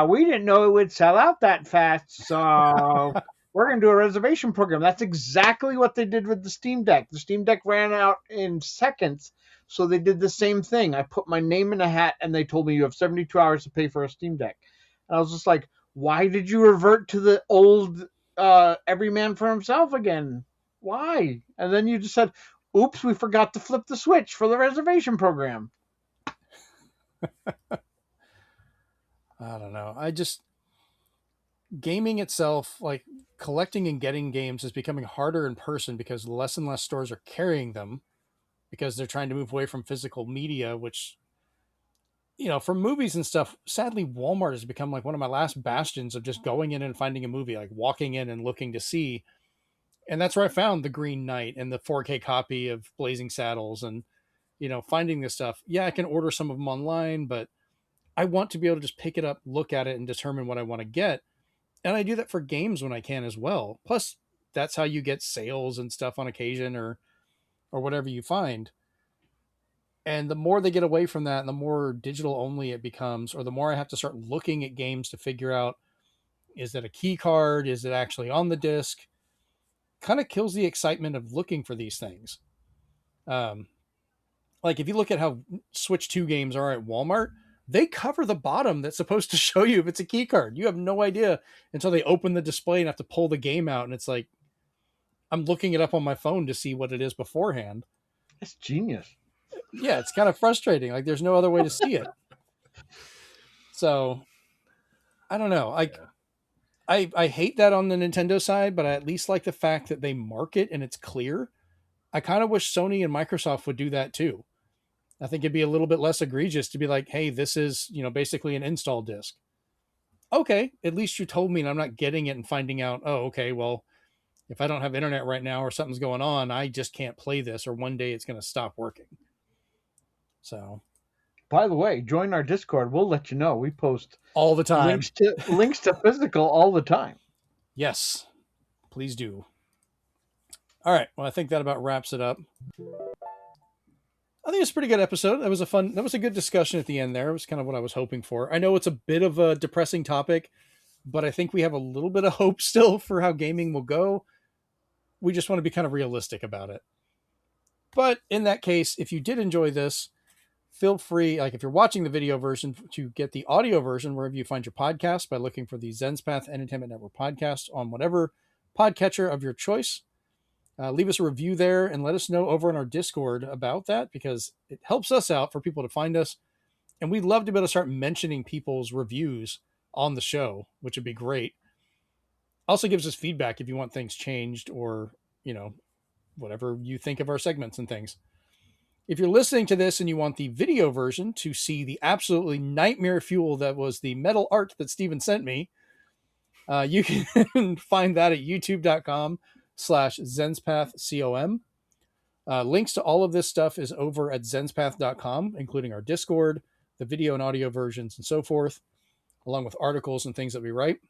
Speaker 2: we didn't know it would sell out that fast. So we're going to do a reservation program. That's exactly what they did with the Steam Deck. The Steam Deck ran out in seconds. So they did the same thing. I put my name in a hat and they told me you have 72 hours to pay for a Steam Deck. And I was just like, why did you revert to the old every man for himself again? Why? And then you just said, oops, we forgot to flip the switch for the reservation program.
Speaker 1: I don't know. Gaming itself, like collecting and getting games, is becoming harder in person because less and less stores are carrying them because they're trying to move away from physical media, which, for movies and stuff, sadly, Walmart has become like one of my last bastions of just going in and finding a movie, like walking in and looking to see. And that's where I found The Green Knight and the 4K copy of Blazing Saddles and, finding this stuff. Yeah, I can order some of them online, but I want to be able to just pick it up, look at it, and determine what I want to get. And I do that for games when I can as well. Plus, that's how you get sales and stuff on occasion or whatever you find. And the more they get away from that and the more digital only it becomes, or the more I have to start looking at games to figure out, is it a key card? Is it actually on the disc? Kind of kills the excitement of looking for these things. Like if you look at how Switch 2 games are at Walmart, they cover the bottom that's supposed to show you if it's a key card. You have no idea until they open the display and have to pull the game out. And it's like, I'm looking it up on my phone to see what it is beforehand.
Speaker 2: That's genius.
Speaker 1: Yeah, it's kind of frustrating. Like there's no other way to see it. So I don't know. I hate that on the Nintendo side, but I at least like the fact that they mark it and it's clear. I kind of wish Sony and Microsoft would do that too. I think it'd be a little bit less egregious to be like, hey, this is, basically an install disc. Okay, at least you told me and I'm not getting it and finding out, oh, okay, well, if I don't have internet right now or something's going on, I just can't play this, or one day it's going to stop working. So,
Speaker 2: by the way, join our Discord. We'll let you know. We post
Speaker 1: all the time
Speaker 2: links to physical all the time.
Speaker 1: Yes, please do. All right. Well, I think that about wraps it up. I think it's a pretty good episode. That was a good discussion at the end there. It was kind of what I was hoping for. I know it's a bit of a depressing topic, but I think we have a little bit of hope still for how gaming will go. We just want to be kind of realistic about it. But in that case, if you did enjoy this, feel free, like if you're watching the video version, to get the audio version wherever you find your podcast by looking for the Zenspath Entertainment Network podcast on whatever podcatcher of your choice. Leave us a review there and let us know over in our Discord about that, because it helps us out for people to find us. And we'd love to be able to start mentioning people's reviews on the show, which would be great. Also gives us feedback if you want things changed or, whatever you think of our segments and things. If you're listening to this and you want the video version to see the absolutely nightmare fuel that was the metal art that Steven sent me, you can find that at youtube.com/ZenspathCom. Links to all of this stuff is over at zenspath.com, including our Discord, the video and audio versions, and so forth, along with articles and things that we write.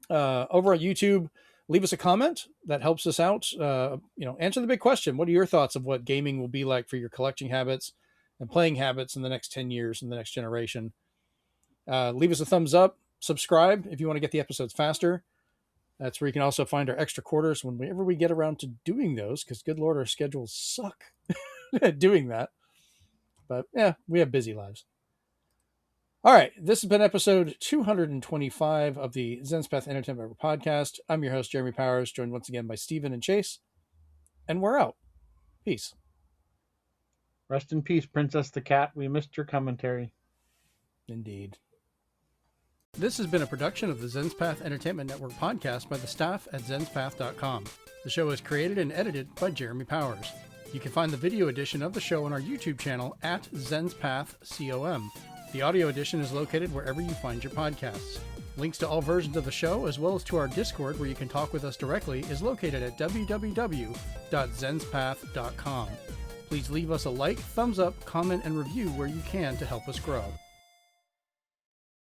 Speaker 1: Over at YouTube, leave us a comment. That helps us out. Answer the big question. What are your thoughts of what gaming will be like for your collecting habits and playing habits in the next 10 years in the next generation? Leave us a thumbs up. Subscribe if you want to get the episodes faster. That's where you can also find our extra quarters whenever we get around to doing those, because good Lord, our schedules suck at doing that. But yeah, we have busy lives. All right, this has been episode 225 of the Zenspath Entertainment Podcast. I'm your host, Jeremy Powers, joined once again by Steven and Chase. And we're out. Peace.
Speaker 2: Rest in peace, Princess the Cat. We missed your commentary.
Speaker 1: Indeed. This has been a production of the Zenspath Entertainment Network podcast by the staff at zenspath.com. The show is created and edited by Jeremy Powers. You can find the video edition of the show on our YouTube channel at ZenspathCom. The audio edition is located wherever you find your podcasts. Links to all versions of the show, as well as to our Discord where you can talk with us directly, is located at www.zenspath.com. Please leave us a like, thumbs up, comment, and review where you can to help us grow.